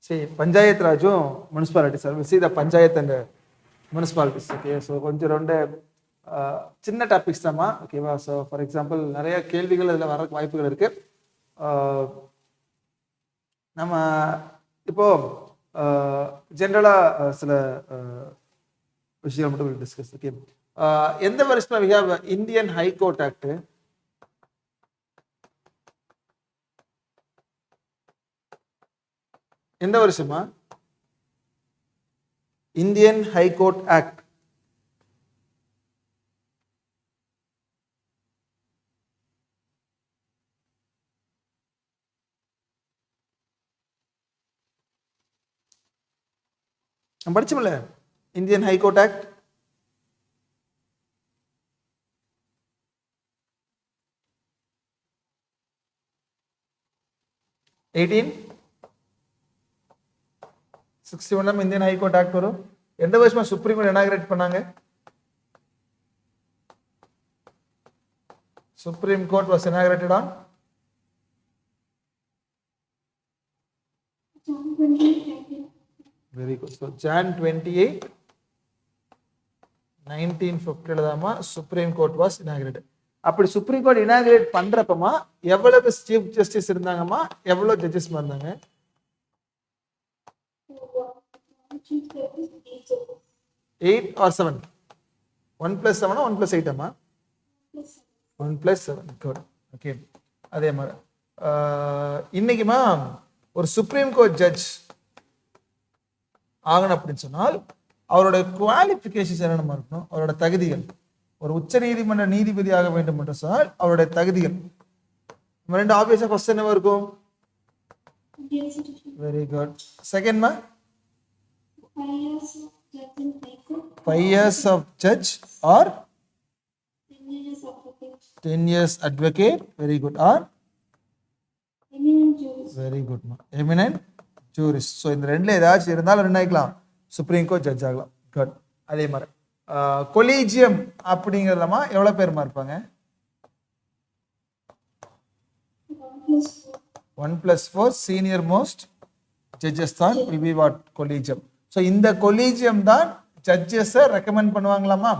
சரி, பஞ்சாயத்து ராஜும் municipality sir see the panchayat and municipalities. Okay, so கொஞ்சம் ரெண்டு சின்ன டாபிக்ஸ் தாம்மா. ஓகேவா? ஸோ ஃபார் எக்ஸாம்பிள் நிறைய கேள்விகள் அதில் வர வாய்ப்புகள் இருக்கு. நம்ம இப்போ ஜென்ரலாக சில விஷயங்கள் மட்டும் டிஸ்கஸ். ஓகே, எந்த வருஷமா we have Indian high court act? எந்த வருஷமா இந்தியன் ஹைகோர்ட் ஆக்ட்? படிச்சோம்ல Indian high court act. Indian high court act வரும். எந்த வருஷமா சுப்ரீம் கோர்ட் இனாகிரேட் பண்ணாங்க? Supreme court was inaugurated on very good. So Jan 28, 1950 தாமா சுப்ரீம் கோர்ட் வாஸ் இனாகிரேட்டட். அப்படி சுப்ரீம் கோர்ட் இனாகிரேட் பண்றப்பமா எவ்வளவு சீஃப் ஜஸ்டிஸ் இருந்தாங்கம்மா, எவ்வளவு ஜட்ஜஸ் இருந்தாங்க? 8 or 7? 1 + 7 1 + 8 அம்மா? 1 + 7. குட். ஓகே, அதே மாதிரி இன்னைக்குமா ஒரு சுப்ரீம் கோர்ட் ஜட்ஜ் ஆகணும் அப்படின்னு சொன்னால் அவரோட குவாலிஃபிகேஷன்ஸ் என்னென்ன இருக்கணும், அவரோட தகுதிகள். ஒரு உச்ச நீதிமன்ற நீதிபதி ஆக வேண்டும் என்று சொன்னால் அவருடைய தகுதிகள் ரெண்டு ஆப்வியஸா ஃபர்ஸ்ட் என்னவா இருக்கும்? Very good. செகண்ட்மா 5 years of judge or 10 years advocate. Very good. Or very good ma, eminent jurist. So இந்த ரெண்டுல ஏதாச்சும் இருந்தாலும் என்ன ஆகலாம்? சுப்ரீம் கோர்ட் ஜட்ஜ் ஆகலாம். குட். அதே மாதிரி கொலீஜியம் அப்படிங்கிறதுலமா எவ்வளவு பேருமா இருப்பாங்க? 1 + 4 senior most judges தான் will be what? Collegium. So இந்த கொலீஜியம் தான் ஜட்ஜஸை ரெக்கமெண்ட் பண்ணுவாங்களாமா?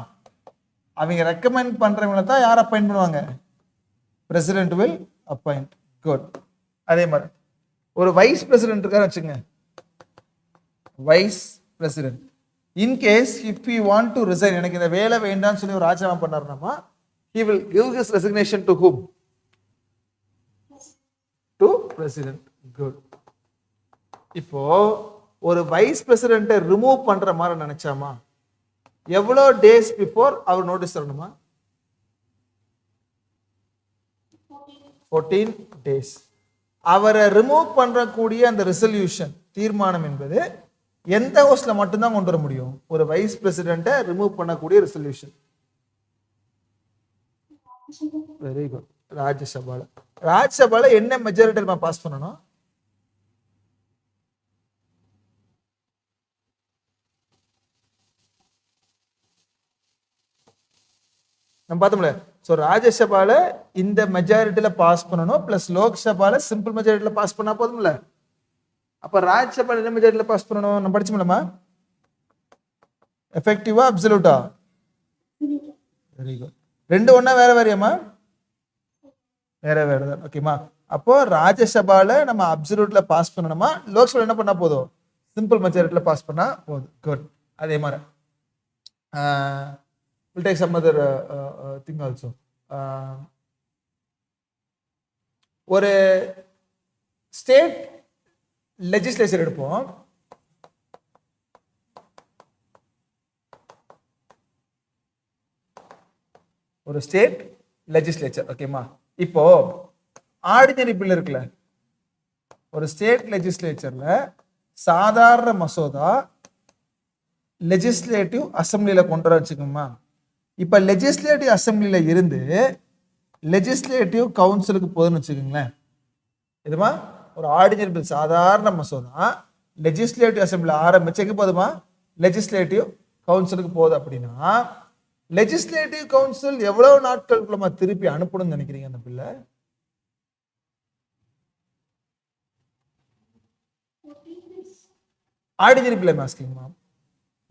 அவங்க ரெக்கமெண்ட் பண்றவங்களை தான் யார் அப்பாயிண்ட் பண்ணுவாங்க? President will appoint. குட். அதே மாதிரி ஒரு வைஸ் பிரசிடென்ட் இருக்காரு வச்சுங்க, vice president. In case if you want to resign, எனக்கு இந்த வேலை வேண்டாம்னு சொல்லி ஒரு ராஜினாமா பண்ணாருனாமா, he will give his resignation to whom? To president. Good. இப்போ ஒரு வைஸ் பிரசிடென்ட்டை ரிமூவ் பண்ற மாதிரி நினைச்சாமா எவ்வளோ டேஸ் பிஃபோர் அவர் நோட்டீஸ் தரணுமா? 14 days. அவரை ரிமூவ் பண்றக்கூடிய அந்த ரெசல்யூஷன் தீர்மானம் என்பது எந்த ஹவுஸ்ல மட்டும்தான் கொண்டு வர முடியும்? ஒரு வைஸ் பிரசிடென்ட்டை ரிமூவ் பண்ணக்கூடிய ரெசல்யூஷன். Very good. ராஜ்யசபால. ராஜ்யசபால என்ன மெஜாரிட்டி பாஸ் பண்ணணும்? நம்ம பார்த்தோம்ல. ஸோ ராஜ்யசபால இந்த மெஜாரிட்டியில பாஸ் பண்ணணும், பிளஸ் லோக்சபால சிம்பிள் மெஜாரிட்டியில பாஸ் பண்ணா போதும்ல. அப்ப ராஜ்யசபால என்ன மெஜாரிட்டியில பாஸ் பண்ணணும்? நம்ம படிச்சோம்லமா, எஃபெக்டிவா அப்சல்யூட்டா? Very good. ரெண்டு ஒண்ணா வேற வேறையாமா? வேற வேற தான். ஓகேமா. அப்போ ராஜ்யசபால நம்ம அப்சல்யூட்ல பாஸ் பண்ணணுமா, லோக்சபால என்ன பண்ணா போதும்? சிம்பிள் மெஜாரிட்டியில பாஸ் பண்ணா போதும். குட். அதே மாதிரி we'll take some other thing also. ஒரு ஸ்டேட் லெஜிஸ்லேச்சர் எடுப்போம். ஒரு ஸ்டேட் லெஜிஸ்லேச்சர். ஓகேமா. இப்போ ஆர்டினரி பில் இருக்குல்ல, ஒரு ஸ்டேட் லெஜிஸ்லேச்சர்ல சாதாரண மசோதா லெஜிஸ்லேட்டிவ் அசம்பிளியில கொண்டு வர வச்சுக்கோமா. இப்ப லெஜிஸ்லேட்டிவ் அசம்பிளியில இருந்து லெஜிஸ்லேட்டிவ் கவுன்சிலுக்கு போதுன்னு வச்சுக்கோங்களேன். இதுமா ஒரு ஆர்டினரி பில் சாதாரண மசோதா லெஜிஸ்லேட்டிவ் அசம்பிளி ஆரம்பிச்சுக்கு போதுமா லெஜிஸ்லேட்டிவ் கவுன்சிலுக்கு போகுது அப்படின்னா, லெஜிஸ்லேட்டிவ் கவுன்சில் எவ்வளவு நாட்களுக்குள்ள திருப்பி அனுப்பணும்னு நினைக்கிறீங்க அந்த பில்லை? 14 ordinary bill I'm asking ma'am.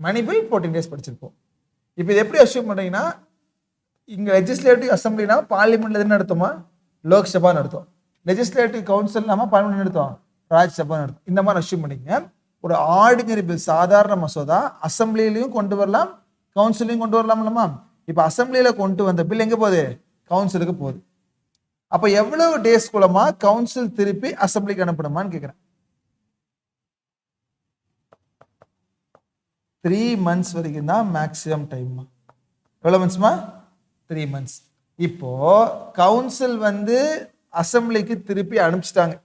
Money bill 14 days படிச்சிருப்போம். இப்போ இது எப்படி அஷ்யூம் பண்ணுறீங்கன்னா, இங்கே லெஜிஸ்லேட்டிவ் அசம்பிளினா பார்லிமெண்ட்ல என்ன நடத்துமா, லோக்சபா நடத்தும். லெஜிஸ்லேட்டிவ் கவுன்சில் பார்லிமெண்ட் நடத்தும், ராஜ்யசபா நடத்தும். இந்த மாதிரி அஷ்யூம் பண்ணிங்க. ஒரு ஆர்டினரி பில் சாதாரண மசோதா அசம்பிளிலையும் கொண்டு வரலாம், கவுன்சிலையும் கொண்டு வரலாம் இல்லமா. இப்போ அசம்பிளியில கொண்டு வந்த பில் எங்க போகுது, கவுன்சிலுக்கு போகுது. அப்ப எவ்வளவு டேஸ் குள்ளமா கவுன்சில் திருப்பி அசம்பிளிக்கு அனுப்பணுமான்னு கேட்கிறேன். 3 months வரைக்கும் தான் மேக்ஸிமம் டைம். எவ்வளவு மந்த்ஸ்மா, 3 months. இப்போ கவுன்சில் அசம்பிளிக்கு திருப்பி அனுப்பிச்சிட்டாங்க.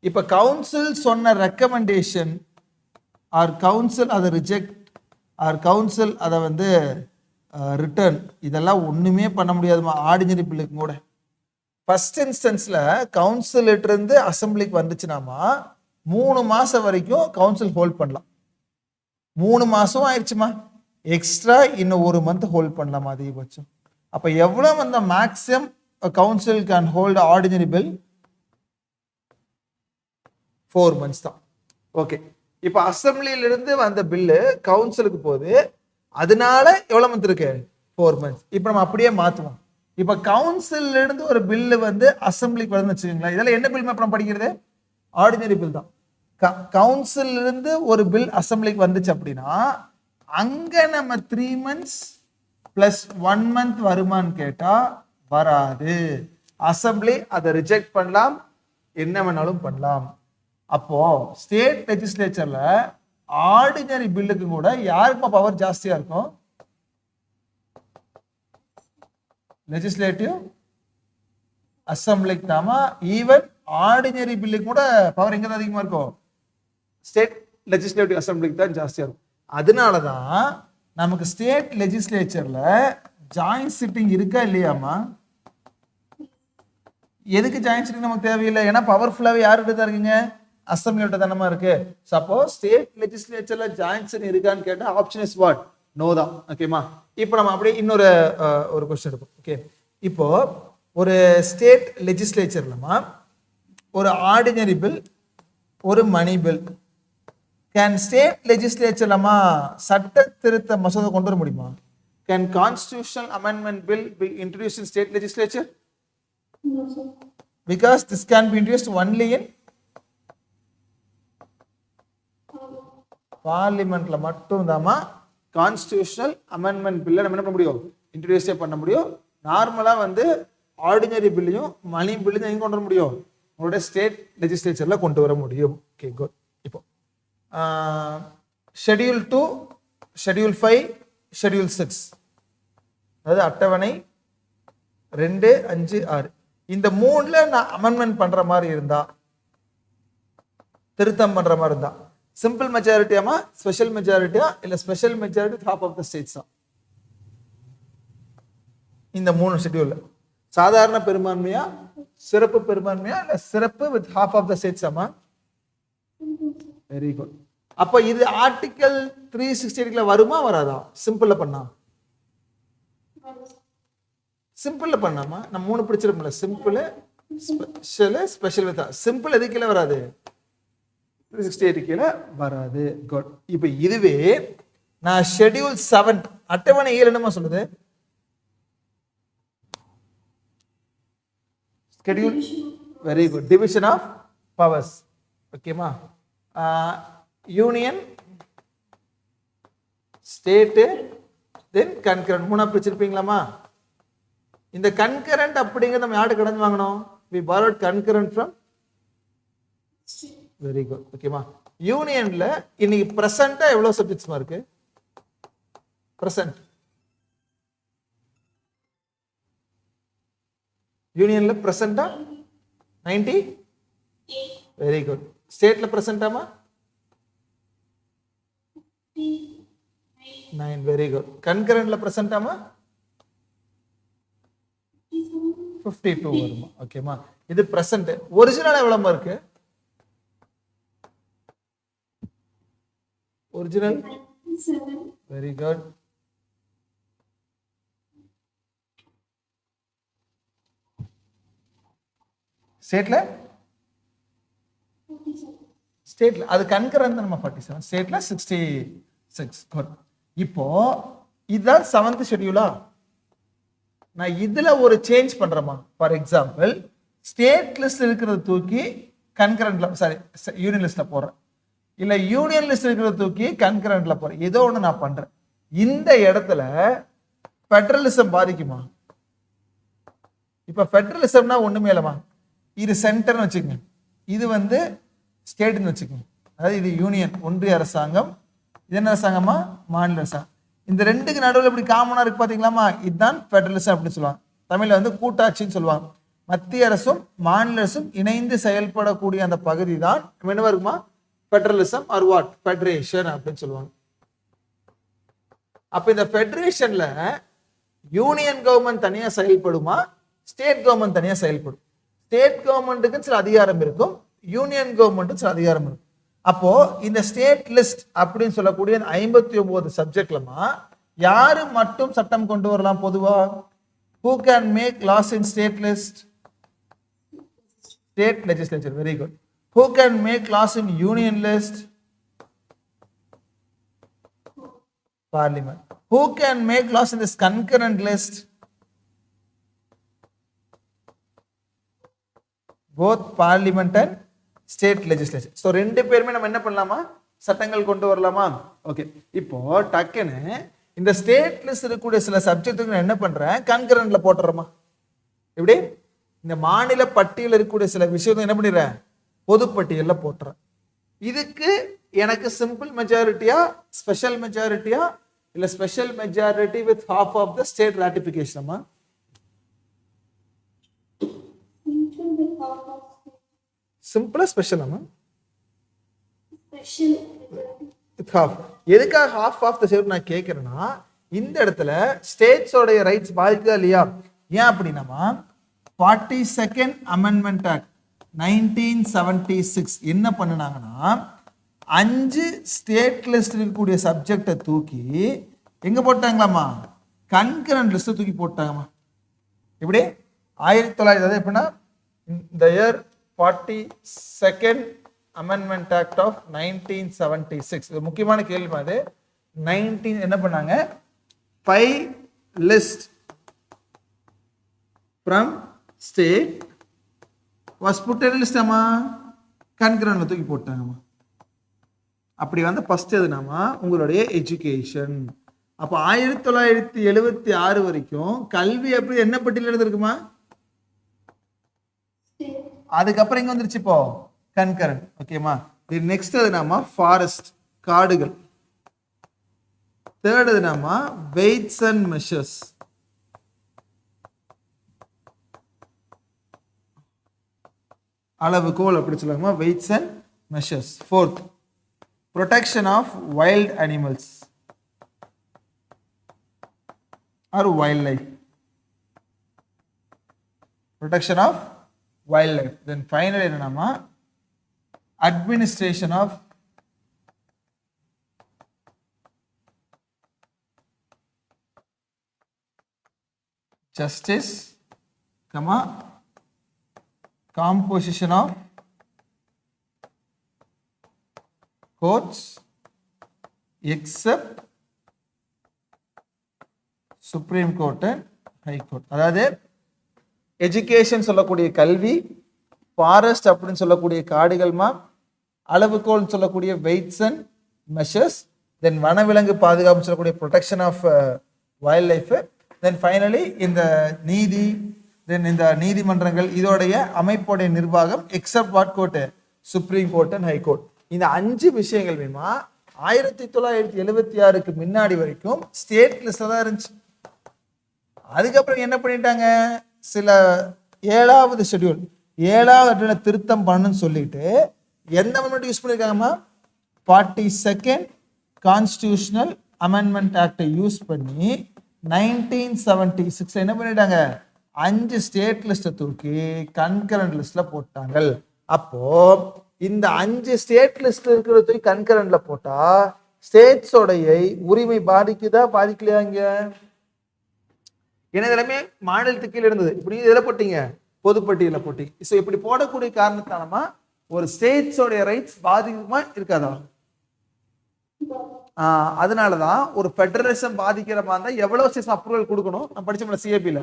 இப்ப கவுன்சில் சொன்ன ரெக்கமெண்டேஷன் ஆர் கவுன்சில் அதை ரிஜெக்ட் ஆர் கவுன்சில் அதை ரிட்டர்ன், இதெல்லாம் ஒண்ணுமே பண்ண முடியாதுமா ஆர்டினரி பில்லுக்கு கூட. ஃபர்ஸ்ட் இன்ஸ்டன்ஸ்ல கவுன்சிலிட்ட இருந்து அசம்பிளிக்கு வந்துச்சுனாமா 3 மாசம் வரைக்கும் கவுன்சில் ஹோல்ட் பண்ணலாம். 3 மாசம் ஆயிடுச்சுமா, எக்ஸ்ட்ரா இன்னும் 1 month ஹோல்ட் பண்ணலாமா அதிகபட்சம். அப்ப எவ்வளவு maximum council can hold ordinary bill, 4 months தான். ஓகே, இப்ப அசம்பிளியில இருந்து வந்த பில்லு கவுன்சிலுக்கு போகுது, அதனால எவ்வளவு மந்த் இருக்கு, 4 months. இப்ப நம்ம அப்படியே மாத்துவோம். இப்ப கவுன்சில் இருந்து ஒரு பில்லு அசம்பிளிக்கு வருதுன்னு வச்சுக்கோங்களேன். இதெல்லாம் என்ன பில் நம்ம படிக்கிறது, ஆர்டினரி பில் தான். கவுன்சில் இருந்து ஒரு பில் அசம்பிளிக்கு வந்துச்சு அப்படின்னா அங்க நம்ம 3 months பிளஸ் 1 month வருமான்னு கேட்டா வராது. அசம்பிளி அதை ரிஜெக்ட் பண்ணலாம், என்ன வேணாலும் பண்ணலாம். அப்போ ஸ்டேட் லெஜிஸ்லேச்சர்ல ஆர்டினரி பில்லுக்கு கூட யாருக்கு பவர் ஜாஸ்தியா இருக்கும், லெஜிஸ்லேட்டிவ் அசம்பிளிக்கு தாமா. ஈவன் ஆர்டினரி பில்லுக்கு கூட பவர் எங்க அதிகமா இருக்கும், ஸ்டேட் லெஜிஸ்லேட்டிவ் அசம்பிளிக்கு தான் ஜாஸ்தியா இருக்கும். அதனாலதான் நமக்கு ஸ்டேட் லெஜிஸ்லேச்சர்ல ஜாயிண்ட் சிட்டிங் இருக்கா இல்லையாமா. எதுக்கு ஜாயிண்ட் சிட்டிங் நமக்கு தேவையில்லை, ஏன்னா பவர்ஃபுல்லாவே யார்கிட்ட தான் இருக்குங்க, அசம்பிளியோட தானமா இருக்கு. சப்போஸ் ஸ்டேட் லெஜிஸ்லேச்சர்ல ஜாயிண்ட் சிட்டிங் இருக்கான்னு கேட்டா ஆப்ஷன் இஸ் வாட், நோ தான். ஓகேமா, இப்போ நம்ம அப்படியே இன்னொரு ஒரு क्वेश्चन எடுப்போம். ஓகே, இப்போ ஒரு ஸ்டேட் லெஜிஸ்லேச்சர்லமா ஒரு ஆர்டினரி பில், ஒரு மணி பில், கேன் ஸ்டேட் லெஜிஸ்லேச்சர்லமா சட்ட திருத்த மசோதா கொண்டு வர முடியுமா? Can constitutional amendment bill be introduced in state legislature? No, sir. Because this can be introduced only in பார்லிமெண்ட்ல மட்டும் தாமா கான்ஸ்டிடியூஷனல் அமெண்ட்மெண்ட் பில்ல நம்ம என்ன பண்ண முடியும், இன்ட்ரோடியூஸே பண்ண முடியும். நார்மலா ஆர்டினரி பில்லையும் மணி பில்லையும் எங்க கொண்டு வர முடியும், உங்களோட ஸ்டேட் லெஜிஸ்லேச்சர்ல கொண்டு வர முடியும். Okay, good. இப்போ ஷெட்யூல் 2, ஷெட்யூல் 5, ஷெட்யூல் 6, அதாவது அட்டவணை 2, 5, 6, இந்த 3ல நான் அமெண்ட்மெண்ட் பண்ற மாதிரி இருந்தா, திருத்தம் பண்ற மாதிரி இருந்தா சிம்பிள் மெஜாரிட்டியாமா, ஸ்பெஷல் மெஜாரிட்டியா, இல்ல special majority half of the ஸ்டேட்ஸா? இந்த 3 ஷெட்யூல்ல சாதாரண பெரும்பான்மையா, சிறப்பு பெரும்பான்மையா, இல்ல சிறப்பு வித் ஹாஃப் ஆஃப் த ஸ்டேட்ஸாமா? Very good. அப்ப இது ஆர்டிகல் 368 வருமா வராதா? சிம்பிள்ல பண்ணா, சிம்பிள்ல பண்ணாமா நம்ம 3 பிடிச்சிருப்போம்ல, simple, special, special with. Simple எது கீழே வராது, 368 கீழே வராது. குட். இப்போ இதுவே நான் ஷெட்யூல் 7 அட்டவணை 7 என்னமா சொல்லுது, schedule, very good, division of powers. ஓகேமா, யூனியன், ஸ்டேட், தென் கன்கரண்ட், 3 பிரிச்சிருப்பீங்களாமா. இந்த கன்கரண்ட் அப்படிங்கிறது நம்ம யார்கிட்ட கடன் வாங்கணும், we borrowed concurrent from, very good. ஓகேமா, யூனியன்ல இன்னைக்கு பிரசன்ட்டா எவ்வளவு சப்ஜெக்ட்ஸ்மா இருக்கு, பிரசன்ட் யூனியன்ல பிரசன்ட்டா 90, வெரி குட். ஸ்டேட்ல பிரசன்ட்டாமா 9, வெரி குட். கன்கரண்ட்ல பிரசன்ட்டாமா 52 வருமா. ஓகேமா, இது பிரசன்ட். ஒரிஜினல் எவ்வளவு இருக்கு, ஒரிஜினல், வெரி குட். ஸ்டேட்ல ஸ்டேட்ல அது கன்கரண்ட் நம்ம 47, ஸ்டேட்ல 66. குட். இப்போ இதுதான் 7th ஷெட்யூலா? நான் இதுல ஒரு சேஞ்ச் பண்றேமா. ஃபார் எக்ஸாம்பிள் ஸ்டேட் லிஸ்ட் இருக்கிறத தூக்கி கன்கரண்ட்ல சாரி யூனியன் லிஸ்ட்ல போடுறேன், இல்ல யூனியன் லிஸ்ட் இருக்கிறத தூக்கி கன்கரண்ட்ல போறேன். ஏதோ ஒன்று நான் பண்றேன். இந்த இடத்துல ஃபெடரலிசம் பாதிக்குமா? இப்ப ஃபெடரலிசம்னா ஒண்ணுமே இல்லமா, இது சென்டர்னு வச்சுக்கோங்க, இது வந்து ஸ்டேட்னு வச்சுக்கோங்க. அதாவது இது யூனியன் ஒன்றிய அரசாங்கம், இது என்ன அரசாங்கமா? மாநில அரசாங்கம். இந்த ரெண்டுக்கு நடுவில் இப்படி காமனா இருக்கு பாத்தீங்களாமா, இதுதான் ஃபெடரலிசம் அப்படின்னு சொல்லுவாங்க. தமிழ்ல வந்து கூட்டாட்சின்னு சொல்லுவாங்க. மத்திய அரசும் மாநில அரசும் இணைந்து செயல்படக்கூடிய அந்த பகுதி தான் என்ன இருக்குமா? Federalism R what? ஃபெடரேஷன் அப்படின்னு சொல்லுவாங்க. அப்ப இந்த ஃபெடரேஷன்ல யூனியன் கவர்மெண்ட் தனியா செயல்படுமா, ஸ்டேட் கவர்மெண்ட் தனியா செயல்படும்? ஸ்டேட் கவர்மெண்ட்டுக்கு சில அதிகாரம் இருக்கும், யூனியன் கவர்மெண்ட்டுக்கு சில அதிகாரம் இருக்கும். அப்போ இந்த ஸ்டேட் லிஸ்ட் அப்படின்னு சொல்லக்கூடிய 59 சப்ஜெக்ட்லமா யாரு மட்டும் சட்டம் கொண்டு வரலாம் பொதுவா? Who can make laws in state list? State legislature. Very good. Who can make laws in union list? Parliament. Who can make laws in this concurrent list? Both parliament and state legislature. So ரெண்டு பேருமே நம்ம என்ன பண்ணலாமா? சட்டங்கள் கொண்டு வரலாமா? Okay. இப்போ டக்குன்னு இந்த ஸ்டேட் லிஸ்ட் இருக்கக்கூடிய சில சப்ஜெக்ட்டுக்கு நான் என்ன பண்றேன்? கன்கரண்ட்ல போட்டுறேமா? எப்படி? இந்த மாநில பட்டியலில் இருக்கக்கூடிய சில விஷயத்தை என்ன பண்ணிடுறேன்? பொது பட்டியலில் போட்டுறேன். இதுக்கு எனக்கு சிம்பிள் மெஜாரிட்டியா, ஸ்பெஷல் மெஜாரிட்டியா, இல்ல special majority with half of the state ratification? சிம்பிளா ஸ்பெஷலாமா? Special with half. எதுக்காக half of the state நான் கேட்கிறேன்னா, இந்த இடத்துல ஸ்டேட்ஸோட ரைட்ஸ் பாதிக்குதா இல்லையா? ஏன் அப்படின்னா 42nd அமெண்ட்மெண்ட் ஆக்ட் 1976 என்ன பண்ணுனாங்கன்னா, 5 ஸ்டேட் லிஸ்ட் இருக்கக்கூடிய சப்ஜெக்டை தூக்கி எங்க போட்டாங்களாமா? கன்கரண்ட் லிஸ்ட் தூக்கி போட்டாங்கம்மா. இப்படி 1900 எப்படின்னா இந்த year 42nd amendment act of 1976. இது முக்கியமான கேள்வி. அது 19 என்ன பண்ணாங்க? 5 list from state was put in list அம்மா, கன்கரண்ட்ல தூக்கி போட்டாங்கம்மா. அப்படி வந்து ஃபர்ஸ்ட் எதுனாமா உங்களுடைய எஜுகேஷன். அப்போ 1976 வரைக்கும் கல்வி அப்படி என்ன பட்டியல் எழுதிருக்குமா? அதுக்கப்புறம் எங்க வந்துருச்சு இப்போ? கன்கரண்ட். ஓகேமா. நெக்ஸ்ட் எதுனாமா? ஃபாரஸ்ட், காடுகள். தேர்ட் எதுனாமா? Weights and measures. அளவுகோல் அப்படி சொல்லுவாங்க, weights and measures. Fourth protection of wild animals or wild life. Protection of wild life. Then final என்னன்னா administration of justice, composition of courts except Supreme Court and High Court. அதாவது education சொல்லக்கூடிய கல்வி, forest அப்படின்னு சொல்லக்கூடிய காடுகள்மா, அளவுகோல் சொல்லக்கூடிய weights and measures, தென் வனவிலங்கு பாதுகாப்பு சொல்லக்கூடிய protection of wild life, then finally இந்த நீதி, தென் இந்த நீதிமன்றங்கள், இதோடைய அமைப்புடைய நிர்வாகம் except what court? Supreme court and high court. இந்த 5 விஷயங்கள் வேணுமா 1976க்கு முன்னாடி வரைக்கும் ஸ்டேட் லிஸ்ட்ல தான் இருந்துச்சு. அதுக்கப்புறம் என்ன பண்ணிட்டாங்க? சில 7வது ஷெட்யூல் 7வது திருத்தம் பண்ணணும்னு சொல்லிட்டு எந்த அமெண்ட்மெண்ட் யூஸ் பண்ணிருக்காங்கம்மா? 42nd கான்ஸ்டிடியூஷனல் அமெண்ட்மெண்ட் ஆக்டை யூஸ் பண்ணி 1976 என்ன பண்ணிட்டாங்க? 5 ஸ்டேட் லிஸ்ட்டை தூக்கி கன்கரண்ட் லிஸ்ட்ல போட்டாங்க. அப்போ இந்த 5 ஸ்டேட் லிஸ்ட் இருக்கிறத தூக்கி கன்கரண்ட்ல போட்டா ஸ்டேட்ஸோடைய உரிமை பாதிக்குதா பாதிக்கலையாங்க? ஏன்னா எல்லாமே மாநிலத்துக்கு கீழே இருந்தது. இப்படி இதில் போட்டீங்க, பொதுப்பட்டியலில் போட்டீங்க. ஸோ இப்படி போடக்கூடிய காரணத்தாலமா ஒரு ஸ்டேட்ஸோடைய ரைட்ஸ் பாதிக்குமா இருக்காதா? அதனாலதான் ஒரு ஃபெடரலிசம் பாதிக்கிற மாதிரி இருந்தா எவ்வளவு ஸ்டேட்ஸ் அப்ரூவல் கொடுக்கணும்? நான் படிச்சோம்ல சிஏபில.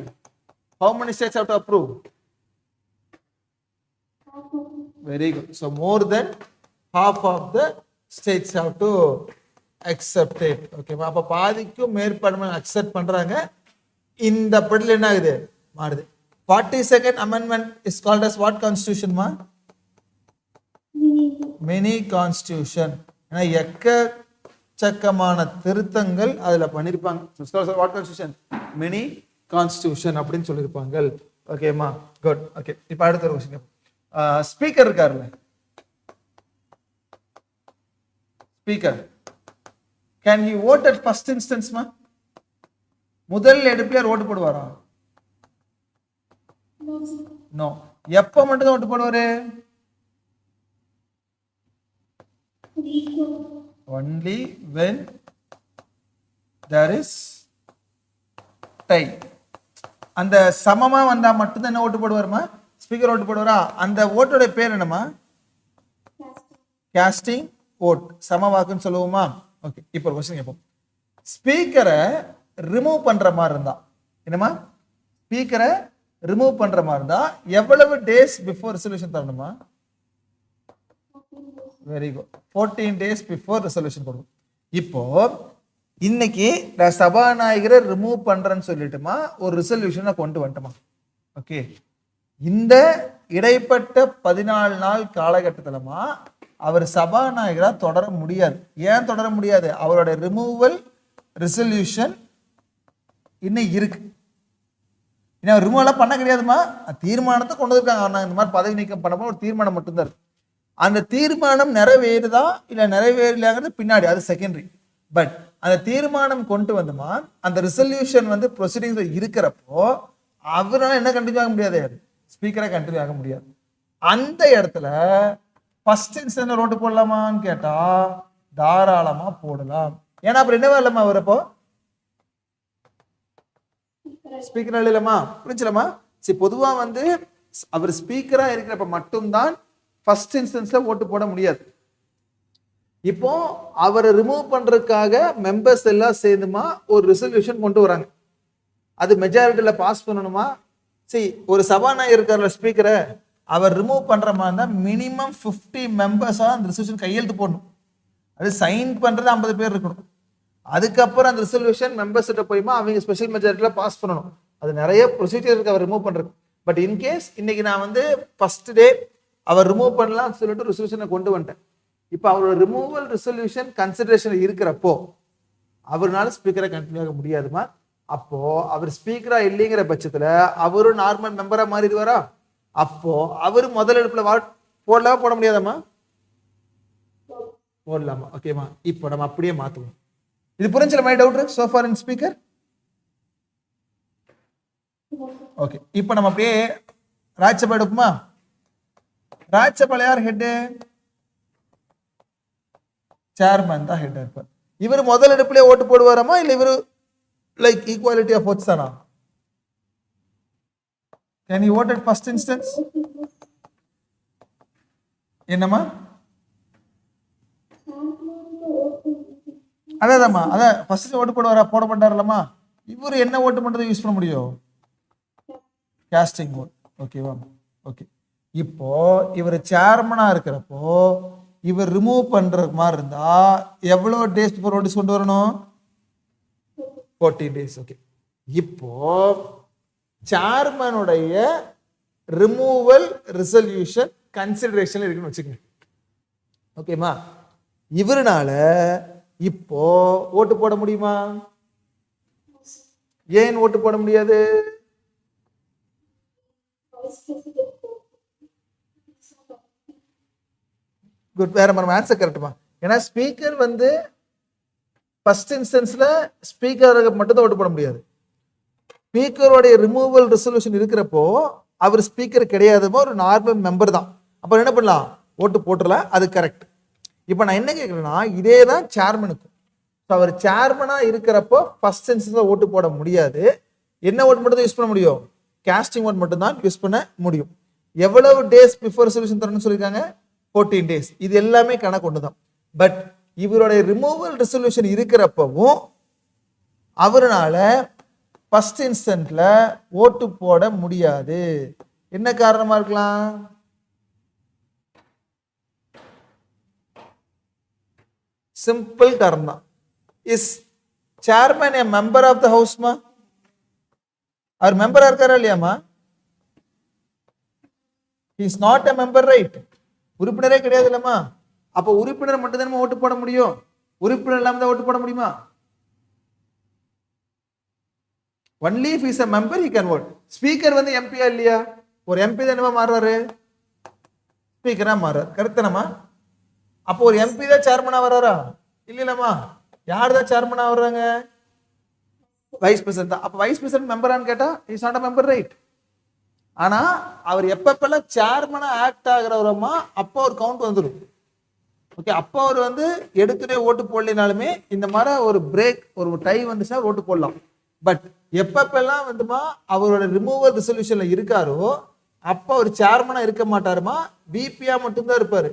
How many states have to approve? Very good. So more than half of the states have to accept it. Okay, அப்ப பாதிக்கும் மேற்படுமை அக்செப்ட் பண்றாங்க. இந்த படில என்ன ஆகுது? மாறுது. 42nd amendment is called as what constitution ma? Mini constitution. ஏன்னா எக்கச்சக்கமான திருத்தங்கள் அதுல பண்ணிருப்பாங்க. What constitution? Mini constitution அப்படின்னு சொல்லியிருப்பாங்க. ஓகேமா, குட். ஓகே, இப்போ அடுத்த ஒரு விஷயம். ஸ்பீக்கர் இருக்காருல்ல, speaker can he vote at first இன்ஸ்டன்ஸ்மா? முதல் எடுப்பில் ஓட்டு போடுவாரா? நோ. எப்ப மட்டும் தான் ஓட்டு போடுவாரு? only when there is tie. அந்த சமமா வந்தா மட்டும் தான் என்ன ஓட்டு போடுவாருமா? ஸ்பீக்கர் ஓட்டு போடுவாரா? அந்த ஓட்டோட பேர் என்னமா? காஸ்டிங் ஓட், சம வாக்குன்னு சொல்லுவோமா? ஓகே, இப்போ ஒரு क्वेश्चन கேட்போம். ஸ்பீக்கரை ரிமூவ் பண்ற மாதிரி இருந்தா என்னமா? ஸ்பீக்கரை ரிமூவ் பண்ற மாதிரி இருந்தா எவ்வளவு டேஸ் பிஃபோர் ரெசல்யூஷன் தரணுமா? Very good, 14 days before resolution கொடுக்கும். இப்போ இன்னைக்கு நான் சபாநாயகரை ரிமூவ் பண்றேன்னு சொல்லிட்டுமா ஒரு ரெசல்யூஷனை கொண்டு வந்துட்டோமா? ஓகே, இந்த இடைப்பட்ட 14 நாள் காலகட்டத்திலமா அவர் சபாநாயகரா தொடர முடியாது. ஏன் தொடர முடியாது? அவரோட ரிமூவல் ரெசல்யூஷன் இன்னும் இருக்கு. இன்னும் ரிமூவலாம் பண்ண கிடையாதுமா, தீர்மானத்தை கொண்டு வந்திருக்காங்க. இந்த மாதிரி பதவி நீக்கம் பண்ணப்போ ஒரு தீர்மானம் மட்டும்தான் இருக்கு. அந்த தீர்மானம் நிறைவேறுதா இல்ல நிறைவேறலாங்கிறது பின்னாடி, அது செகண்டரி. பட் அந்த தீர்மானம் கொண்டு வந்துமா அந்த ரெசல்யூஷன் வந்து ப்ரொசீடிங்ஸ் இருக்கிறப்போ அவரால் என்ன கண்டினியூ ஆக முடியாது? ஸ்பீக்கரை கண்டினியூ ஆக முடியாது. அந்த இடத்துல ஃபர்ஸ்ட் இன்ஸ்டன்ஸ் ஓட்டு போடலாமான்னு கேட்டா தாராளமா போடலாம். ஏன்னா அப்புறம் என்னவா இல்லமா வரப்போ ஸ்பீக்கர் இல்லமா? புரிஞ்சலமா? சரி, பொதுவா வந்து அவர் ஸ்பீக்கரா இருக்கிறப்ப மட்டும்தான் ஃபர்ஸ்ட் இன்ஸ்டன்ஸ்ல ஓட்டு போட முடியாது. இப்போ அவரை ரிமூவ் பண்றதுக்காக மெம்பர்ஸ் எல்லாம் சேர்ந்துமா ஒரு ரெசல்யூஷன் கொண்டு வராங்க. அது மெஜாரிட்டியில பாஸ் பண்ணணுமா? சரி, ஒரு சபாநாயகர் இருக்கார்ல ஸ்பீக்கரை, அவர் ரிமூவ் பண்ற மாதிரி இருந்தா மினிமம் 50 மெம்பர்ஸா அந்த ரெசல்யூஷன் கையெழுத்து போடணும். அது சைன் பண்றது 50 பேர் இருக்கணும். அதுக்கப்புறம் அந்த ரெசல்யூஷன் மெம்பர்ஸ் கிட்ட போய்மா அவங்க ஸ்பெஷல் மெஜாரிட்டியில பாஸ் பண்ணணும். அது நிறைய ப்ரொசீஜர் இருக்கு அவர் ரிமூவ் பண்றது. பட் இன்கேஸ் இன்னைக்கு நான் வந்து ஃபர்ஸ்ட் டே அவர் ரிமூவ் பண்ணலாம் சொல்லிட்டு ரெசல்யூஷனை கொண்டு வந்துட்டேன். இப்போ அவரோட ரிமூவல் ரெசல்யூஷன் கன்சிடரேஷன் இருக்கிறப்போ அவரால் ஸ்பீக்கரை கண்டினியூ ஆக முடியாதுமா. அப்போ அவர் ஸ்பீக்கரா இல்லைங்கிற பட்சத்துல அவரும் நார்மல் மெம்பரா மாறிடுவாரா? அப்போ அவரு முதல் எடுப்புல போடலாமா போட முடியாதாமா? போடலாமா? ஓகேமா, இப்போ நம்ம அப்படியே மாத்துவோம். இது புரிஞ்சல my doubt so far in speaker? Okay, இப்போ நம்ம அப்படியே ராஜ்யசபா எடுப்போமா? ராஜ்யசபால யார் ஹெட்? சேர்மன் தான் ஹெட் இருப்பார். இவர் முதல் எடுப்புல ஓட்டு போடுவாராமா இல்ல இவர் லைக் ஈக்குவாலிட்டி ஆஃப் votes தானா? Can he vote at first instance? என்னமா? அதாம்மா, அதான் ஃபர்ஸ்ட் ஓட்டு போடுவாரா போட மாட்டாரலமா? இவர் என்ன ஓட்டு பண்றது யூஸ் பண்ண முடியும்? Costing vote. ஓகேவா? ஓகே, இப்போ இவர் சேர்மனா இருக்கிறப்போ இவர் ரிமூவ் பண்ற மாதிரி இருந்தா எவ்வளவு டேஸ் பிஃபோர் நோட்டீஸ் கொண்டு வரணும்? 14 days. ஓகே, இப்போ சேர்மனுடைய ரிமூவல் ரெசல்யூஷன் கன்சிடரேஷன் இருக்குன்னு வச்சுக்கோங்க. ஓகேமா? இவருனால இப்போ ஓட்டு போட முடியுமா? ஏன் ஓட்டு போட முடியாது? குட், வேற நம்ம ஆன்சர் கரெக்ட்டுமா? ஏன்னா ஸ்பீக்கர் வந்து ஃபர்ஸ்ட் இன்ஸ்டன்ஸ்ல ஸ்பீக்கருக்கு மட்டும் தான் ஓட்டு போட முடியாது. ஸ்பீக்கருடைய ரிமூவல் ரெசல்யூஷன் இருக்கிறப்போ அவர் ஸ்பீக்கர் கிடையாதுமோ ஒரு நார்மல் மெம்பர் தான். அப்போ என்ன பண்ணலாம்? ஓட்டு போட்டுடலாம். அது கரெக்ட். இப்போ நான் என்ன கேட்குறேன்னா இதே தான் சேர்மனுக்கும். ஸோ அவர் சேர்மனா இருக்கிறப்போ ஃபர்ஸ்ட் இன்ஸ்டன்ஸ்ல ஓட்டு போட முடியாது. என்ன ஓட்டு மட்டும் தான் யூஸ் பண்ண முடியும்? காஸ்டிங் ஓட் மட்டும் தான் யூஸ் பண்ண முடியும். எவ்வளவு டேஸ் பிஃபோர் ரெசல்யூஷன் தரணும்னு சொல்லியிருக்காங்க? 14 days. இது எல்லாமே கணக்கு ஒன்று தான். பட் இவருடைய ரிமூவல் ரெசல்யூஷன் இருக்கிறப்பவும் அவரால் ஃபர்ஸ்ட் இன்ஸ்டன்ட்ல ஓட்டு போட முடியாது. என்ன காரணமா இருக்கலாம்? சிம்பிள் காரணம். Is chairman a member of the house மா? அவர் மெம்பரா இருக்காரா இல்லையாமா? he is not a member, right? உறுப்பினரே கிடையாது இல்லம்மா. அப்ப உறுப்பினர் மட்டும் தான் ஓட்டு போட முடியும். உறுப்பினர் இல்லாம தான் ஓட்டு போட முடியுமா? only if he is a member he can vote. Speaker வந்து எம்பியா இல்லையா? ஒரு எம்பி தான் என்னவா மாறுறாரு? ஸ்பீக்கரா மாறுறாரு. கரெக்டானமா? அப்போ ஒரு எம்பி தான் சேர்மனா வர்றாரா? இல்லைலம்மா. யார் தான் சேர்மனா வர்றாங்க? வைஸ் பிரசிடென்ட் தான். அப்ப வைஸ் பிரசிடென்ட் மெம்பரான்னு கேட்டா is not a member, right? ஆனா அவர் எப்பப்பெல்லாம் சேர்மனா ஆக்ட் ஆகிறவரமா அப்போ ஒரு கவுண்ட் வந்துடும். ஓகே, அப்போ அவர் வந்து எடுத்துட்டே ஓட்டு போடலினாலுமே இந்த மாதிரி ஒரு பிரேக் ஒரு டை வந்துச்சுன்னா ஓட்டு போடலாம். பட் எப்பப்பெல்லாம் வந்துமா அவரோட ரிமூவல் ரெசல்யூஷன்ல இருக்காரோ அப்போ அவர் சேர்மனா இருக்க மாட்டாருமா, விபியா மட்டும்தான் இருப்பாரு.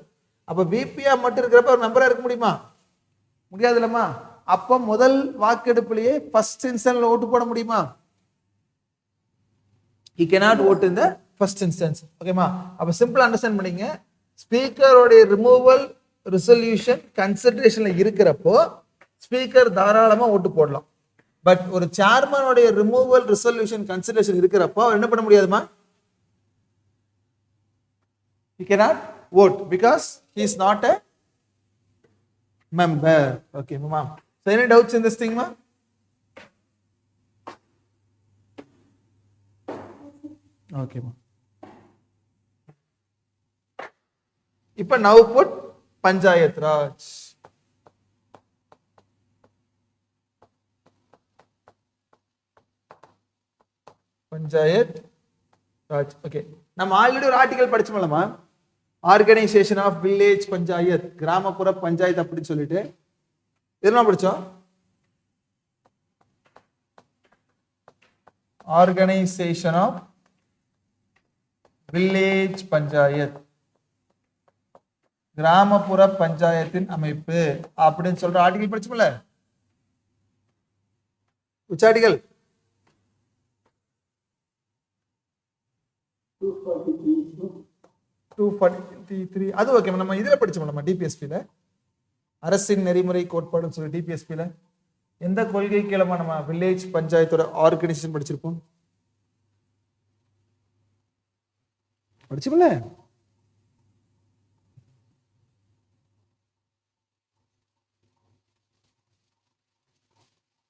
அப்ப விபியா மட்டும் இருக்கிறப்ப ஒரு மெம்பரா இருக்க முடியுமா? முடியாது இல்லம்மா. அப்போ முதல் வாக்கெடுப்புலயே ஃபர்ஸ்ட் இன்ஸ்டன்ஸ்ல ஓட்டு போட முடியுமா? he cannot vote in the first instance. ஓகேமா? அப்ப சிம்பிளா அண்டர்ஸ்டாண்ட் பண்ணீங்க. ஸ்பீக்கரோட ரிமூவல் ரெசல்யூஷன் கன்சிடரேஷன்ல இருக்கிறப்போ ஸ்பீக்கர் தாராளமா ஓட்டு போடலாம். பட் ஒரு சேர்மனோட ரிமூவல் ரெசல்யூஷன் கன்சிடரேஷன் இருக்கிறப்போ அவர் என்ன பண்ண முடியாதுமா? he cannot vote because he is not a member. Okay ma'am, so any doubts in this thing ma? Okay ma'am. இப்ப now put panchayat raj. panchayat raj. Okay, நம்ம already ஒரு article படிச்சோம்லமா, organisation of village panchayat, கிராமப்புற பஞ்சாயத்து அப்படின்னு சொல்லிட்டு இதெல்லாம் படிச்சோம். Organisation of village panchayat, கிராமப்புற பஞ்சாயத்தின் அமைப்பு அப்படின்னு சொல்ற ஆர்டிகல் படிச்சோம்ல. which article? 243. அது ஓகே, நம்ம இதுல படிச்சோம் டிபிஎஸ்பில, அரசின் நெறிமுறை கோட்பாடுன்னு சொல்லி டிபிஎஸ்பில எந்த கொள்கை கீழமா நம்ம வில்லேஜ் பஞ்சாயத்தோட ஆர்கனைசேஷன் படிச்சிருப்போம்? படிச்சோம்ல.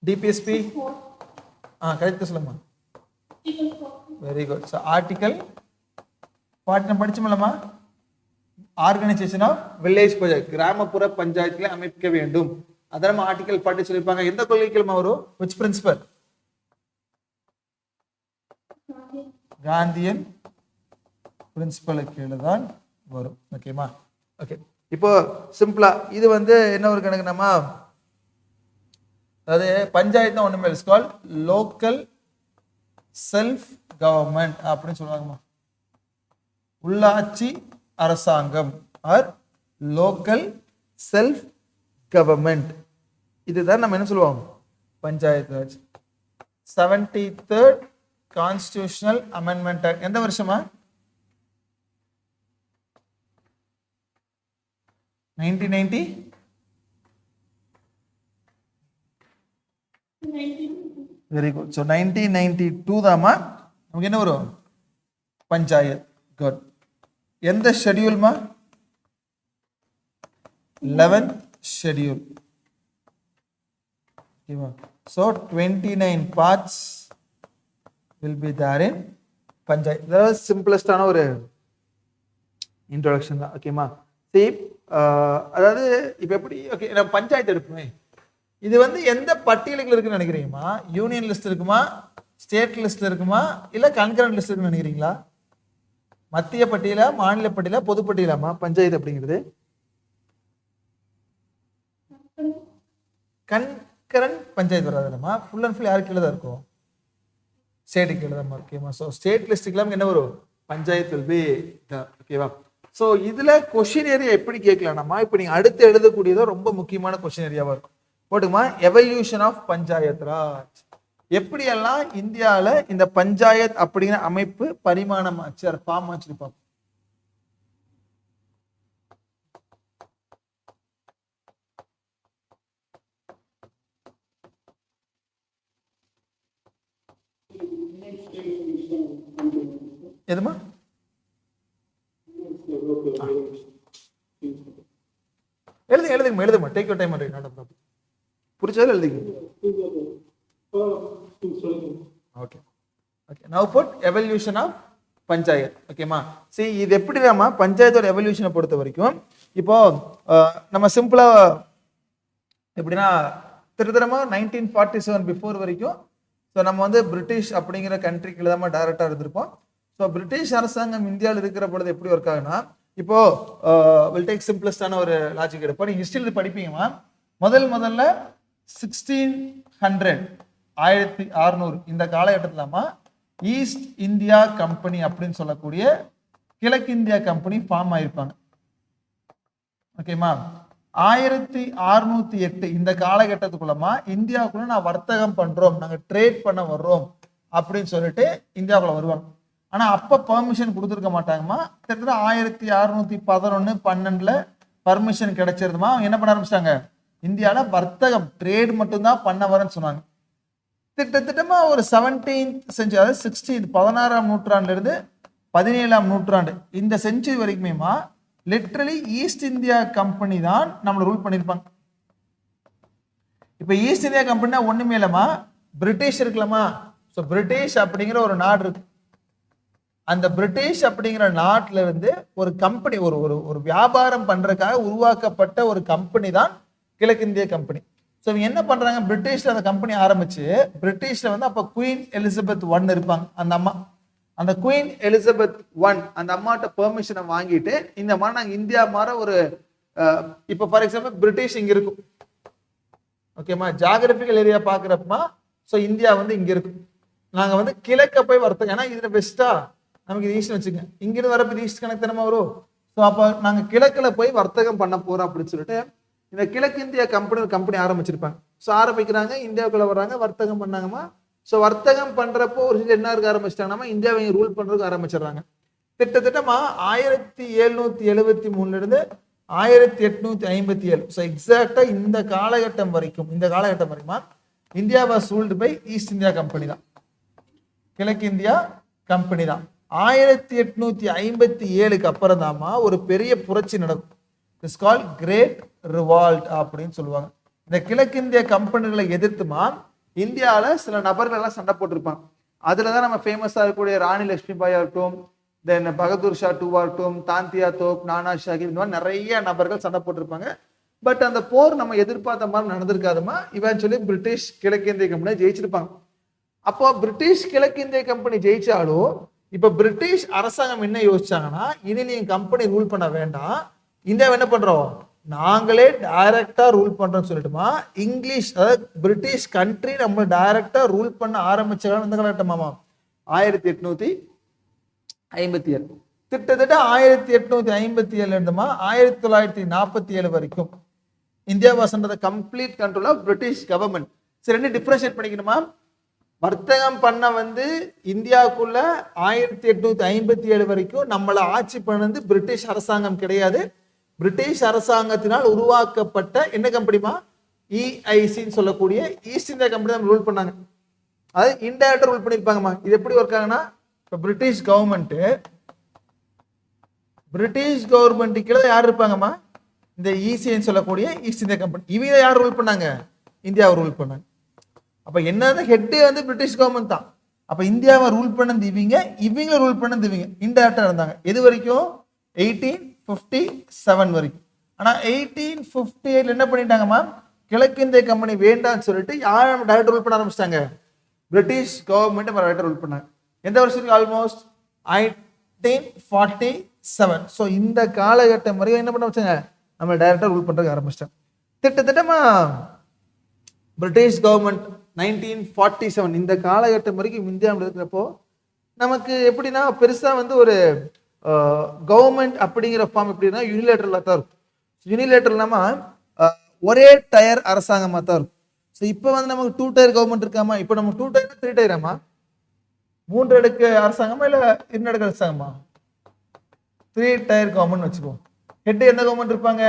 டிபிஎஸ்பி கரெக்ட் சொல்லுமா? Very good. ஸோ ஆர்டிகல் பாட்டு நம்ம படிச்சோம்லமா, ஆர்கனைசேஷன் ஆஃப் வில்லேஜ் பஞ்சாயத், கிராமப்புற பஞ்சாயத்துல அமைக்க வேண்டும். அத நம்ம ஆர்டிகல் பாட்டு சொல்லிருப்பாங்க. எந்த கொள்கைக்கு வரும்? which principle? காந்தியன் பிரின்சிபலுக்கு கீழே தான் வரும். ஓகேமா? ஓகே, இப்போ சிம்பிளா இது வந்து என்ன ஒரு கணக்கு நம்ம, அதாவது பஞ்சாயத்து ஒண்ணுமே it's called local self government அப்படின்னு சொல்லுவாங்கம்மா. உள்ளாட்சி அரசாங்கம் ஆர் லோக்கல் செல்ஃப் கவர்மெண்ட், இதுதான் நம்ம என்ன சொல்லுவோம்? Panchayat Raj. 73rd constitutional amendment act எந்த வருஷமா? 1990. Very good. ஸோ 1992 தாமா நமக்கு என்ன வரும்? பஞ்சாயத். குட். எந்த ஷெட்யூல்மா? 11th schedule. ஓகேவா? So 29 parts will be there in panchayat. இது சிம்பிளஸ்டான ஒரு இன்ட்ரோடக்ஷன் தான். ஓகேமா? சரி, அதாவது இப்போ எப்படி ஓகே நம்ம பஞ்சாயத்து எடுப்போமே, இது வந்து எந்த பட்டியலுக்கு இருக்குன்னு நினைக்கிறீங்கம்மா? யூனியன் லிஸ்ட் இருக்குமா, ஸ்டேட் லிஸ்ட் இருக்குமா, இல்ல கன்கரண்ட் லிஸ்ட் இருக்குன்னு நினைக்கிறீங்களா? மத்திய பட்டியலா, மாநில பட்டியலா, பொது பட்டியலாமா பஞ்சாயத்து அப்படிங்கிறது? கன்கரண்ட் பஞ்சாயத்து வராதுல்லம்மா, ஃபுல் அண்ட் ஃபுல் யாரு கீழே தான் இருக்கும்? ஸ்டேட் கீழே தான். ஓகேமா? ஸோ ஸ்டேட் லிஸ்ட்டுக்கெல்லாம் என்ன வரும்? Panchayat will be the. ஓகேவா? ஸோ இதுல கொஸ்டின் ஏரியா எப்படி கேட்கலாம்மா, இப்போ நீங்க அடுத்து எழுதக்கூடியதோ ரொம்ப முக்கியமான கொஸ்டின் ஏரியாவா இருக்கும். போட்டுமா, எவல்யூஷன் ஆஃப் பஞ்சாயத் ராஜ், எப்படியெல்லாம் இந்தியாவில் இந்த பஞ்சாயத் அப்படிங்கிற அமைப்பு பரிமாணம் ஆச்சு, ஃபார்ம் ஆச்சு பார்ப்போம். எதுமா எழுதுங்க டேக் யூர் டைம். புரிச்சாலும் எழுதிங்க. Okay okay, now put evolution of panchayat. ஓகேமா, சரி இது எப்படி நம்ம பஞ்சாயத்தோட எவல்யூஷனை பொறுத்த வரைக்கும் இப்போ நம்ம சிம்பிளா எப்படின்னா திருத்தரமா 1947 பிஃபோர் வரைக்கும் ஸோ நம்ம வந்து பிரிட்டிஷ் அப்படிங்கிற கண்ட்ரிக்குள்ள தான் டைரக்டாக இருந்திருப்போம். ஸோ பிரிட்டிஷ் அரசாங்கம் இந்தியாவில் இருக்கிற பொழுது எப்படி ஒர்க் ஆகுனா, இப்போ வில் டேக் சிம்பிளஸ்டான ஒரு லாஜிக் எடுப்போம். நீங்கள் ஹிஸ்டரியில் படிப்பீங்கம்மா, முதல்ல 1600 1600 இந்த காலகட்டத்திலமா ஈஸ்ட் இந்தியா கம்பெனி அப்படின்னு சொல்லக்கூடிய கிழக்கிந்தியா கம்பெனி ஃபார்ம் ஆயிருப்பாங்க. ஓகேமா, 1608 இந்த காலகட்டத்துக்குள்ளமா இந்தியாவுக்குள்ள நான் வர்த்தகம் பண்றோம், நாங்க ட்ரேட் பண்ண வர்றோம் அப்படின்னு சொல்லிட்டு இந்தியாவுக்குள்ள வருவாங்க. ஆனா அப்ப பெர்மிஷன் கொடுத்துருக்க மாட்டாங்கம்மா. கிட்டத்தட்ட 1611 12 பர்மிஷன் கிடைச்சிருதுமா. என்ன பண்ண ஆரம்பிச்சிட்டாங்க, இந்தியாவில வர்த்தகம் ட்ரேட் மட்டும்தான் பண்ண வரேன்னு சொன்னாங்க. திட்டத்திட்டமா ஒரு 17th செஞ்சுரி, அதாவது 16th 16ஆம் நூற்றாண்டுல இருந்து 17ஆம் நூற்றாண்டு இந்த செஞ்சுரி வரைக்குமேமா லிட்ரலி ஈஸ்ட் இந்தியா கம்பெனி தான் நம்மளை ரூல் பண்ணியிருப்பாங்க. இப்போ ஈஸ்ட் இந்தியா கம்பெனினா ஒண்ணுமே இல்லைம்மா, பிரிட்டிஷ் இருக்கலாமா. ஸோ பிரிட்டிஷ் அப்படிங்கிற ஒரு நாடு இருக்கு. அந்த பிரிட்டிஷ் அப்படிங்கிற நாட்டில இருந்து ஒரு கம்பெனி ஒரு ஒரு வியாபாரம் பண்றதுக்காக உருவாக்கப்பட்ட ஒரு கம்பெனி தான் கிழக்கிந்திய கம்பெனி. ஸோ இவங்க என்ன பண்றாங்க, பிரிட்டிஷ்ல அந்த கம்பெனி ஆரம்பிச்சு பிரிட்டிஷ்ல வந்து அப்போ குயின் எலிசபெத் 1 இருப்பாங்க அந்த அம்மா. அந்த குயின் எலிசபெத் 1 அந்த அம்மாட்ட பெர்மிஷனை வாங்கிட்டு இந்த மாதிரி நாங்கள் இந்தியா மாதிரி ஒரு இப்போ ஃபார் எக்ஸாம்பிள் பிரிட்டிஷ் இங்க இருக்கும். ஓகேம்மா, ஜாகிரபிக்கல் ஏரியா பாக்குறப்பமா ஸோ இந்தியா வந்து இங்க இருக்கும். நாங்க வந்து கிழக்க போய் வர்த்தகம், ஏன்னா இதுல பெஸ்டா நமக்கு இது ஈஸ்ட் வச்சுங்க, இங்கிருந்து வரப்போ ஈஸ்ட் கணக்கு தானமா வரும். ஸோ அப்போ நாங்க கிழக்குல போய் வர்த்தகம் பண்ண போறோம் அப்படின்னு சொல்லிட்டு இந்த கிழக்கு இந்தியா கம்பெனி ஆரம்பிச்சிருப்பாங்க. ஸோ ஆரம்பிக்கிறாங்க, இந்தியாவுக்குள்ள வர்றாங்க, வர்த்தகம் பண்ணாங்கம்மா. ஸோ வர்த்தகம் பண்றப்போ ஒரு சில என்ன இருக்க ஆரம்பிச்சிட்டாங்கன்னா இந்தியாவை ரூல் பண்றதுக்கு ஆரம்பிச்சிடுறாங்க. திட்டமா 1773 இருந்து 1857 ஸோ எக்ஸாக்டா இந்த காலகட்டம் வரைக்கும் India was ruled by East India company தான், கிழக்கு இந்தியா கம்பெனி தான். 1857க்கு அப்புறம் தாமா ஒரு பெரிய புரட்சி நடக்கும். இட்ஸ் கால்ட் கிரேட் ரிவால்ட் அப்படின்னு சொல்லுவாங்க. இந்த கிழக்கிந்திய கம்பெனிகளை எதிர்த்துமா இந்தியாவில் சில நபர்கள் எல்லாம் சண்டை போட்டிருப்பாங்க. அதுலதான் நம்ம ஃபேமஸா இருக்கக்கூடிய ராணி லட்சுமி பாய் ஆகட்டும், தென் பகதூர் ஷா டூ ஆகட்டும், தாந்தியா தோப், நானா ஷாஹிப், இந்த மாதிரி நிறைய நபர்கள் சண்டை போட்டிருப்பாங்க. பட் அந்த போர் நம்ம எதிர்பார்த்த மாதிரி நடந்திருக்காதுமா. இவென்ச்சுவலி பிரிட்டிஷ் கிழக்கிந்திய கம்பெனி ஜெயிச்சிருப்பாங்க. அப்போ பிரிட்டிஷ் கிழக்கிந்திய கம்பெனி ஜெயிச்சாலும் இப்ப பிரிட்டிஷ் அரசாங்கம் என்ன யோசிச்சாங்கன்னா, இனி நீங்க கம்பெனி ரூல் பண்ண வேண்டாம், இந்தியாவை என்ன பண்றோம், நாங்களே டைரக்டா ரூல் பண்றோம்னு சொல்லிட்டுமா இங்கிலீஷ், அதாவது பிரிட்டிஷ் கண்ட்ரி நம்ம டைரக்டா ரூல் பண்ண ஆரம்பிச்சாங்க. இந்த காலகட்டமாமா 1857 கிட்டத்தட்ட 1857 இருந்துமா 1947 வரைக்கும் India was under the complete control of British government. சரி, ரெண்டு டிஃபரன்ஷியேட் பண்ணிக்கணுமா. வர்த்தகம் பண்ண வந்து இந்தியாவுக்குள்ள 1857 வரைக்கும் நம்மளை ஆட்சி பண்ணது பிரிட்டிஷ் அரசாங்கம் கிடையாது. பிரிட்டிஷ் அரசாங்கத்தினால் உருவாக்கப்பட்ட என்ன கம்பெனிமா, இஐசின்னு சொல்லக்கூடிய ஈஸ்ட் இந்தியா கம்பெனி தான் ரூல் பண்ணாங்க. அது இன்டைரக்டா ரூல் பண்ணிருப்பாங்கம்மா. இது எப்படி ஒர்க் ஆகுனா, இப்போ பிரிட்டிஷ் கவர்மெண்ட் கீழே யார் இருப்பாங்கம்மா, இந்த இசின்னு சொல்லக்கூடிய ஈஸ்ட் இந்தியா கம்பெனி. இவங்க யார் ரூல் பண்ணாங்க, இந்தியாவை ரூல் பண்ணாங்க. அப்ப என்னது ஹெட்டே வந்து பிரிட்டிஷ் கவர்மெண்ட் தான். அப்ப இந்தியாவை ரூல் பண்ணது இவங்க ரூல் பண்ணது இவங்க இன்டைரக்டா இருந்தாங்க. எது வரைக்கும், 1857 வரைக்கும். ஆனா 1858 என்ன பண்ணிட்டாங்கம்மா, கிழக்கிந்திய கம்பெனி வேண்டாம்னு சொல்லிட்டு யார் டைரக்ட் ரூல் பண்ண ஆரம்பிச்சிட்டாங்க, பிரிட்டிஷ் கவர்மெண்ட் டைரக்ட் ரூல் பண்ணாங்க. எந்த வருஷத்துக்கு, ஆல்மோஸ்ட் 1847. ஸோ இந்த காலகட்டம் வரைக்கும் என்ன பண்ண வச்சாங்க, நம்ம டைரக்டா ரூல் பண்றதுக்கு ஆரம்பிச்சிட்டாங்க. திட்டமா பிரிட்டிஷ் கவர்மெண்ட் 1947 இந்த காலகட்டம் வரைக்கும் இந்தியாவில் இருக்கிறப்போ நமக்கு எப்படின்னா பெருசா வந்து ஒரு கவர்மெண்ட் அப்படிங்கிற ஃபார்ம் எப்படின்னா யூனிலேட்டரலாக தான் இருக்கும். யூனிலேட்டரல்னாமா ஒரே டயர் அரசாங்கமாக தான் இருக்கும். ஸோ இப்போ வந்து நமக்கு 2 டயர் கவர்மெண்ட் இருக்காமா? இப்போ நம்ம 2 டயர் 3 டயராமா? 3 அடுக்கு அரசாங்கமா இல்லை 2 அடுக்கு அரசாங்கமா? 3 டயர் கவர்மெண்ட் வச்சுக்குவோம். ஹெட் எந்த கவர்மெண்ட் இருப்பாங்க?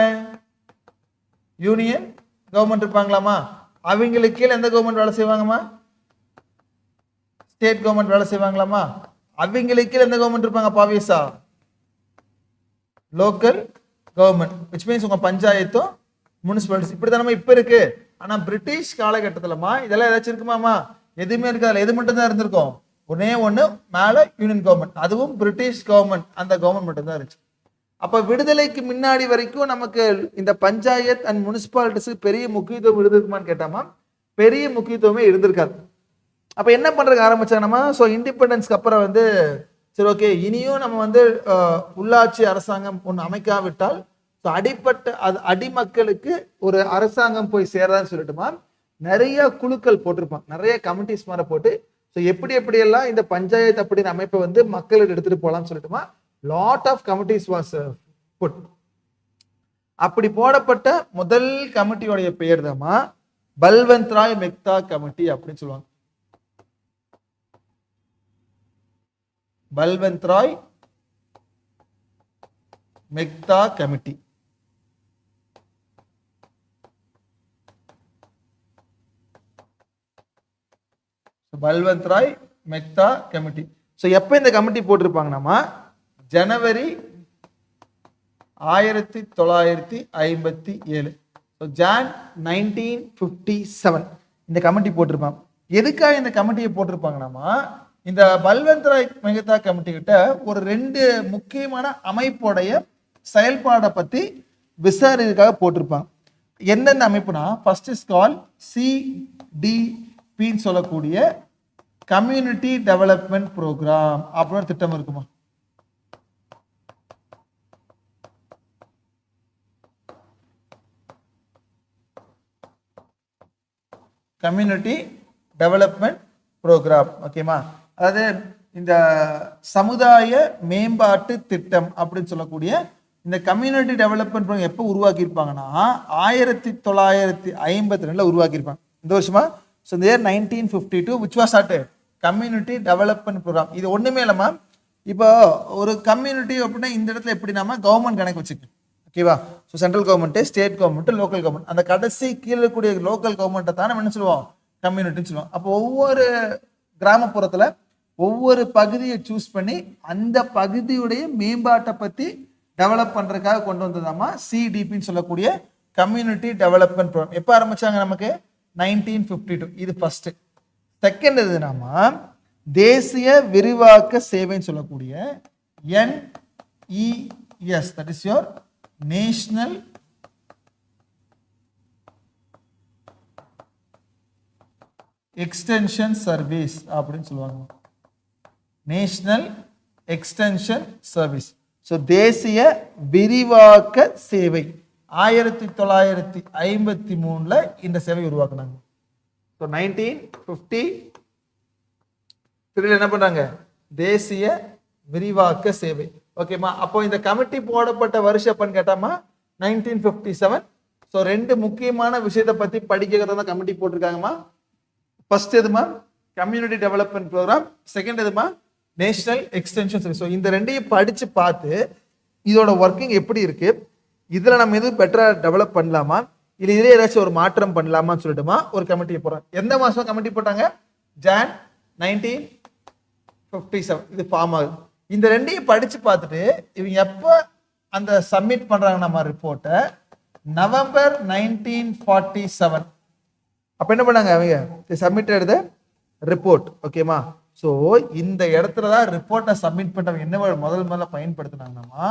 யூனியன் கவர்மெண்ட் இருப்பாங்களாமா? அவங்களுக்கு கீழே எந்த கவர்மெண்ட் வேலை செய்வாங்கம்மா? ஸ்டேட் கவர்மெண்ட் வேலை செய்வாங்களாமா? அவங்களுக்கு கீழே எந்த கவர்மெண்ட் இருப்பாங்க? பாவியஸா லோக்கல் கவர்மெண்ட், விச் மீன்ஸ் உங்க பஞ்சாயத்தும் முனிசிபாலிட்டிஸ். இப்படி தானே இப்போ இருக்கு. ஆனா பிரிட்டிஷ் காலகட்டத்திலமா இதெல்லாம் ஏதாச்சும் இருக்குமாமா? எதுவுமே இருக்காது. எது மட்டும் தான் இருந்திருக்கும்? ஒன்னே ஒண்ணு மேல யூனியன் கவர்மெண்ட், அதுவும் பிரிட்டிஷ் கவர்மெண்ட். அந்த கவர்மெண்ட் மட்டும் தான் இருந்துச்சு. அப்ப விடுதலைக்கு முன்னாடி வரைக்கும் நமக்கு இந்த பஞ்சாயத் அண்ட் முனிசிபாலிட்டிஸ் பெரிய முக்கியத்துவம் இருந்திருக்குமான்னு கேட்டாமா பெரிய முக்கியத்துவமே இருந்திருக்காது. அப்ப என்ன பண்றதுக்கு ஆரம்பிச்சாங்கன்னா, ஸோ இண்டிபெண்டன்ஸ்க்கு அப்புறம் வந்து சரி ஓகே இனியும் நம்ம வந்து உள்ளாட்சி அரசாங்கம் ஒன்று அமைக்காவிட்டால் அடிப்பட்ட அது அடிமக்களுக்கு ஒரு அரசாங்கம் போய் சேரதான்னு சொல்லிட்டுமா நிறைய குழுக்கள் போட்டிருப்பாங்க, நிறைய கமிட்டிஸ் மாதிரி போட்டு ஸோ எப்படி எப்படியெல்லாம் இந்த பஞ்சாயத்து அப்படின்னு அமைப்பை வந்து மக்களுக்கு எடுத்துட்டு போகலாம்னு சொல்லிட்டுமா lot of committees was put. அப்படி போடப்பட்ட முதல் கமிட்டியோடைய பெயர் தான்மா பல்வந்த் ராய் மெக்தா கமிட்டி அப்படின்னு சொல்லுவாங்க. Balwant Rai Mehta committee. Balwant Rai Mehta committee. So எப்போ இந்த கமிட்டி போட்டிருப்பாங்கன்னா ஜனவரி 1957, ஜான் 1957 இந்த கமிட்டி போட்டிருப்பாங்க. எதுக்காக இந்த கமிட்டியை போட்டிருப்பாங்கன்னா இந்த பல்வந்த் ராய் மெஹ்தா கமிட்டி கிட்ட ஒரு 2 முக்கியமான அமைப்புடைய செயல்பாடை பத்தி விசாரிக்காக போட்டிருப்பாங்க. எந்தெந்த அமைப்புனா ஃபர்ஸ்ட் இஸ் கால் CDPன்னு சொல்லக்கூடிய கம்யூனிட்டி டெவலப்மெண்ட் ப்ரோக்ராம் அப்படின்னு திட்டம் இருக்குமா? கம்யூனிட்டி டெவலப்மெண்ட் ப்ரோக்ராம் ஓகேமா? அதாவது இந்த சமுதாய மேம்பாட்டு திட்டம் அப்படின்னு சொல்லக்கூடிய இந்த கம்யூனிட்டி டெவலப்மெண்ட் ப்ரோக்ராம் எப்போ உருவாக்கியிருப்பாங்கன்னா 1952 உருவாக்கியிருப்பாங்க. இந்த வருஷமா ஸோ இந்த year 1952 which was at community development programme. இது ஒண்ணுமே இல்லைம்மா, இப்போ ஒரு கம்யூனிட்டி அப்படின்னா இந்த இடத்துல எப்படி நாம கவர்மெண்ட் கணக்கு வச்சுக்கணும் ஓகேவா? So central government, state government, local government, அந்த கடைசி கீழே இருக்கக்கூடிய லோக்கல் கவர்மெண்ட்டை தான் நம்ம என்ன சொல்லுவோம்? கம்யூனிட்டின்னு சொல்லுவோம். அப்போ ஒவ்வொரு கிராமப்புறத்துல ஒவ்வொரு பகுதியை சூஸ் பண்ணி அந்த பகுதியுடைய மேம்பாட்டை பத்தி டெவலப் பண்றதுக்காக கொண்டு வந்ததாமா CDPன்னு சொல்லக்கூடிய கம்யூனிட்டி டெவலப்மெண்ட் ப்ரோக்ராம். எப்போ ஆரம்பிச்சாங்க? நமக்கு 1952. இது ஃபர்ஸ்ட். செகண்ட் எதுனாமா தேசிய விரிவாக்க சேவைன்னு சொல்லக்கூடிய NES, that is your national extension service அப்படின்னு சொல்லுவாங்க. National extension service. ஸோ தேசிய விரிவாக்க சேவை 1953 இந்த சேவை உருவாக்குனாங்க. ஸோ 1953 என்ன பண்றாங்க? தேசிய விரிவாக்க சேவை ஓகேமா? அப்போ இந்த கமிட்டி போடப்பட்ட வருஷம் எப்பன்னு கேட்டாமா 1957. ஸோ 2 முக்கியமான விஷயத்தை பத்தி படிக்கிறத தான் கமிட்டி போட்டிருக்காங்கம்மா. ஃபர்ஸ்ட் எதுமா கம்யூனிட்டி டெவலப்மெண்ட் ப்ரோக்ராம், செகண்ட் எதுமா நேஷனல் எக்ஸ்டென்ஷன் சர்வீஸ். ஸோ இந்த 2ஐயும் படிச்சு பார்த்து இதோட ஒர்க்கிங் எப்படி இருக்கு, இதுல நம்ம எது பெட்டரா டெவலப் பண்ணலாமா, இல்லை இதே ஏதாச்சும் ஒரு மாற்றம் பண்ணலாமான்னு சொல்லிட்டுமா ஒரு கமிட்டியை போடுறாங்க. எந்த மாசம் கமிட்டி போட்டாங்க? ஜான் 1957 இது ஃபார்ம் ஆகுது. இந்த 2ஐயும் படிச்சு பார்த்துட்டு இவங்க எப்போ அந்த சப்மிட் பண்றாங்க நம்ம ரிப்போர்ட்டை? நவம்பர் 1947. அப்ப என்ன பண்ணாங்க அவங்க? சப்மிட்டட் தி ரிப்போர்ட் ஓகேமா? ஸோ இந்த இடத்துல தான் ரிப்போர்ட்டை சப்மிட் பண்றவங்க என்ன முதல்ல பயன்படுத்தினாங்கன்னா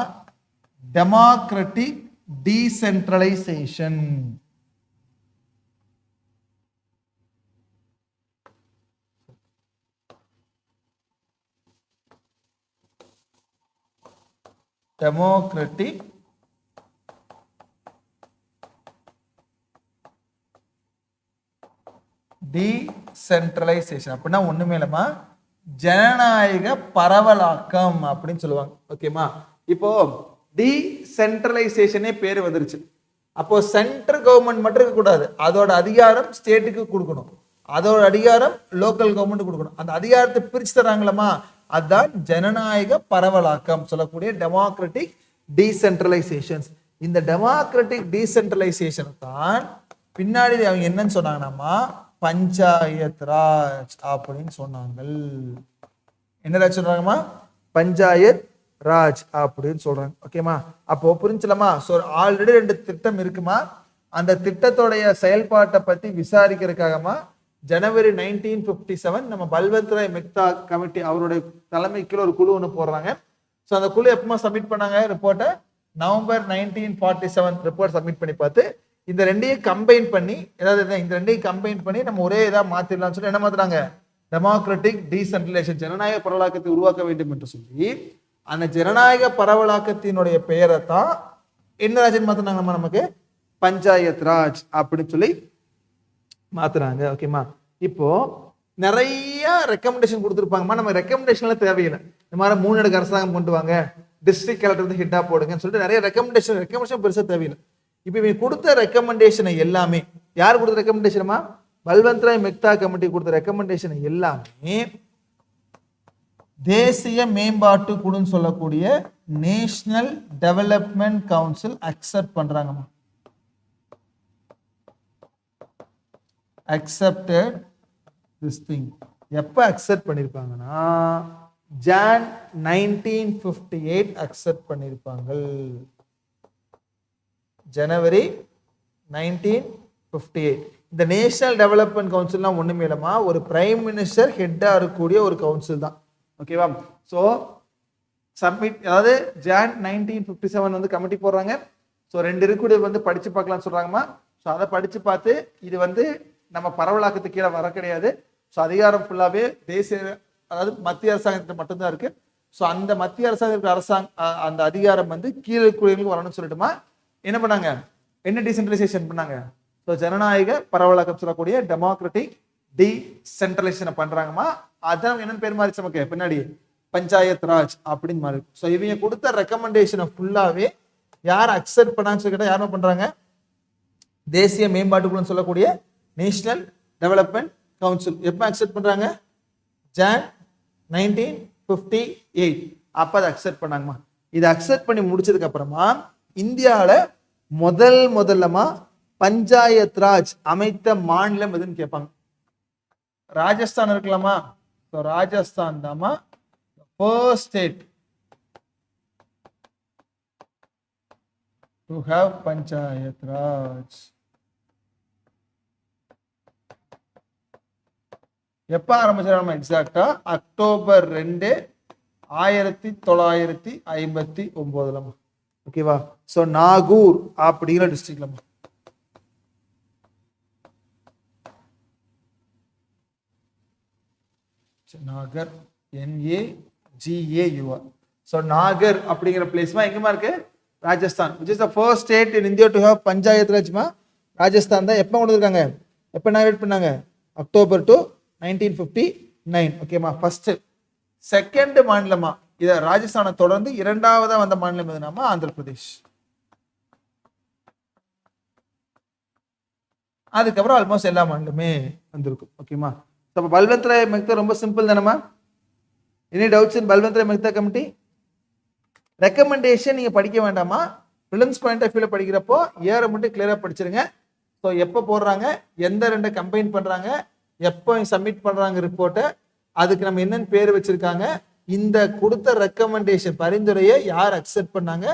டெமோக்ராட்டிக் டீசென்ட்ரலைசேஷன். டெமோக்ராட்டிக் டீசென்ட்ரலைசேஷன் அப்படின்னா ஒண்ணுமே இல்லைமா, ஜனநாயக பரவலாக்கம் அப்படின்னு சொல்லுவாங்க. ஓகேமா, இப்போ டீசென்ட்ரலைசேஷனே பேர் வந்துருச்சு. அப்போ சென்ட்ரல் கவர்மெண்ட் மட்டும் இருக்கக்கூடாது, அதோட அதிகாரம் ஸ்டேட்டுக்கு கொடுக்கணும், அதோட அதிகாரம் லோக்கல் கவர்மெண்ட் கொடுக்கணும். அந்த அதிகாரத்தை பிரிச்சு தராங்களமா, அதுதான் ஜனநாயக பரவலாக்கம் சொல்லக்கூடிய டெமோக்ராட்டிக் டீசென்ட்ரலைசேஷன். இந்த டெமோக்ராட்டிக் டீசென்ட்ரலைசேஷன் தான் பின்னாடி அவங்க என்னன்னு சொன்னாங்கன்னா பஞ்சாயத் ராஜ் அப்படின்னு சொன்னாங்க. என்ன ராஜ் சொல்றாங்கம்மா? பஞ்சாயத் ராஜ் அப்படின்னு சொல்றாங்க. ஓகேமா, அப்போ புரிஞ்சலாமா? ஸோ ஆல்ரெடி 2 திட்டம் இருக்குமா, அந்த திட்டத்தோடைய செயல்பாட்டை பத்தி விசாரிக்கிறதுக்காகமா ஜனவரி 1957 நம்ம பல்வந்த் ராய் மெக்தா கமிட்டி அவருடைய தலைமைக்கு ஒரு குழு ஒன்று போடுறாங்க. ஸோ அந்த குழு எப்பமா சப்மிட் பண்ணாங்க ரிப்போர்ட்டை? நவம்பர் 1947 ரிப்போர்ட் சப்மிட் பண்ணி பார்த்து இந்த ரெண்டையும் கம்பைன் பண்ணி, இந்த ரெண்டையும் கம்பைன் பண்ணி நம்ம ஒரே இதாக மாத்திடலாம்னு சொல்லி என்ன மாத்துறாங்க? டெமோக்ராட்டிக் டீசென்ட்ரலைசேஷன், ஜனநாயக பரவலாக்கத்தை உருவாக்க வேண்டும் என்று சொல்லி அந்த ஜனநாயக பரவலாக்கத்தினுடைய பெயரை தான் என்ன ராஜ்னு மாத்தினாங்க? நமக்கு பஞ்சாயத் ராஜ் அப்படின்னு சொல்லி மாத்துறாங்க. ஓகேமா, இப்போ நிறைய ரெக்கமெண்டேஷன் கொடுத்துருப்பாங்கம்மா. நம்ம ரெக்கமெண்டேஷன்ல தேவையில்லை. இந்த மாதிரி 3 அடுக்கு அரசாங்கம் கொண்டு வாங்க, டிஸ்ட்ரிக்ட் கலெக்டர் வந்து ஹிட்டா போடுங்கன்னு சொல்லிட்டு நிறைய ரெக்கமெண்டேஷன் பெருசா தேவையில்லை. இப்போ இவங்க கொடுத்த ரெக்கமெண்டேஷனை எல்லாமே யார் கொடுத்த ரெக்கமெண்டேஷனுமா? பல்வந்த் ராய் மெக்தா கமிட்டி கொடுத்த ரெக்கமெண்டேஷனை எல்லாமே தேசிய மேம்பாட்டு குழுன்னு சொல்லக்கூடிய நேஷனல் டெவலப்மெண்ட் கவுன்சில் அக்செப்ட் பண்றாங்கம்மா. accepted this thing. எப்ப அக்செப்ட் பண்ணிருப்பாங்கன்னா ஜான் 1958 அக்செப்ட் பண்ணிருப்பாங்க. ஜனவரி 1958. இந்த நேஷனல் டெவலப்மெண்ட் கவுன்சில்லாம் ஒண்ணுமே இல்லமா, ஒரு பிரைம் மினிஸ்டர் ஹெட்டா இருக்கக்கூடிய ஒரு கவுன்சில் தான். ஓகேவா? ஸோ சப்மிட், அதாவது ஜான் 1957 வந்து கமிட்டி போடுறாங்க. ஸோ 2 இருக்கக்கூடிய வந்து படிச்சு பார்க்கலாம்னு சொல்றாங்கம்மா. ஸோ அதை படிச்சு பார்த்து இது வந்து நம்ம பரவலாக்கத்துக்கு கீழே வர கிடையாது. ஸோ அதிகாரம் ஃபுல்லாவே தேசிய, அதாவது மத்திய அரசாங்கத்துக்கு மட்டும்தான் இருக்கு. ஸோ அந்த மத்திய அரசாங்கத்துக்கு அந்த அதிகாரம் வந்து கீழே இருக்கக்கூடியவங்களுக்கு வரணும்னு சொல்லிட்டுமா என்ன பண்ணாங்க? என்ன டீசென்ட்ரலைசேஷன் பண்ணாங்க? ஸோ ஜனநாயக பரவலாக்கம் சொல்லக்கூடிய டெமோக்ராட்டிக் டீசென்ட்ரலைசேஷன் பண்றாங்கம்மா. அதான் என்னன்னு பேர் மாறிச்சு நமக்கு பின்னாடி? பஞ்சாயத் ராஜ் அப்படின்னு மாறி. ஸோ இவங்க கொடுத்த ரெக்கமெண்டேஷனை ஃபுல்லாவே யார் அக்செப்ட் பண்ணான்னு சொல்லிக்கிட்டா யாரும் பண்றாங்க? தேசிய மேம்பாட்டுக்குழுன்னு சொல்லக்கூடிய நேஷனல் டெவலப்மெண்ட் கவுன்சில். எப்போ அக்செப்ட் பண்றாங்க? ஜான் 1958 அப்ப அதை அக்செப்ட் பண்ணாங்கம்மா. இதை அக்செப்ட் பண்ணி முடிச்சதுக்கு அப்புறமா இந்தியாவில் முதல்லமா பஞ்சாயத் ராஜ் அமைத்த மாநிலம் எதுன்னு கேட்பாங்க. ராஜஸ்தான் இருக்கலாமா? ராஜஸ்தான் தாமா first state to have panchayat Raj. எப்ப ஆரம்பிச்சாங்க? எக்ஸாக்டா அக்டோபர் 2, 1959. ஓகேவா? சோ நாகூர் அப்படிங்கிற டிஸ்ட்ரிக்ட்ல நாகர், NAGAUR. சோ நாகர் அப்படிங்கிற பிளேஸ்மா எங்கமா இருக்கு? Rajasthan. which is the first state in India to have panchayat rajma. Rajasthan தான். எப்ப கொண்டு வந்திருக்காங்க? எப்ப இனாகிரேட் பண்ணாங்க? அக்டோபர் 2, 1959. ஓகேமா, ஃபர்ஸ்ட். செகண்ட் மாநிலமா இத ராஜஸ்தானை தொடர்ந்து இரண்டாவதா வந்த மாநிலம் எதுனாமா? ஆந்திர பிரதேஷ். அதுக்கப்புறம் ஆல்மோஸ்ட் எல்லா மாநிலமே வந்திருக்கும். ஓகேமா, அப்ப பல்வந்த் ராய் மெக்தா ரொம்ப சிம்பிள் தானமா? Any doubts in Balwant Rai Mehta committee? Recommendation நீங்க படிக்க வேண்டாமா, பிலிம்ஸ் பாயிண்ட் ஆஃப் வியூல படிக்கிறப்போ ஏற மட்டும் கிளியரா படிச்சிருங்க. ஸோ எப்போ போடுறாங்க, எந்த 2 கம்பைன் பண்றாங்க, எப்போ சப்மிட் பண்றாங்க ரிப்போர்ட்டை, அதுக்கு நம்ம என்னன்னு பேர் வச்சிருக்காங்க, இந்த கொடுத்த ரெக்கமெண்டேஷன் பரிந்துரையை யார் அக்செப்ட் பண்ணாங்க,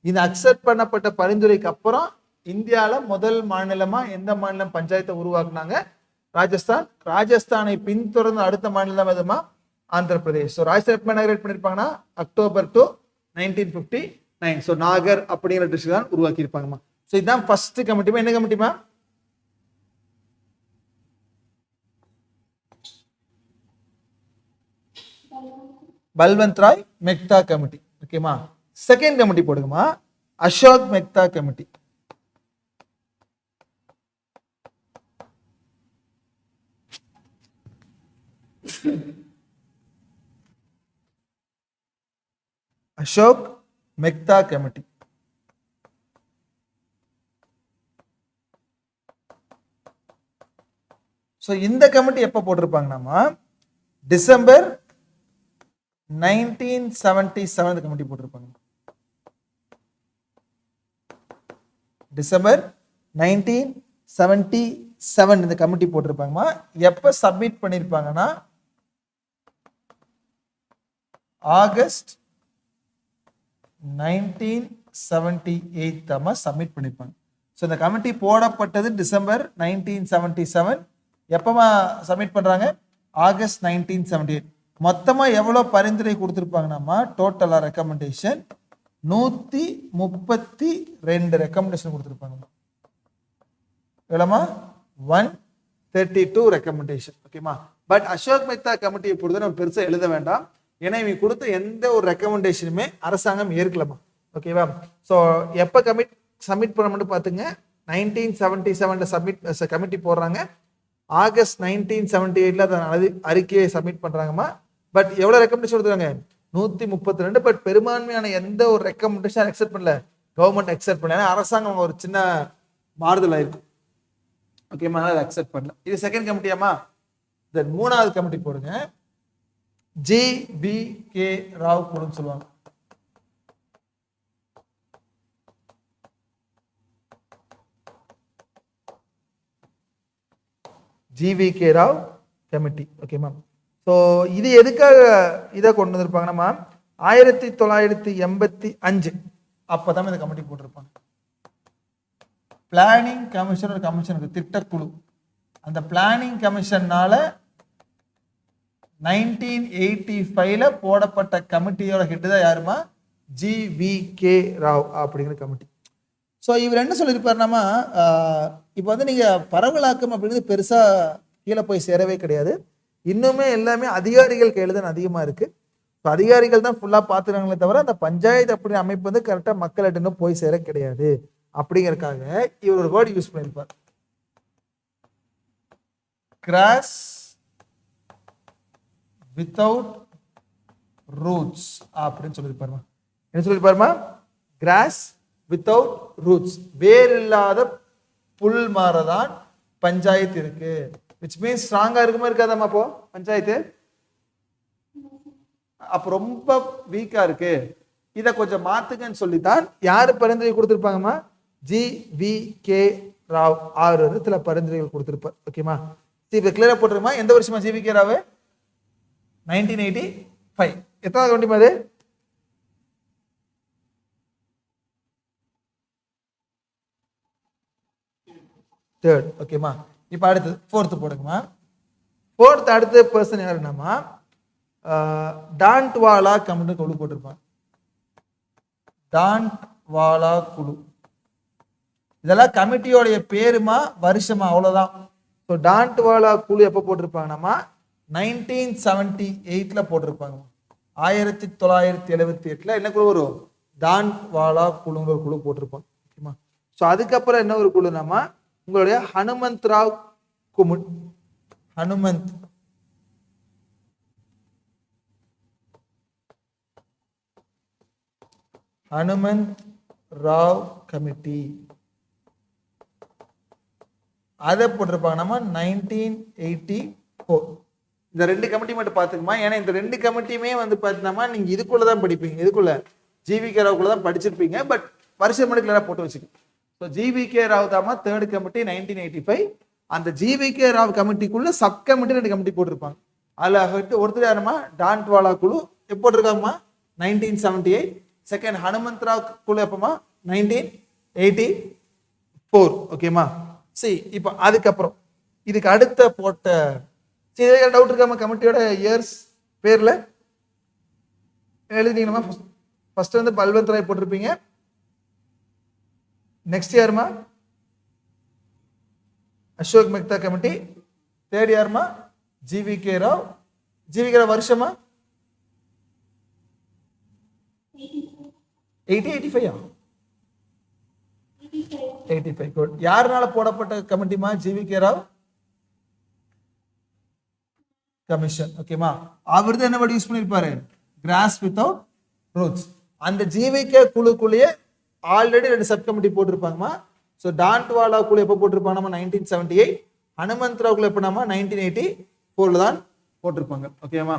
இந்த அக்செப்ட் பண்ணப்பட்ட பரிந்துரைக்கு அப்புறம் இந்தியாவில் முதல் மாநிலமா எந்த மாநிலம் பஞ்சாயத்தை உருவாக்குனாங்க? ராஜஸ்தான். ராஜஸ்தானை பின்தொடர்ந்து அடுத்த மாநிலம் எதுமா? ஆந்திர பிரதேஷ். ஸோ ராஜஸ்தான் எப்போ இனாகிரேட் பண்ணிருப்பாங்கன்னா அக்டோபர் 2, 1959. ஸோ நாகர் அப்படிங்கிற டிஸ்ட்ரிக்ட் தான் உருவாக்கி இருப்பாங்கம்மா. ஸோ இதுதான் ஃபர்ஸ்ட் கமிட்டிமா. என்ன கமிட்டிமா? பல்வந்த் ராய் மெக்தா கமிட்டி. ஓகேமா, செகண்ட் கமிட்டி போடுங்கம்மா, Ashok Mehta committee. Ashok Mehta committee. So இந்த கமிட்டி எப்போ போட்டிருப்பாங்கன்னா டிசம்பர் 1977 கமிட்டி போட்டிருப்பாங்க. டிசம்பர் 1977 இந்த கமிட்டி போட்டிருப்பாங்கம்மா. எப்போ சப்மிட் பண்ணியிருப்பாங்கன்னா ஆகஸ்ட் 1978 சப்மிட் பண்ணியிருப்பாங்க. ஸோ இந்த கமிட்டி போடப்பட்டது டிசம்பர் 1977. எப்பமா சப்மிட் பண்றாங்க? ஆகஸ்ட் 1978. மொத்தமா எவ்வளவு பரிந்துரை கொடுத்திருப்பாங்கன்னா டோட்டலா ரெக்கமெண்டேஷன் 132 ரெக்கமெண்டேஷன் கொடுத்திருப்பாங்க. எவ்வளவுமா? 132 ரெக்கமெண்டேஷன். ஓகேமா. பட் அசோக் மெக்தா கமிட்டியை பொறுத்து நம்ம பெருசா எழுத வேண்டாம். ஏன்னா இவங்க கொடுத்த எந்த ஒரு ரெக்கமெண்டேஷனுமே அரசாங்கம் ஏற்கலாமா. ஓகேவா. ஸோ எப்ப சப்மிட் பண்ண மட்டும் பாத்துங்க. 1977 கமிட்டி போடுறாங்க. ஆகஸ்ட் 1978 அறிக்கையை சப்மிட் பண்றாங்கம்மா. பட் எவ்வளவு ரெக்கமெண்டேஷன் கொடுத்துருக்காங்க? 132. பட் பெரும்பான்மையான எந்த ஒரு ரெக்கமெண்டேஷன் அக்செப்ட் பண்ணல, கவர்மெண்ட் அக்செப்ட் பண்ணல. அரசாங்கம் ஒரு சின்ன மாறுதல் ஆயிருக்கும். ஓகேமா, அதை அக்செப்ட் பண்ணல. இது செகண்ட் கமிட்டியாமா. தென் மூணாவது கமிட்டி போடுங்க. ஜி.வி.கே. ராவ் குழுன்னு சொல்லுவாங்க. ஜி.வி.கே. ராவ் கமிட்டி. ஓகேமா. ஸோ இது எதுக்காக இதை கொண்டு வந்திருப்பாங்கன்னா 1985 அப்பதான் இந்த கமிட்டி போட்டிருப்பாங்க. பிளானிங் கமிஷன் ஒரு கமிஷன் திட்டக்குழு. அந்த பிளானிங் கமிஷன்னால 1985 போடப்பட்ட கமிட்டியோட ஹெட் தான் யாருமா? ஜி.வி.கே. ராவ் அப்படிங்கிற கமிட்டி. ஸோ இவர் என்ன சொல்லியிருப்பாருனாமா, இப்போ வந்து நீங்க பரவலாக்கம் அப்படிங்கிறது பெருசா கீழே போய் சேரவே கிடையாது. இன்னுமே எல்லாமே அதிகாரிகள் கையில் தான் அதிகமா இருக்கு. அதிகாரிகள் தான் ஃபுல்லா பாத்துறாங்களே தவிர அந்த பஞ்சாயத்து அப்படி அமைப்பு வந்து கரெக்டா மக்கள்கிட்ட இன்னும் போய் சேர கிடையாது. அப்படிங்கறதுக்காக இவர் ஒரு வேர்டு யூஸ் பண்ணிருப்பார். கிராஸ் வித்தவுட் ரூட்ஸ் அப்படின்னு சொல்லியிருப்பாருமா. என்ன சொல்லியிருப்பாருமா? கிராஸ் வித்தவுட் ரூட்ஸ், வேர் இல்லாத புல் மாறதான் பஞ்சாயத்து இருக்கு. விச் மீன்ஸ் ஸ்ட்ராங்கா இருக்குமா இருக்காதாமா? அப்போ பஞ்சாயத்து அப்ப ரொம்ப வீக்கா இருக்கு, இதை கொஞ்சம் மாத்துங்கன்னு சொல்லித்தான் யாரு பரிந்துரை கொடுத்திருப்பாங்கம்மா? ஜி.வி.கே. ராவ் வந்து சில பரிந்துரைகள் கொடுத்திருப்பார். ஓகேமா. இப்ப கிளியரா போட்டுருமா? எந்த வருஷமா ஜி.வி.கே. ராவ்? 1985. எத்தனாவது கமிட்டி அது? தேர்ட். ஓகேமா. இப்ப அடுத்து ஃபோர்த் போடுங்கம்மா. ஃபோர்த் அடுத்த பர்சன் யாருன்னாமா டான்ட்வாலா கமிட்டி குழு போட்டிருப்பாங்க. டான்ட்வாலா குழு. இதெல்லாம் கமிட்டியோடைய பேருமா வருஷமா அவ்வளவுதான். ஸோ டான்ட்வாலா குழு எப்போ போட்டிருப்பாங்கன்னா 1978 போட்டிருப்பாங்க. 1978 என்ன குழு வரும்? டான்ட்வாலா குழுங்கிற குழு போட்டிருப்பாங்க. ஓகேமா. ஸோ அதுக்கப்புறம் என்ன ஒரு குழுனாமா உங்களுடைய ஹனுமந்த் ராவ் ஹனுமந்த் ராவ் கமிட்டி. அதை போட்டிருப்பாங்க 1984. இந்த ரெண்டு கமிட்டி மட்டும் பார்த்துக்குமா. ஏன்னா இந்த ரெண்டு கமிட்டியுமே வந்து பார்த்தீங்கன்னா நீங்க இதுக்குள்ளதான் படிப்பீங்க, இதுக்குள்ள ஜி.வி.கே. ராவ்க்குள்ள தான் படிச்சிருப்பீங்க. பட் வருஷம் மட்டும் கிளியரா போட்டு வச்சுக்கோங்க. ஸோ ஜி.வி.கே. ராவ் தாமா தேர்ட் கமிட்டி 1985. அந்த ஜி.வி.கே. ராவ் கமிட்டிக்குள்ள சப் கமிட்டி 2 கமிட்டி போட்டிருப்பாங்க. அதுல ஒருத்தர் யாருமா? டான்ட்வாலா குழு எப்போ போட்டிருக்காங்கம்மா? 1978. செகண்ட் ஹனுமந்த் ராவ் குழு எப்பமா? 1984. ஓகேமா. சரி, இப்போ அதுக்கப்புறம் இதுக்கு அடுத்த போட்ட டவுட் இருக்காம கமிட்டியோட இயர்ஸ் பேர்ல எழுதினீங்கன்னா ஃபர்ஸ்ட் வந்து பல்வந்த் ராய் போட்டிருப்பீங்க. நெக்ஸ்ட் யாருமா? அசோக் மெக்தா கமிட்டி. தேர்ட் யாருமா? ஜி.வி.கே. ராவ். ஜி.வி.கே. ராவ் வருஷமா? 85. குட். யாருனால போடப்பட்ட கமிட்டிமா? ஜி.வி.கே. ராவ் கமிஷன். ஓகேமா. அவர் தான் என்ன வேர்ட் யூஸ் பண்ணிருப்பாரு? Grass without roots. அந்த ஜிவிகே குழுக்குள்ளேயே ஆல்ரெடி 2 சப் கமிட்டி போட்டிருப்பாங்கம்மா. ஸோ டான்ட்வாலா குழு எப்போ போட்டிருப்பாங்க? 1978. ஹனுமந்த்ராவ் குழு எப்போ? 1984 தான் போட்டிருப்பாங்க. ஓகேவா?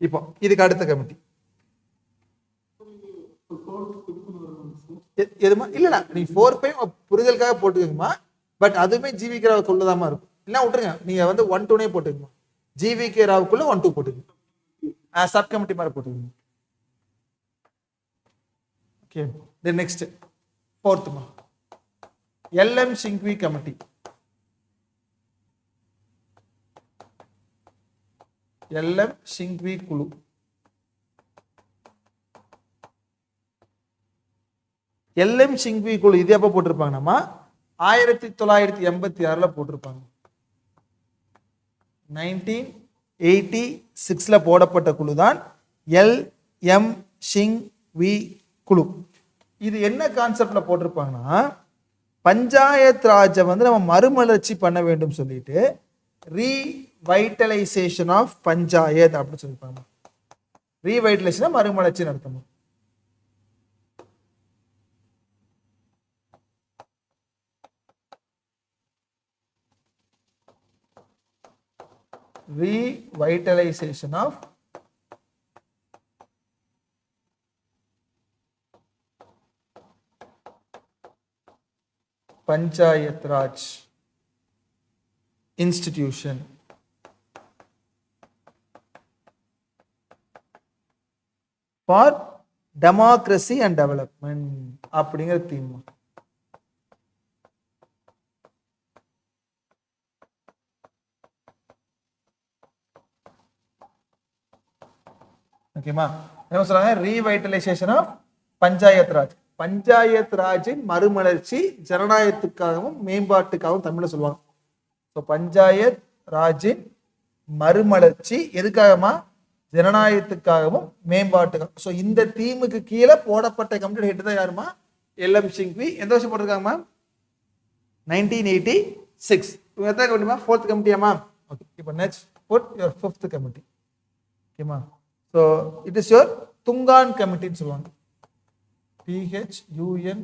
இப்போ இதுக்கு அடுத்த கமிட்டி எதுமா இல்லைண்ணா, நீ 4, 5 புரிதலுக்காக போட்டுக்கோங்கம்மா. பட் அதுவுமே ஜிவிகே ராவுக்குள்ளதாமா இருக்கும். இல்லை விட்டுருங்க, நீங்க வந்து 1, 2 போட்டுக்கோங்க. ஜிவிகே ராவுக்குள்ள 1, 2 போட்டுக்கோங்க. சப் கமிட்டி மாதிரி போட்டுக்கோங்க. Okay, then next 4th LM Singhvi committee. LM Singhvi குழு. LM சிங்வி குழு இது எப்ப போட்டிருப்பாங்கன்னா 1986 போட்டிருப்பாங்க. 1986 போடப்பட்ட குழு தான் LM சிங்வி குழு. இது என்ன கான்செப்ட்ல போட்டிருப்பாங்கன்னா, பஞ்சாயத் ராஜை வந்து நம்ம மறுமலர்ச்சி பண்ண வேண்டும் சொல்லிட்டு ரீவைட்டலைசேஷன் ஆஃப் பஞ்சாயத் அப்படின்னு சொல்லியிருப்பாங்க. ரீவைட்டலைசேஷன் மறுமலர்ச்சி நடத்தணும். revitalization of Panchayat Raj institution. For democracy and development அப்படிங்கிற தீம். ஓகேமா? என்ன சொல்றாங்க? ரீவைட்டலைசேஷன் ஆஃப் பஞ்சாயத் ராஜ். பஞ்சாயத் ராஜின் மறுமலர்ச்சி ஜனநாயகத்துக்காகவும் மேம்பாட்டுக்காகவும் தமிழ்ல சொல்லுவாங்க. ஸோ பஞ்சாயத் ராஜின் மறுமலர்ச்சி எதுக்காகமா? ஜனநாயகத்துக்காகவும் மேம்பாட்டுக்காகவும். ஸோ இந்த தீமுக்கு கீழே போடப்பட்ட கமிட்டி ஹெட் தான் யாருமா? LM சிங்வி. எந்த வருஷம் போட்டிருக்காங்கம்மா? 1986. எத்தனை கமிட்டிமா? 4th கமிட்டியாமா? ஓகே, இப்போ next put your 5th committee. ஓகேமா? So it is your Thungon கமிட்டின்னு சொல்லுவாங்க. THUNGON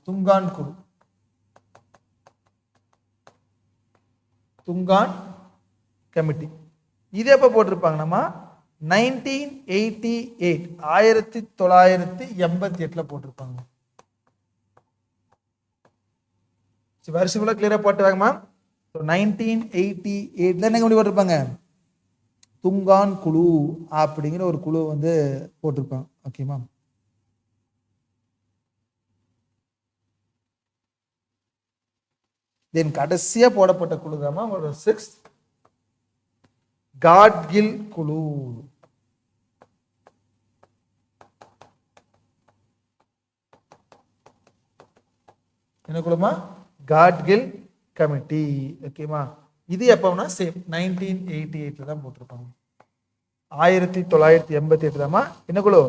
துங்கான் குழு. துங்கான் கமிட்டி இது எப்ப போட்டிருப்பாங்கன்னா 1988 1988 போட்டிருப்பாங்க. வருஷம் கிளியரா போட்டுவாங்கம்மா. 1988 என்ன கமிட்டி போட்டிருப்பாங்க? துங்கான் குழு அப்படிங்கிற ஒரு குழு வந்து போட்டிருப்பாங்க. ஓகேமா? தென் கடைசியா போடப்பட்ட குழு தான் ஒரு 6th காட்கில் குழு. என்ன குழுமா? காட்கில் கமிட்டி. ஓகேமா? இது எப்போனா சேம் 1988 தான் போட்டிருப்பாங்க. 1988 தான்மா என்ன குழு?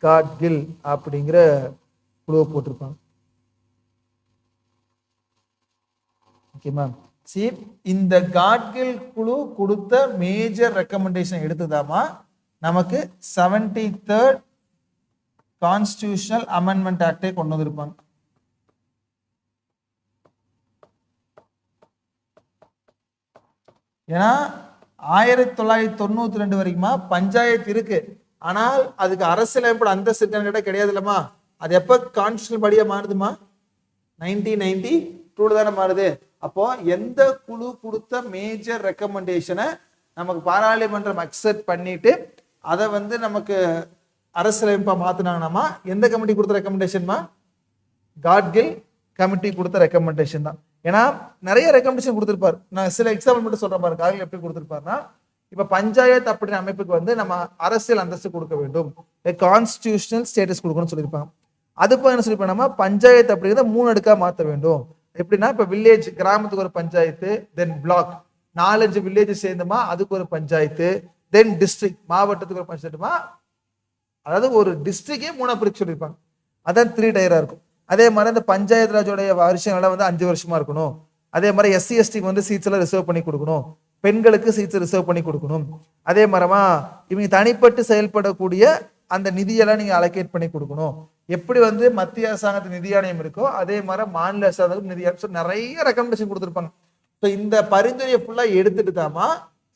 காட்கில் அப்படிங்கிற குழுவை போட்டிருப்பாங்க. ஓகேமா? சரி, இந்த காட்கில் குழு கொடுத்த மேஜர் ரெக்கமெண்டேஷன் எடுத்துதாமா நமக்கு 73rd கான்ஸ்டிடியூஷனல் அமெண்ட்மெண்ட் ஆக்டை கொண்டு வந்திருப்பாங்க. ஏன்னா 1992 வரைக்குமா பஞ்சாயத்து இருக்கு. ஆனால் அதுக்கு அரசியலமைப்பு அந்தஸ்து கிடையாது இல்லமா. அது எப்ப கான்ஸ்டிடியூஷனல் படியா மாறுதுமா? 1992 தானே மாறுது. அப்போ எந்த குழு கொடுத்த மேஜர் ரெக்கமெண்டேஷனை நமக்கு பாராளுமன்றம் அக்செப்ட் பண்ணிட்டு அதை வந்து நமக்கு அரசியலமைப்பா மாத்தினாங்கன்னாமா எந்த கமிட்டி கொடுத்த ரெக்கமெண்டேஷன்மா? காட்கில் கமிட்டி கொடுத்த ரெக்கமெண்டேஷன் தான். ஏன்னா நிறைய ரெக்கமெண்டேஷன் கொடுத்திருப்பாரு. நான் சில எக்ஸாம்பிள் மட்டும் சொல்றேன் பாருங்க. காட்கில் எப்படி கொடுத்திருப்பாருன்னா, இப்ப பஞ்சாயத்து அப்படின்ற அமைப்புக்கு வந்து நம்ம அரசியல் அந்தஸ்து கொடுக்க வேண்டும், கான்ஸ்டிடியூஷனல் ஸ்டேட்டஸ் கொடுக்கணும்னு சொல்லியிருப்பாங்க. அதுப்போ என்ன சொல்லியிருப்பாங்க? பஞ்சாயத்து அப்படிங்கிறத 3 அடுக்கா மாற்ற வேண்டும். எப்படின்னா, இப்ப வில்லேஜ் கிராமத்துக்கு ஒரு பஞ்சாயத்து, தென் பிளாக் 4-5 வில்லேஜ் சேர்ந்துமா அதுக்கு ஒரு பஞ்சாயத்து, தென் டிஸ்ட்ரிக்ட் மாவட்டத்துக்கு ஒரு பஞ்சாயத்துமா, அதாவது ஒரு டிஸ்ட்ரிக்டே 3 பிரிச்சு சொல்லியிருப்பாங்க. அதான் 3 டயரா இருக்கும். அதே மாதிரி இந்த பஞ்சாயத்து ராஜோடைய வருஷங்கள்லாம் வந்து 5 வருஷமா இருக்கணும். அதே மாதிரி SC STக்கு வந்து சீட்ஸ் எல்லாம் ரிசர்வ் பண்ணி கொடுக்கணும், பெண்களுக்கு சீட்ஸ் ரிசர்வ் பண்ணி கொடுக்கணும். அதே மாதிரிமா இவங்க தனிப்பட்டு செயல்படக்கூடிய அந்த நிதியெல்லாம் நீங்க அலோகேட் பண்ணி கொடுக்கணும். எப்படி வந்து மத்திய அரசாங்கத்து நிதி ஆணையம் இருக்கோ அதே மாதிரி மாநில அரசாங்கத்துக்கு நிதி ஆணையம் நிறைய ரெக்கமெண்டேஷன் கொடுத்துருப்பாங்க. ஸோ இந்த பரிந்துரையை ஃபுல்லா எடுத்துட்டு தாமா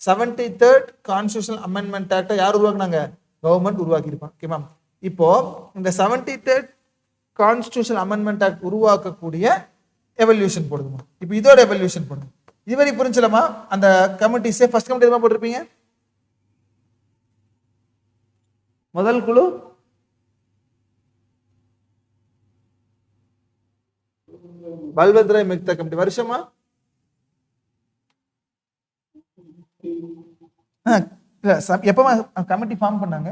73rd கான்ஸ்டியூஷனல் அமெண்ட்மெண்ட் ஆக்டை யார் உருவாக்குனாங்க? கவர்மெண்ட் உருவாக்கியிருப்பாங்க. ஓகேமா? இப்போ இந்த 73rd கான்ஸ்டியூஷனல் அமெண்ட்மெண்ட் ஆக்ட் உருவாக்கக்கூடிய எவல்யூஷன் போடுதுமா. இப்போ இதோட எவல்யூஷன் போடுங்க. இதுவரை புரிஞ்சலாமா? அந்த கமிட்டிஸே ஃபர்ஸ்ட் கமிட்டி எதுமா போட்டிருப்பீங்க? முதல் குழு பல்வத்ராய் மெக்தா கமிட்டி. வருஷமா எப்பமா கமிட்டி ஃபார்ம் பண்ணாங்க?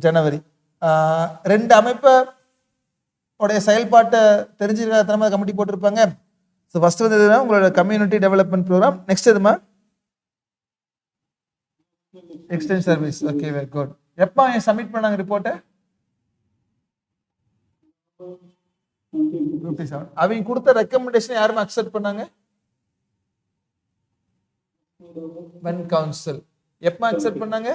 ஜனவரி. ரெண்டு அமைப்பை உடைய செயல்பாட்டை தெரிஞ்சுக்கிற கமிட்டி போட்டிருப்பாங்க. ஸோ ஃபர்ஸ்ட் வந்து எதுனா உங்களோட கம்யூனிட்டி டெவலப்மெண்ட் ப்ரோக்ராம். நெக்ஸ்ட் எதுமா? Extension service. Okay, very good. எப்போ சப்மிட் பண்ணாங்க ரிப்போர்ட்டை? 57. அவங்க கொடுத்த ரெக்கமெண்டேஷன் யாருமே அக்செப்ட் பண்ணாங்க? When council. எப்போ அக்செப்ட் பண்ணாங்க?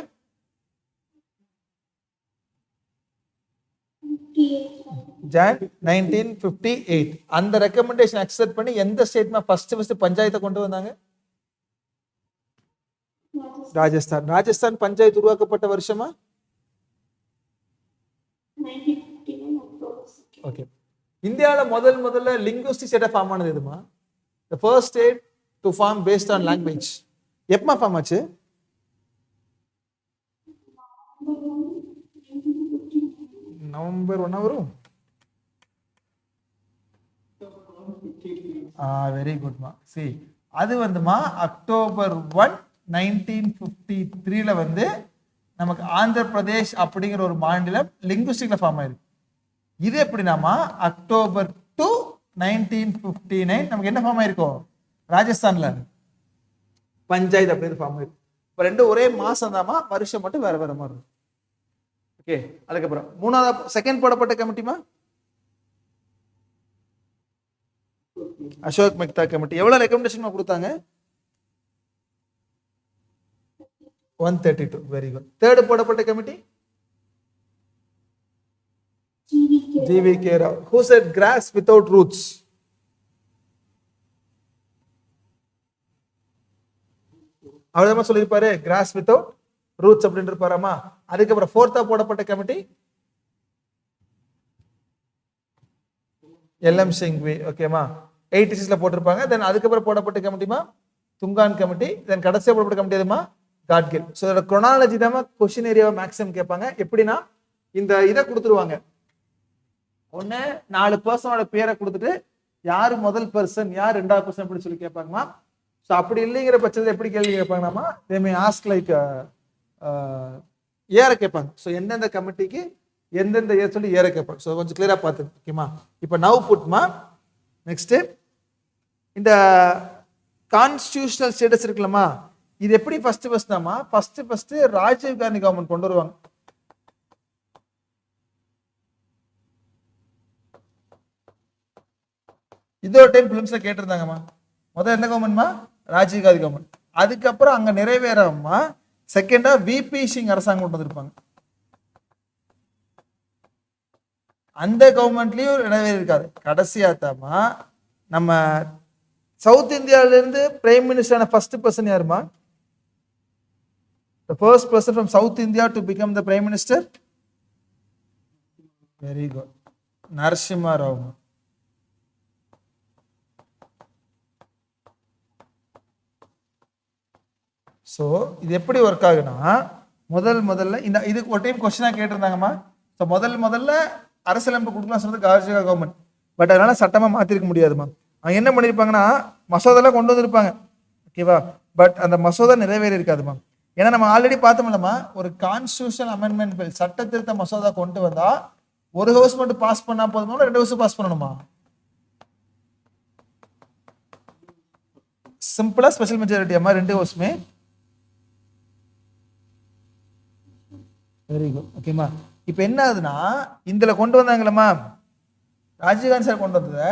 ஜான் 1958. அந்த ரெக்கமெண்டேஷன் அக்செப்ட் பண்ணி எந்த ஸ்டேட்மா ஃபர்ஸ்ட் பஞ்சாயத்தை கொண்டு வந்தாங்க? ராஜஸ்தான். ராஜஸ்தான் பஞ்சாயத்து உருவாக்கப்பட்ட வருஷமா? ஓகே. இந்தியாவில் முதல்ல லிங்குவிஸ்டிக் ஸ்டேட்டை ஃபார்ம் ஆனது எதுமா? The first state to form based on language. எப்பமா ஃபார்ம் ஆச்சு? நவம்பர் 1 வரும். வெரி குட்மா. சி அது வந்துமா அக்டோபர் 1, 1953 வந்து நமக்கு ஆந்திர பிரதேஷ் அப்படிங்கிற ஒரு மாநிலம் லிங்குவிஸ்டிக்ல ஃபார்ம் ஆயிருக்கு. இது எப்படினாமா அக்டோபர் 2, 1959 நமக்கு என்ன ஃபார்ம் ஆயிருக்கும்? ராஜஸ்தான்ல பஞ்சாயத்து அப்படின்னு ஃபார்ம் ஆயிருக்கு. இப்போ ரெண்டும் ஒரே மாசம் தாமா, வருஷம் மட்டும் வேற வேற மாதிரி இருக்கும். ஓகே. அதுக்கப்புறம் மூணாவது செகண்ட் போடப்பட்ட கமிட்டிமா அசோக் மெக்தா கமிட்டி. எவ்வளவு ரெக்கமெண்டேஷன் கொடுத்தாங்க? 132. Very good. தேர்ட் போடப்பட்ட committee GVK Rao. Who said grass without roots? அவர்தான் சொல்லியிருப்பாரு கிராஸ் வித்தவுட் ரூட்ஸ் அப்படின்னு இருப்பாராமா. அதுக்கப்புறம் ஃபோர்த்தா போடப்பட்ட கமிட்டி எல்எம் சிங்வி. ஓகேமா? 86ல போட்டிருப்பாங்க. தென் அதுக்கப்புறம் போடப்பட்ட கமிட்டிமா துங்கான் கமிட்டி. தென் கடைசியா போடப்பட்ட கமிட்டி எதுமா? காட்கில். ஸோ இதோட குரோனாலஜி தான் கொஸ்டின் ஏரியாவை மேக்ஸிமம் கேட்பாங்க. எப்படின்னா இந்த இதை கொடுத்துருவாங்க. ஒன்று 4 பர்சனோட பேரை கொடுத்துட்டு யார் முதல் பர்சன் யார் ரெண்டாவது பர்சன் அப்படின்னு சொல்லி கேட்பாங்கம்மா. ஸோ அப்படி இல்லைங்கிற பட்சத்தில் எப்படி கேள்வி கேட்பாங்கன்னாமா தே மே ஆஸ்க் லைக் ஏற கேட்பாங்க. ஸோ எந்தெந்த கமிட்டிக்கு எந்தெந்த ஏர் சொல்லி ஏற கேட்பாங்க. ஸோ கொஞ்சம் கிளியரா பார்த்து. ஓகேமா? இப்போ நவ் புட்மா நெக்ஸ்ட் இந்த கான்ஸ்டியூஷனல் ஸ்டேட்டஸ் இருக்குல்லம்மா, இது எப்படி ஃபர்ஸ்ட் ராஜீவ் காந்தி கவர்மெண்ட் கொண்டு வருவாங்க. இது ஒரு டைம் பிலிம்ஸ்ல கேட்டிருந்தாங்கம்மா. முதல்ல என்ன கவர்மெண்ட்மா? ராஜீவ் காந்தி கவர்மெண்ட். அதுக்கப்புறம் அங்க நிறைவேறாம செகண்டா விபி சிங் அரசாங்கம் கொண்டு வந்திருப்பாங்க. அந்த கவர்மெண்ட்லயும் நிறைவேறி இருக்காது. கடைசியா தாமா நம்ம சவுத் இந்தியாவில இருந்து பிரைம் மினிஸ்டரான ஃபர்ஸ்ட் பர்சன் யாருமா? The first person from South India to become the prime minister? Very good. Narasimha Rao. So இது எப்படி ஒர்க் ஆகுனா முதல்ல இந்த இதுக்கு ஒரு டைம் கொஸ்டினா கேட்டிருந்தாங்கம்மா. ஸோ முதல்ல அரசியலமைப்பு கொடுக்கலாம் சொன்னது ராஜீவ் கவர்மெண்ட். பட் அதனால சட்டமா மாத்திருக்க முடியாதுமா. அவங்க என்ன பண்ணிருப்பாங்கன்னா மசோதாலாம் கொண்டு வந்திருப்பாங்க. ஓகேவா? பட் அந்த மசோதா நிறைவேறி இருக்காதுமா. ஏன்னா நம்ம ஆல்ரெடி பார்த்தோம்லமா ஒரு கான்ஸ்டியூஷனல் அமெண்ட்மெண்ட் பில் சட்ட திருத்த மசோதா கொண்டு வந்தா ஒரு ஹவுஸ் மட்டும் பாஸ் பண்ணா போதுமா, 2 ஹவுஸ் பாஸ் பண்ணணுமா? சிம்பிளா ஸ்பெஷல் மெஜாரிட்டி அம்மா 2 ஹவுஸ்மே. Very good. ஓகேமா? இப்போ என்ன ஆகுதுன்னா இதுல கொண்டு வந்தாங்களம்மா ராஜீவ்காந்தி சார் கொண்டு வந்ததை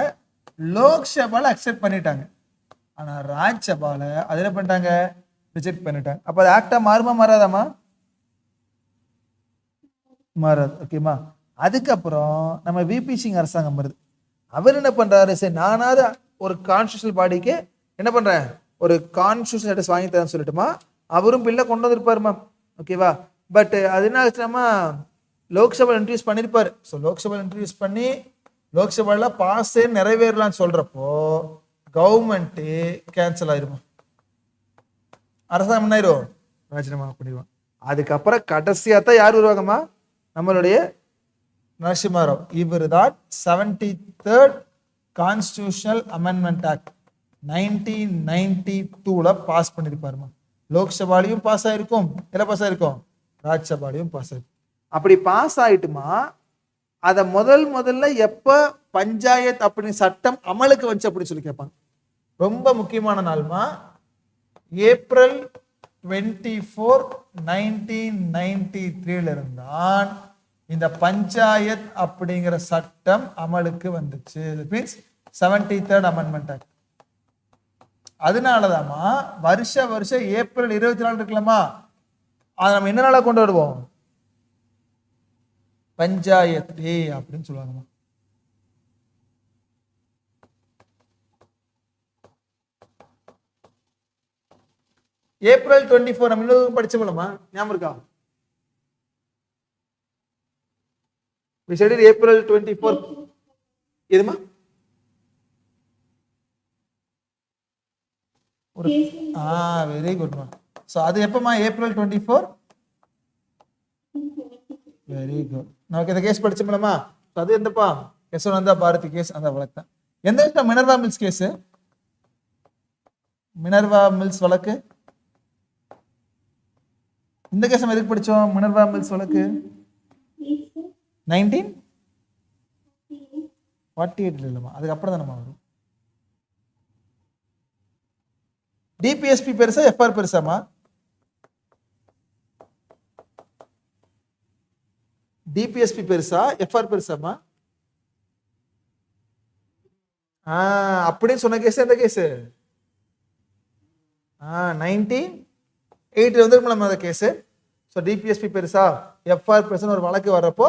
லோக்சபால அக்செப்ட் பண்ணிட்டாங்க. ஆனா ராஜ்சபால அது என்ன பண்ணிட்டாங்க, ரிஜெக்ட் பண்ணிட்டாங்க. அப்ப அது ஆக்டா மாறுமா மாறாதாமா? மாறாது. ஓகேமா. அதுக்கப்புறம் நம்ம விபி சிங் அரசாங்கம் வருது. அவர் என்ன பண்றாரு, சரி நானாவது ஒரு கான்ஸ்டியூஷனல் பாடிக்கு என்ன பண்றேன், ஒரு கான்ஸ்டியூஷன் ஸ்டேட்டஸ் வாங்கி தரேன்னு சொல்லட்டுமா, அவரும் பில்ல கொண்டு வந்திருப்பாருமா. ஓகேவா. பட் அது என்ன ஆச்சுன்னா லோக்சபா இன்ட்ரடியூஸ் பண்ணிருப்பாரு. ஸோ லோக்சபா இன்ட்ரடியூஸ் பண்ணி லோக்சபால பாஸே நிறைவேறலாம்னு சொல்றப்போ கவர்மெண்ட் கேன்சல் ஆயிருமா, அரசாங்கம் என்ன ஆயிரும், ராஜினாமா பண்ணிடுவான். அதுக்கப்புறம் கடைசியா தான் யார் வருவாங்கம்மா, நம்மளுடைய நரசிம்மராவ். இவர் தான் 73rd கான்ஸ்டியூஷனல் அமெண்ட்மெண்ட் ஆக்ட் 1992ல பாஸ் பண்ணிருப்பாருமா. லோக்சபாலையும் பாஸ் ஆயிருக்கும், எல்லாம் பாஸ் ஆயிருக்கும், ராஜ்சபாலையும் பாஸ் ஆயிருக்கும். அப்படி பாஸ் ஆயிட்டுமா, அத முதல்ல எப்ப பஞ்சாயத் அப்படின்னு சட்டம் அமலுக்கு வந்துச்சு அப்படின்னு சொல்லி கேட்பாங்க. ரொம்ப முக்கியமான நாள்மா, ஏப்ரல் 24, 1993ல இருந்தான் இந்த பஞ்சாயத் அப்படிங்கிற சட்டம் அமலுக்கு வந்துச்சு. Means 73rd amendment act. அதனாலதாமா வருஷம் ஏப்ரல் 24 இருக்கலாமா, அதை நம்ம என்ன நாளா கொண்டு வருவோம், பஞ்சாயத் டே அப்படின்னு சொல்லுவாங்கம்மா. ஏப்ரல் 24 நம்ம இன்னும் படிச்சோம்லமா, ஞாபகம் இருக்கா? we studied April 24. எதுமா ஒரு வெரி குட்மா. ஸோ அது எப்பமா, ஏப்ரல் 24. Very good. நமக்கு இந்த கேஸ் படிச்சோம்லமா, அது எந்தப்பா, யசோனந்தா பாரதி கேஸ், அந்த வழக்கு தான். எந்த விஷயம், மினர்வா மில்ஸ் கேஸ், மினர்வா மில்ஸ் வழக்கு. இந்த கேஸ் நம்ம எதுக்கு படிச்சோம், மினர்வா மில்ஸ் வழக்கு 1948 இல்லைம்மா, அதுக்கப்புறம் தான் நம்ம வரும். டிபிஎஸ்பி பெருசா எஃப்ஆர் பெருசாமா, டிபிஎஸ்பி பெருசா எஃப்ஆர் பெருசாமா? அப்படின்னு சொன்ன கேஸ் எந்த கேஸ், 1980 வந்துருக்கோம் அந்த கேஸ். ஸோ டிபிஎஸ்பி பெருசா எஃப்ஆர் பெருசுன்னு ஒரு வழக்கு வர்றப்போ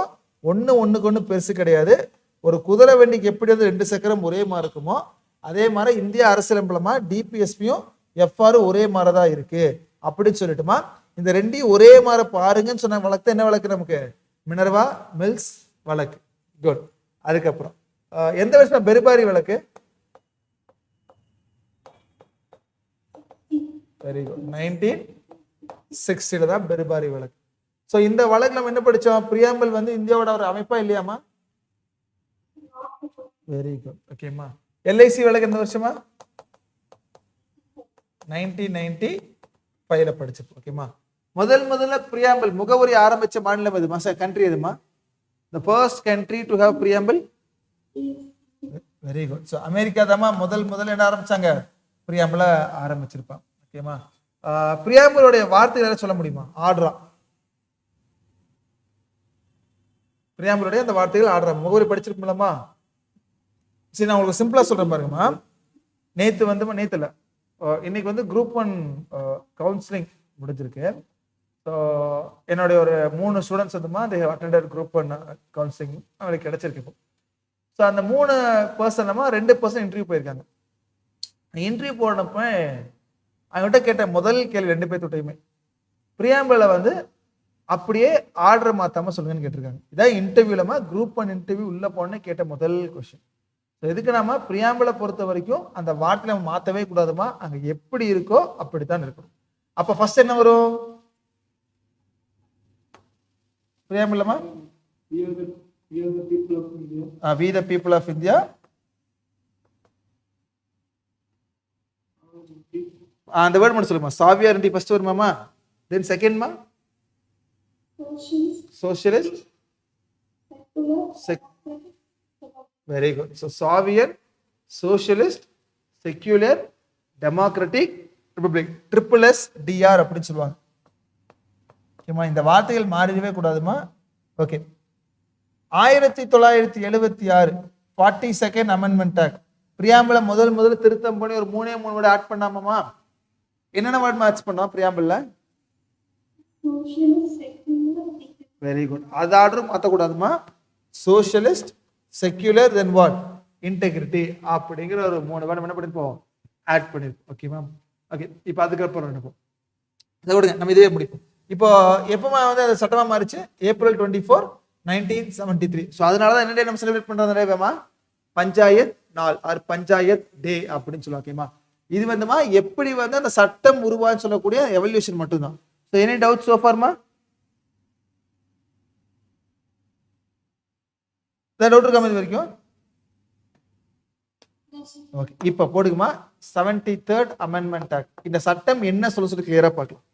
ஒண்ணுக்கு ஒண்ணு பெருசு கிடையாது. ஒரு குதிரை வண்டிக்கு எப்படி வந்து 2 சக்கரம் ஒரே மாதிரி இருக்குமோ அதே மாதிரி இந்திய அரசியலமைப்புலமா டிபிஎஸ்பியும் எஃப்ஆர் ஒரே மாதிரி தான் இருக்கு அப்படின்னு சொல்லிட்டுமா, இந்த ரெண்டையும் ஒரே மாதிரி பாருங்கன்னு சொன்ன வழக்கு என்ன வழக்கு, நமக்கு மினர்வா மில்ஸ் வழக்கு. குட். அதுக்கப்புறம் எந்த வருஷம் பெருபாரி வழக்கு, வெரி குட், 1960 தான் பெருபாரி வழக்கு. ஸோ இந்த வழக்கு நம்ம என்ன படிச்சோம், பிரியாம்பிள் வந்து இந்தியாவோட ஒரு அமைப்பா இல்லையாமா? Very good. ஓகேமா. எல்ஐசி வழக்கு எந்த வருஷமா, 1995ல படிச்சிருப்போம். ஓகேமா. முதல்ல பிரியாம்பிள் முகவரி ஆரம்பிச்ச மாநிலம் எதுமா, கண்ட்ரி எதுமா, the first country to have preamble? Very good. So America தாமா முதல்ல என்ன ஆரம்பிச்சாங்க, பிரியாம்பிள ஆரம்பிச்சிருப்பான். ஓகேமா. பிரியாம்பிளுடைய வார்த்தைகளை சொல்ல முடியுமா, ஆர்டரா, பிரியாம்பிளுடைய அந்த வார்த்தைகள் ஆர்டரா, முகவரி படிச்சிருக்கோம்லமா. சரி நான் உங்களுக்கு சிம்பிளா சொல்றேன் பாருங்கம்மா. நேத்துல இன்னைக்கு வந்து குரூப் 1 கவுன்சிலிங் முடிஞ்சிருக்கு. ஸோ என்னுடைய ஒரு 3 ஸ்டூடெண்ட்ஸ் வந்துமா they have attended group 1 counselling அவங்களுக்கு கிடைச்சிருக்கு இப்போ. ஸோ அந்த 3 பர்சன் 2% இன்டர்வியூ போயிருக்காங்க. இன்டர்வியூ போனப்ப அவங்ககிட்ட கேட்ட முதல் கேள்வி 2 பேர்த்துட்டையுமே பிரியாம்பிள வந்து அப்படியே ஆர்டர் மாத்தாம சொல்லுங்கன்னு கேட்டிருக்காங்க. இதான் இன்டர்வியூலமா குரூப் 1 இன்டர்வியூ உள்ள போன கேட்ட முதல் கொஸ்டின். எதுக்கு நாம பிரியாம்பிள பொறுத்த வரைக்கும் அந்த வார்த்தை நம்ம மாத்தவே கூடாதுமா, அங்க எப்படி இருக்கோ அப்படித்தான் இருக்கும். அப்ப ஃபர்ஸ்ட் என்ன வரும், பிரியாம்பிளமா we the people of India, அந்த வேர்ட் மட்டும் சொல்லுமா, சாவியாரிட்டி ஃபர்ஸ்ட் வருமாமா, தென் செகண்ட் மா socialist, very good. So Soviet, socialist, secular, democratic, republic, triple S DR அப்படின்னு சொல்லுவாங்க. ஓகேமா. இந்த வார்த்தைகள் மாறிடவே கூடாதுமா. ஓகே. 1976 42nd அமெண்ட்மெண்ட் ஆக்ட் பிரியாம்பிள முதல்ல திருத்தம் பண்ணி ஒரு 3 வேர்டு ஆட் பண்ணாமமா? என்னென்ன வேர்ட் மேட்ச் பண்ணோம் பிரியாம்பிள்ல? Very good. அது ஆர்டர் மாற்றக்கூடாதுமா. Socialist, secular, then what, integrity அப்படிங்கிற ஒரு 3 வேர்டு என்ன பண்ணிருப்போம், ஆட் பண்ணிருப்போம். Okay ma'am. ஓகே, இப்போ அதுக்கப்புறம் நினைப்போம் இதை விடுங்க, நம்ம இதே முடிப்போம். இப்போ எப்பமா வந்து அது சட்டமா மாறிச்சு? ஏப்ரல் 24, 1973. ஸோ அதனால தான் என்ன டே நம்ம செலிப்ரேட் பண்றோம்? பஞ்சாயத் நாள் ஆர் பஞ்சாயத் டே அப்படின்னு சொல்லுவோம். ஓகேமா, இது வந்துமா எப்படி வந்து அந்த சட்டம் உருவான்னு சொல்லக்கூடிய எவல்யூஷன் மட்டும்தான். So any doubt so pharma? Doubt இருக்கா இது வரைக்கும்? ஓகே, இப்போ போடுங்கம்மா. 73rd Amendment Act. இந்த சட்டம் என்ன சொல்லி கிளியரா பார்க்கலாம்.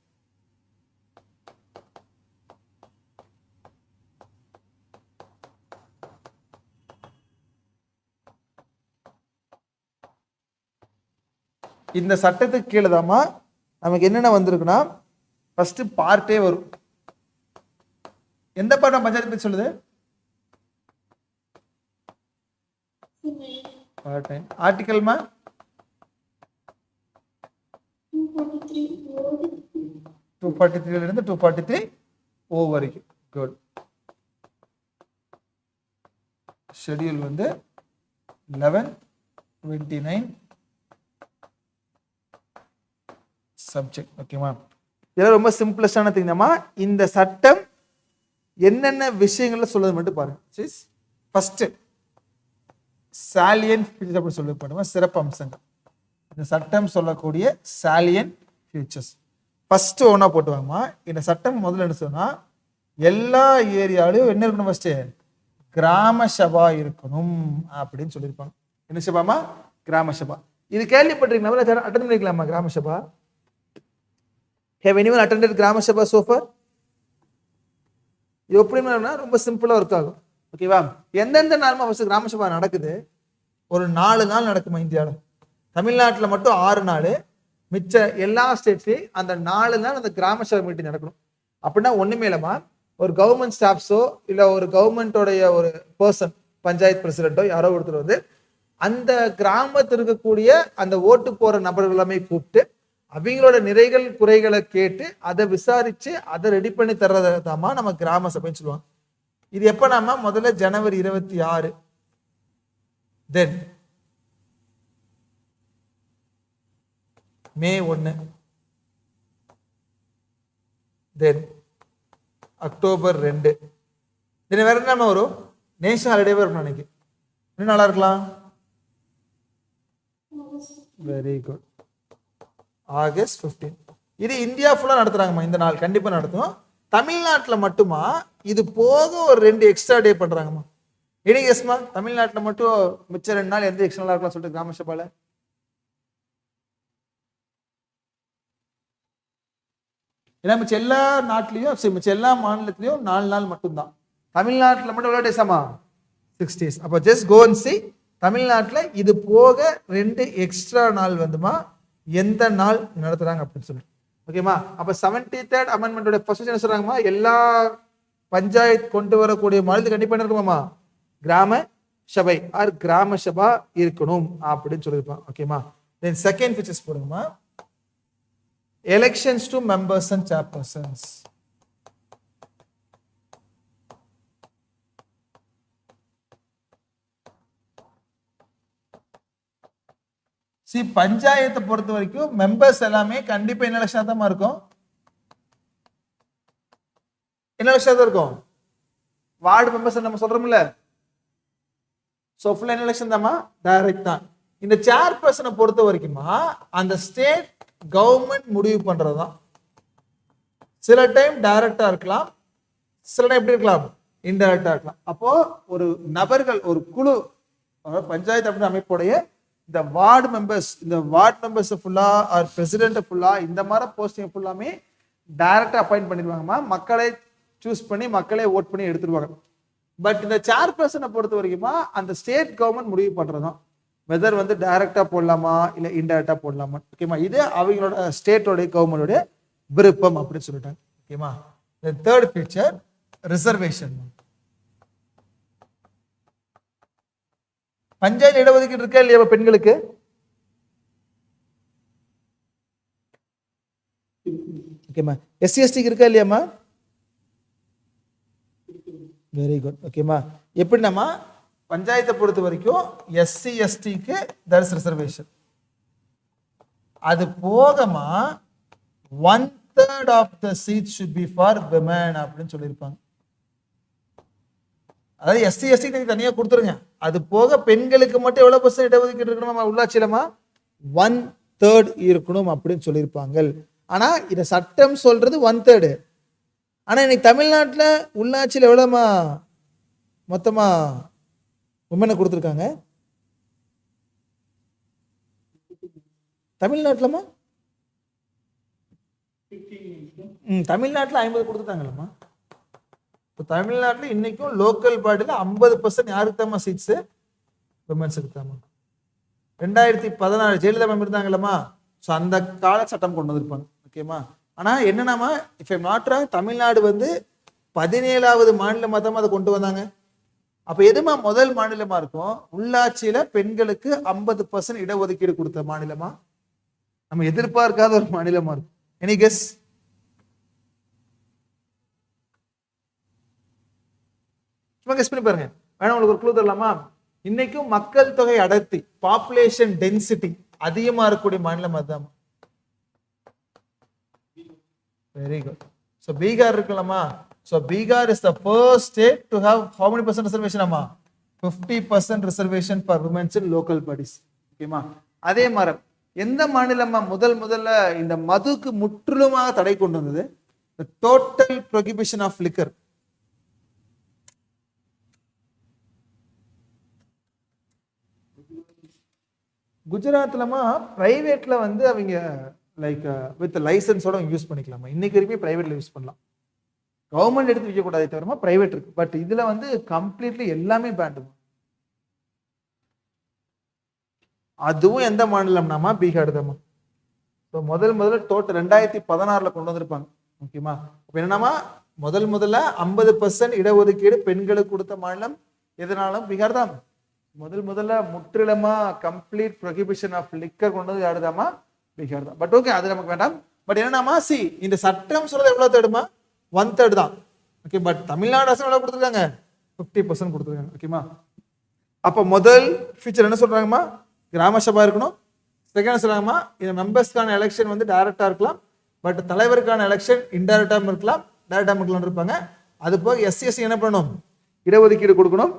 இந்த சட்டத்துக்கு கீழே தாமா நமக்கு என்னென்ன வந்திருக்குன்னா, ஃபர்ஸ்ட் பார்ட்டே வரும். எந்த பார்ட் பஞ்சாயத்து பத்தி சொல்லுது? ஆர்டிகல்மா 243 இருந்து 243 ஓ வரைக்கும். குட். ஷெட்யூல் வந்து 11, 29 சப்ஜெக்ட். ஓகேமா, இதெல்லாம் ரொம்ப சிம்பிளஸ்டான திங்மா. இந்த சட்டம் என்னென்ன விஷயங்கள்ல சொல்றது மட்டும் பாருங்க. ஃபர்ஸ்ட் சாலியன் ஃபீச்சர்ஸ் அப்படி சொல்லப்படுமா, சிறப்பு அம்சங்கள். இந்த சட்டம் சொல்லக்கூடிய சாலியன் ஃபீச்சர்ஸ் ஃபர்ஸ்ட் ஒன்னா போட்டு வாங்கம்மா. இந்த சட்டம் முதல்ல என்ன சொன்னா, எல்லா ஏரியாலையும் என்ன இருக்கணும், ஃபர்ஸ்ட் கிராம சபா இருக்கணும் அப்படின்னு சொல்லியிருப்பாங்க. என்ன சபாமா? கிராம சபா. இது கேள்விப்பட்டிருக்கீங்களா? அட்டன் பண்ணிக்கலாமா கிராம சபா? Have anyone attended கிராம சபா so far? இது எப்படி ரொம்ப சிம்பிளா ஒர்க் ஆகும். ஓகேவா, எந்தெந்த நாளுமா ஃபர்ஸ்ட் கிராம சபா நடக்குது? ஒரு 4 நாள் நடக்குமா இந்தியாவில். தமிழ்நாட்டில் மட்டும் 6 நாள், மிச்ச எல்லா ஸ்டேட்ஸ்லையும் அந்த 4 நாள் அந்த கிராம சபை மீட்டிங் நடக்கணும். அப்படின்னா ஒண்ணுமே இல்லைமா, ஒரு கவர்மெண்ட் ஸ்டாஃப்ஸோ இல்லை ஒரு கவர்மெண்டோடைய ஒரு பர்சன், பஞ்சாயத்து பிரசிடென்ட்டோ யாரோ ஒருத்தர் வந்து அந்த கிராமத்தில் இருக்கக்கூடிய அந்த ஓட்டு போற நபர்கள் எல்லாமே கூப்பிட்டு அவங்களோட நிறைகள் குறைகளை கேட்டு அதை விசாரிச்சு அதை ரெடி பண்ணி தர்றதாமா நம்ம கிராம சபைன்னு சொல்லுவாங்க. இது எப்ப நாம முதல்ல ஜனவரி 26, தென் மே 1, தென் அக்டோபர் 2. தென் வேற என்ன வரும்? நேஷனல் ஹாலிடேவே இருக்கும் அன்னைக்கு. என்ன நாளா இருக்கலாம்? Very good, August 15. இது இந்தியா ஃபுல்லா நடத்துறாங்கம்மா. இந்த நாள் கண்டிப்பா நடத்தும். தமிழ்நாட்டில் மட்டுமா இது போக ஒரு 2 எக்ஸ்ட்ரா டே பண்றாங்கம்மா. இனி எஸ்மா, தமிழ்நாட்டில் மட்டும் மிச்சம் 2 நாள் எந்த எக்ஸ்ட்ரா இருக்கலாம் சொல்லிட்டு கிராம சபால? ஏன்னா மிச்சம் எல்லா நாட்டிலையும் மிச்சம் எல்லா மாநிலத்திலையும் 4 நாள் மட்டும்தான். தமிழ்நாட்டில் மட்டும் எவ்வளோ டேஸாமா? 6 days. அப்போ ஜஸ்ட் கோ அண்ட் see. தமிழ்நாட்டில் இது போக 2 எக்ஸ்ட்ரா நாள் வந்துமா எந்த நாள் நடத்துறாங்க அப்படின்னு சொல்லி. ஓகேமா, அப்ப 73rd அமெண்ட்மெண்டோட ஃபர்ஸ்ட் என்ன சொல்றாங்கம்மா, எல்லா பஞ்சாயத்து கொண்டு வரக்கூடிய மாநிலத்துக்கு கண்டிப்பா என்ன இருக்குமாமா, கிராம சபை ஆர் கிராம சபா இருக்கணும் அப்படின்னு சொல்லியிருப்பாங்க. ஓகேமா, தென் செகண்ட் ஃபீச்சர்ஸ் போடுங்கம்மா. Elections to members and chairpersons. பஞ்சாயத்தை பொறுத்த வரைக்கும் மெம்பர்ஸ் எல்லாமே கண்டிப்பா என்ன எலெக்ஷன் தான் இருக்கும்? என்ன எலெக்ஷன் தான் இருக்கும்? வார்டு மெம்பர்ஸ் நம்ம சொல்றோம்ல, சோ ஃபுல் என்ன எலெக்ஷன் தாமா? டைரக்ட் தான். இந்த சேர்பர்சனை பொறுத்த வரைக்குமா அந்த ஸ்டேட் கவர்மெண்ட் முடிவு பண்றதுதான். சில டைம் டைரக்டா இருக்கலாம், சில டைம் எப்படி இருக்கலாம், இன்டைரக்டா இருக்கலாம். அப்போ ஒரு நபர்கள், ஒரு குழு, பஞ்சாயத்து அப்படின்னு அமைப்புடைய இந்த வார்டு மெம்பர்ஸ், இந்த வார்டு மெம்பர்ஸ் ஃபுல்லா ஆர் பிரசிடென்ட் ஃபுல்லா இந்த மாதிரி போஸ்டிங் ஃபுல்லாமே டைரக்டா அப்பாயிண்ட் பண்ணிடுவாங்கம்மா. மக்களை சூஸ் பண்ணி மக்களே ஓட் பண்ணி எடுத்துருவாங்க. பட் இந்த சேர்பர்சனை பொறுத்த வரைக்குமா அந்த ஸ்டேட் கவர்மெண்ட் முடிவு பண்றதும், வெதர் வந்து டைரக்டா போடலாமா இல்ல இன்டைரக்டா போடலாமா. ஓகேமா, இது அவங்களோட ஸ்டேட்டோட கவர்மெண்டோட விருப்பம் அப்படின்னு சொல்லிட்டாங்க. ஓகேமா, தேர்ட் ஃபீச்சர் ரிசர்வேஷன். பஞ்சாயத்து இடஒதுக்கீடு இருக்கா இல்லையா பெண்களுக்கு? ஓகேம்மா. எஸ்சி எஸ்டிக்கு இருக்கா இல்லையாம்மா? Very good. ஓகேம்மா. எப்படின்னாமா பஞ்சாயத்தை பொறுத்த வரைக்கும் எஸ்சி எஸ்டிக்கு தர் இஸ் ரிசர்வேஷன். அது போகமா 1/3 of the seat should be for women அப்படின்னு சொல்லியிருப்பாங்க. அதாவது எஸ்சி எஸ்டி தனியா கொடுத்துருங்க. அது போக பெண்களுக்கு மட்டும் எவ்வளவு % இடஒதுக்கீடு இருக்கணும் உள்ளாட்சியிலமா? 1/3 இருக்கணும் அப்படின்னு சொல்லியிருப்பாங்க. ஆனா இத சட்டம் சொல்றது 1/3. ஆனா இன்னைக்கு தமிழ்நாட்டில் உள்ளாட்சியில் எவ்வளவுமா மொத்தமா உமனை கொடுத்துருக்காங்க? தமிழ்நாட்டிலமா தமிழ்நாட்டில் 50 கொடுத்துட்டாங்களம்மா. இப்போ தமிழ்நாட்டில் இன்னைக்கும் லோக்கல் பாடியில் 50% யாருக்கு தாம்மா சீட்ஸ்? விமன்ஸுக்கு தாம்மா. 2014 ஜெயலலிதா மேம் இருந்தாங்களம்மா. ஸோ அந்த கால சட்டம் கொண்டு வந்திருப்பாங்க. ஓகேம்மா. ஆனா என்னன்னாமா if I'm not wrong Tamil Nadu வந்து 17வது மாநிலமா தான் அதை கொண்டு வந்தாங்க. அப்ப எதுமா முதல் மாநிலமா இருக்கும்? உள்ளாட்சியில பெண்களுக்கு 50% இடஒதுக்கீடு கொடுத்த மாநிலமா? நம்ம எதிர்பார்க்காத ஒரு மாநிலமா இருக்கும். Any guess? சும்மா கெஸ் பண்ணி பாருங்க. வேணா உங்களுக்கு ஒரு க்ளூ தரலாமா? இன்னைக்கும் மக்கள் தொகை அடர்த்தி பாப்புலேஷன் டென்சிட்டி அதிகமா இருக்கக்கூடிய மாநிலம் அதுதான். Very good. ஸோ பீகார் இருக்கலாமா? So Bihar is the first state to have how many percent reservation அம்மா? 50% reservation for women's in local bodies. ஓகேமா. அதே மாதிரி எந்த மாநிலமா முதல்ல இந்த மதுக்கு முற்றிலுமாக தடை கொண்டு வந்தது? Total prohibition of liquor. குஜராத்லமா பிரைவேட்ல வந்து அவங்க லைக் வித் லைசன்ஸோட யூஸ் பண்ணிக்கலாமா? இன்னைக்கு வரைக்கும் பிரைவேட்ல யூஸ் பண்ணலாம். கவர்மெண்ட் எடுத்து வைக்க கூடாதே தவிர பிரைவேட் இருக்கு. பட் இதுல வந்து கம்ப்ளீட்லி எல்லாமே பேண்டு. அதுவும் எந்த மாநிலம்னாமா? பீகார் தாமா. ஸோ முதல்ல டோட்டல் 2016 கொண்டு வந்திருப்பாங்க. ஓகேமா. இப்போ என்னன்னாமா முதல்ல 50% இடஒதுக்கீடு பெண்களுக்கு கொடுத்த மாநிலம் எதனாலும் பீகார் தான். முதல்ல முற்றிலுமா கம்ப்ளீட் ப்ரொஹிபிஷன் ஆஃப் லிக்கர் கொண்டு வந்து யாருதாமா? பீகார் தான். பட் ஓகே, அது நமக்கு வேண்டாம். பட் என்னன்னா இந்த சட்டம் சொல்றது எவ்வளவு தேடுமா? 1/3 தான். ஓகே. பட் தமிழ்நாடு அரசு எவ்வளவு கொடுத்துருக்காங்க? 50% கொடுத்துருக்காங்க. ஓகேமா. அப்ப முதல் ஃபியூச்சர் என்ன சொல்றாங்கம்மா? கிராம சபா இருக்கணும். செகண்ட் சொல்றாங்கம்மா இந்த மெம்பர்ஸ்க்கான எலெக்ஷன் வந்து டைரக்டா இருக்கலாம். பட் தலைவருக்கான எலெக்ஷன் இன்டைரக்டா இருக்கலாம், டைரக்டா இருக்கலாம் இருப்பாங்க. அது போக எஸ்சி என்ன பண்ணணும்? இடஒதுக்கீடு கொடுக்கணும்.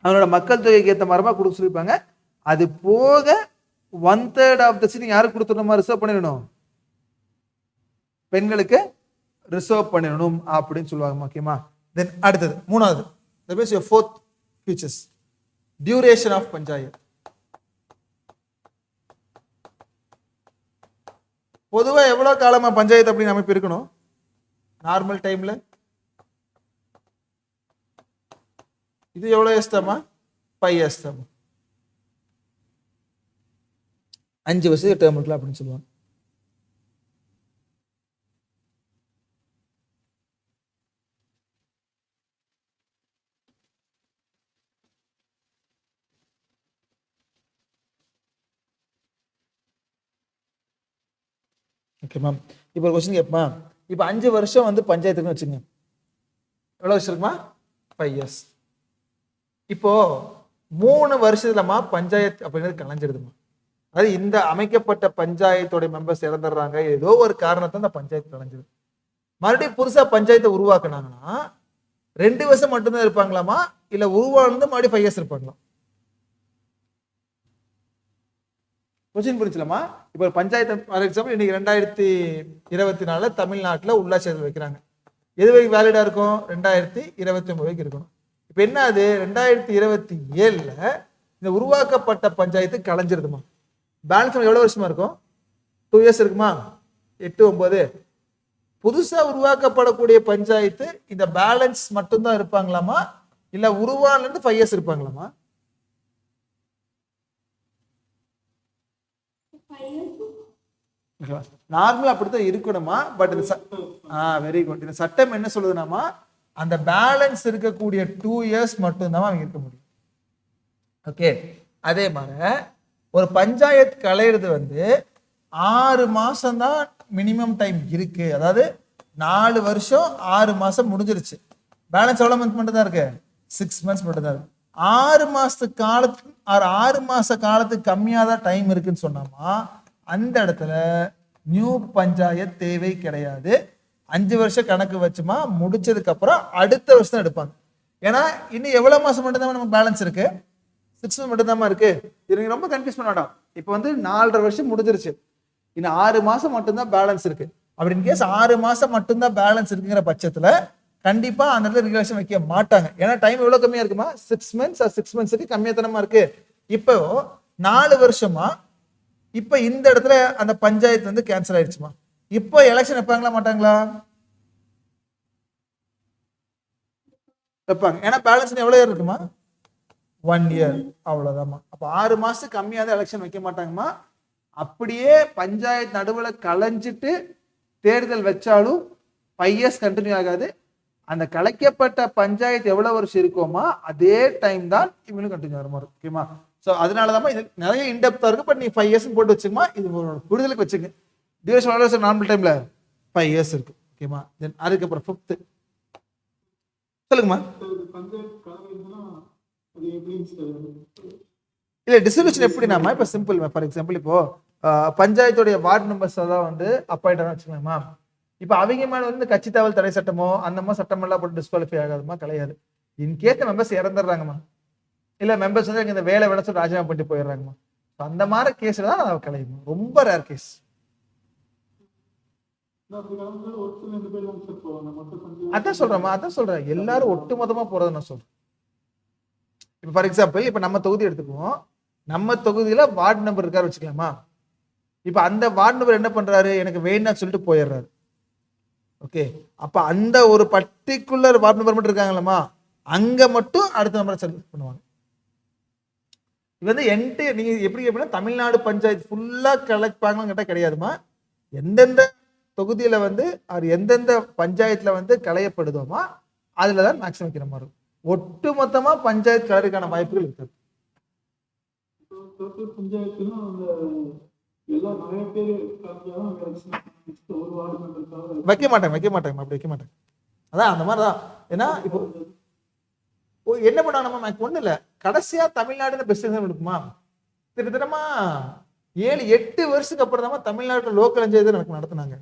அவனோட மக்கள் தொகைக்கு ஏற்ற மாதிரிமா கொடுக்க சொல்லியிருப்பாங்க. அது போக 1/3 ஆஃப் த சீட் யாருக்கு கொடுத்துடணுமா? ரிசர்வ் பண்ணிடணும். பெண்களுக்கு ரிசர்வ் பண்ணிடணும் அப்படின்னு சொல்லுவாங்க. ஓகேமா. தென் அடுத்தது மூணாவது, that means your fourth features, duration of panchayat. பொதுவா எவ்வளவு காலமா பஞ்சாயத்து அப்படின்னு அமைப்பு இருக்கணும்? நார்மல் டைம்ல இது எவ்வளவு இயர்ஸ் தாமா? 5 years தாமா. 5 வருஷத்துக்கு டேர்ம் இருக்கலாம் அப்படின்னு சொல்லுவாங்க. Okay ma'am. இப்போ ஒரு கொஸ்டின் கேட்பா. இப்போ 5 வருஷம் வந்து பஞ்சாயத்துன்னு வச்சுங்க. எவ்வளோ வருஷம் இருக்குமா? 5 years. இப்போ 3 வருஷத்துலமா பஞ்சாயத்து அப்படிங்கிறது கலைஞ்சிடுதுமா. அது இந்த அமைக்கப்பட்ட பஞ்சாயத்தோட மெம்பர்ஸ் இறந்துடுறாங்க, ஏதோ ஒரு காரணத்தை அந்த பஞ்சாயத்து கலைஞ்சிடும். மறுபடியும் புதுசா பஞ்சாயத்தை உருவாக்குனாங்கன்னா 2 வருஷம் மட்டும்தான் இருப்பாங்களாமா? இல்ல உருவானது மறுபடியும் 5 years இருப்பாங்களா? கொஸ்டின் புரிஞ்சுலாமா? இப்போ பஞ்சாயத்து ஃபார் எக்ஸாம்பிள் இன்னைக்கு 2024 தமிழ்நாட்டில் உள்ளாட்சி வைக்கிறாங்க. எது வரைக்கும் வேலிடா இருக்கும்? 2029 வரைக்கும் இருக்கணும். இப்போ என்ன அது 2027 இந்த உருவாக்கப்பட்ட பஞ்சாயத்து கலைஞ்சிருதுமா. பேலன்ஸ் எவ்வளவு வருஷமா இருக்கும்? 2 years இருக்குமா? 8, 9. புதுசா உருவாக்கப்படக்கூடிய பஞ்சாயத்து இந்த பேலன்ஸ் மட்டும்தான் இருப்பாங்களாமா? இல்ல உருவானது 5 years இருப்பாங்களாமா? நார்மலா அப்படித்தான் இருக்கணுமா? But very good. இந்த சட்டம் என்ன சொல்லுதுனாமா அந்த பேலன்ஸ் இருக்கக்கூடிய 2 years மட்டும்தான் அவங்க இருக்க முடியும். ஓகே, அதே மாதிரி ஒரு பஞ்சாயத்து கலையிறது வந்து 6 மாசம் தான் மினிமம் டைம் இருக்கு. அதாவது 4 வருஷம் 6 மாசம் முடிஞ்சிருச்சு. பேலன்ஸ் எவ்வளவு மந்த் மட்டும் தான் இருக்கு? 6 months மட்டும் தான் இருக்கு. 6 மாசத்துக்கு காலத்துக்கு 6 மாச காலத்துக்கு கம்மியாக தான் டைம் இருக்குன்னு சொன்னாமா அந்த இடத்துல நியூ பஞ்சாயத்து தேவை கிடையாது. 5 வருஷம் கணக்கு வச்சுமா முடிச்சதுக்கு அப்புறம் அடுத்த வருஷம் தான் எடுப்பாங்க. ஏன்னா இன்னும் எவ்வளவு மாசம் மட்டும் தான் நமக்கு பேலன்ஸ் இருக்கு? 6 months மட்டும் தான் இருக்கு. இது ரொம்ப கன்ஃபியூஸ் பண்ண வேண்டாம். இப்போ வந்து 4.5 வருஷம் முடிஞ்சிருச்சு, இன்னும் 6 மாசம் மட்டும்தான் பேலன்ஸ் இருக்கு. அப்படி இன்கேஸ் 6 மாசம் மட்டும்தான் பேலன்ஸ் இருக்குங்கிற பட்சத்துல கண்டிப்பா அந்த இடத்துல ரெகுலேஷன் வைக்க மாட்டாங்க. ஏன்னா டைம் எவ்வளவு கம்மியா இருக்குமா? 6 months 6 monthsக்கு கம்மியாத்தனமா இருக்கு. இப்போ 4 வருஷமா இப்ப இந்த இடத்துல அந்த பஞ்சாயத்து வந்து கேன்சல் ஆயிடுச்சுமா. இப்போ எலெக்ஷன் வைப்பாங்களா மாட்டாங்களா? வைப்பாங்க. ஏன்னா பேலன்ஸ் எவ்வளவு இருக்குமா? 1 year. அவ்வளவுதாம்மா. அப்ப 6 மாசத்துக்கு கம்மியா தான் எலெக்ஷன் வைக்க மாட்டாங்கம்மா. அப்படியே பஞ்சாயத்து நடுவுல கலைஞ்சிட்டு தேர்தல் வச்சாலும் 5 years கண்டினியூ ஆகாது. அந்த கலைக்கப்பட்ட பஞ்சாயத்து எவ்வளவு வருஷம் இருக்கோமா அதே டைம் தான் இவனும் கண்டினியூ ஆகிற மாதிரி. ஓகேமா? ஸோ அதனாலதான் இது நிறைய இன்டெப்தா இருக்கு. பட் நீ 5 years போட்டு வச்சுக்கமா, இது புரிதலுக்கு வச்சுங்க. டியூரேஷன் நார்மல் டைம்ல 5 years இருக்கு. ஓகேமா? தென் அதுக்கப்புறம் 5th சொல்லுங்கம்மா. இல்ல டிஸ்ட்ரிபியூஷன் எப்படினாமா, இப்ப சிம்பிள். ஃபார் எக்ஸாம்பிள் இப்போ பஞ்சாயத்துடைய வார்டு மெம்பர்ஸ் தான் வந்து அப்பாயிண்ட் வச்சுக்கலாமா. இப்ப அவங்க மேல வந்து கட்சி தாவல் தடை சட்டமோ அந்த மாதிரி சட்டம் எல்லாம் போட்டு டிஸ்குவாலிஃபை ஆகாதுமா, கிடையாது. இன்கேஸ் மெம்பர்ஸ் இறந்துடுறாங்கம்மா, இல்ல மெம்பர்ஸ் வந்து இந்த வேலை விட சொல்லி ராஜினாமா பண்ணிட்டு போயிடுறாங்கம்மா, அந்த மாதிரி கேஸ்ல தான் கலையுமா. ரொம்ப ரேர் கேஸ். அதான் சொல்றேன் அதான் சொல்றேன், எல்லாரும் ஒட்டு மொத்தமா போறதை நான் சொல்றேன். இப்ப ஃபார் எக்ஸாம்பிள் இப்ப நம்ம தொகுதி எடுத்துக்குவோம். நம்ம தொகுதியில வார்டு நம்பர் இருக்காரு வச்சுக்கலாமா. இப்ப அந்த வார்டு நம்பர் என்ன பண்றாரு, எனக்கு வேணும்னு சொல்லிட்டு போயிடுறாரு. ஓகே, அப்ப அந்த ஒரு பர்டிகுலர் வார்டு நம்பர் மட்டும் இருக்காங்களா, அங்க மட்டும் அடுத்த நம்பரை செலக்ட் பண்ணுவாங்க. இது வந்து நீங்க எப்படி எப்படின்னா தமிழ்நாடு பஞ்சாயத்து ஃபுல்லா கலெக்ட் கேட்டா கிடையாதுமா. எந்தெந்த தொகுதியில வந்து எந்தெந்த பஞ்சாயத்துல வந்து களையப்படுதோமா அதுலதான் மேக்சிமம் வைக்கிற மாதிரி இருக்கும். ஒட்டு மொத்தமா பஞ்சாயத்து கலருக்கான வாய்ப்புகள் இருக்குது. வைக்க மாட்டாங்க அப்படி வைக்க மாட்டாங்க. அதான் அந்த மாதிரிதான். ஏன்னா இப்போ என்ன பண்ணா நம்ம ஒண்ணு இல்ல, கடைசியா தமிழ்நாடு பெஸ்ட் இருக்குமா, திட்டமா 7-8 வருஷத்துக்கு அப்புறம் தான் தமிழ்நாட்டுல லோக்கல் பஞ்சாயத்து எனக்கு நடத்தினாங்க.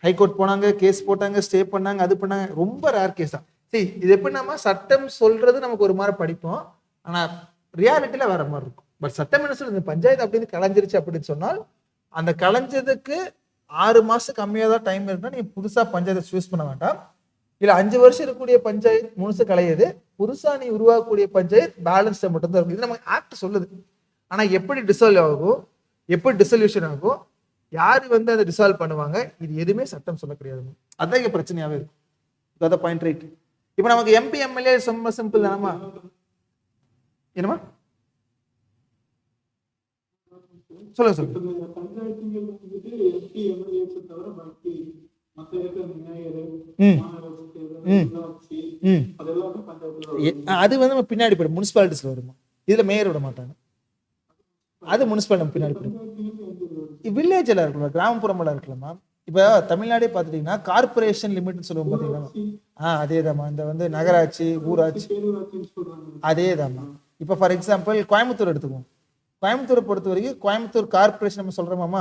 ஹைகோர்ட் போனாங்க, கேஸ் போட்டாங்க, ஸ்டே பண்ணாங்க, அது பண்ணாங்க. ரொம்ப ரேர் கேஸ் தான். சரி, இது எப்படின்னா சட்டம் சொல்றது நமக்கு ஒரு மாதிரி படிப்போம், ஆனா ரியாலிட்டியில வேற மாதிரி இருக்கும். பட் சட்டம் என்ன சொல்றது, பஞ்சாயத்து அப்படின்னு கலைஞ்சிருச்சு அப்படின்னு சொன்னால் அந்த கலைஞ்சதுக்கு 6 மாசம் கம்மியா தான் டைம் இருக்குன்னா நீங்க புதுசா பஞ்சாயத்தை சூஸ் பண்ண வேண்டாம். இல்ல 5 வருஷம் இருக்கக்கூடிய பஞ்சாயத்து முழுசு கலையுது, புதுசா நீ உருவாக்கக்கூடிய பஞ்சாயத்து பேலன்ஸ் மட்டும் தான் இருக்கும். இது நமக்கு ஆக்ட் சொல்லுது. ஆனா எப்படி டிசால்வ் ஆகும், எப்படி டிசல்யூஷன் ஆகும், யாரு வந்து அதை டிசால்வ் பண்ணுவாங்க, இது எதுவுமே சட்டம் சொல்ல கிடையாது. அதான் இங்க பிரச்சனையாவே இருக்கும். Point right. இப்ப நமக்கு எம்பி எம்எல்ஏ ரொம்ப சிம்பிள் தானமா. என்னமா சொல்லுங்க அது வந்து நம்ம பின்னாடி போயிடும், முனிசிபாலிட்டிஸ்ல வருமா. இதுல மேயர் விட மாட்டாங்க, அது முனிசிபாலிட்டி பின்னாடி போயிடும். வில்லேஜ்ல இருக்கலாம், கிராமப்புறம்ல இருக்கலாமா. இப்ப தமிழ்நாடே பாத்துட்டீங்கன்னா கார்பரேஷன் லிமிட்னு சொல்லுவோம் பாத்தீங்களா, அதேதாம்மா. இந்த வந்து நகராட்சி, ஊராட்சி, அதேதாம்மா. இப்ப ஃபார் எக்ஸாம்பிள் கோயம்புத்தூர் எடுத்துக்குவோம். கோயம்புத்தூரை பொறுத்த வரைக்கும் கோயம்புத்தூர் கார்பரேஷன் நம்ம சொல்றோமாமா,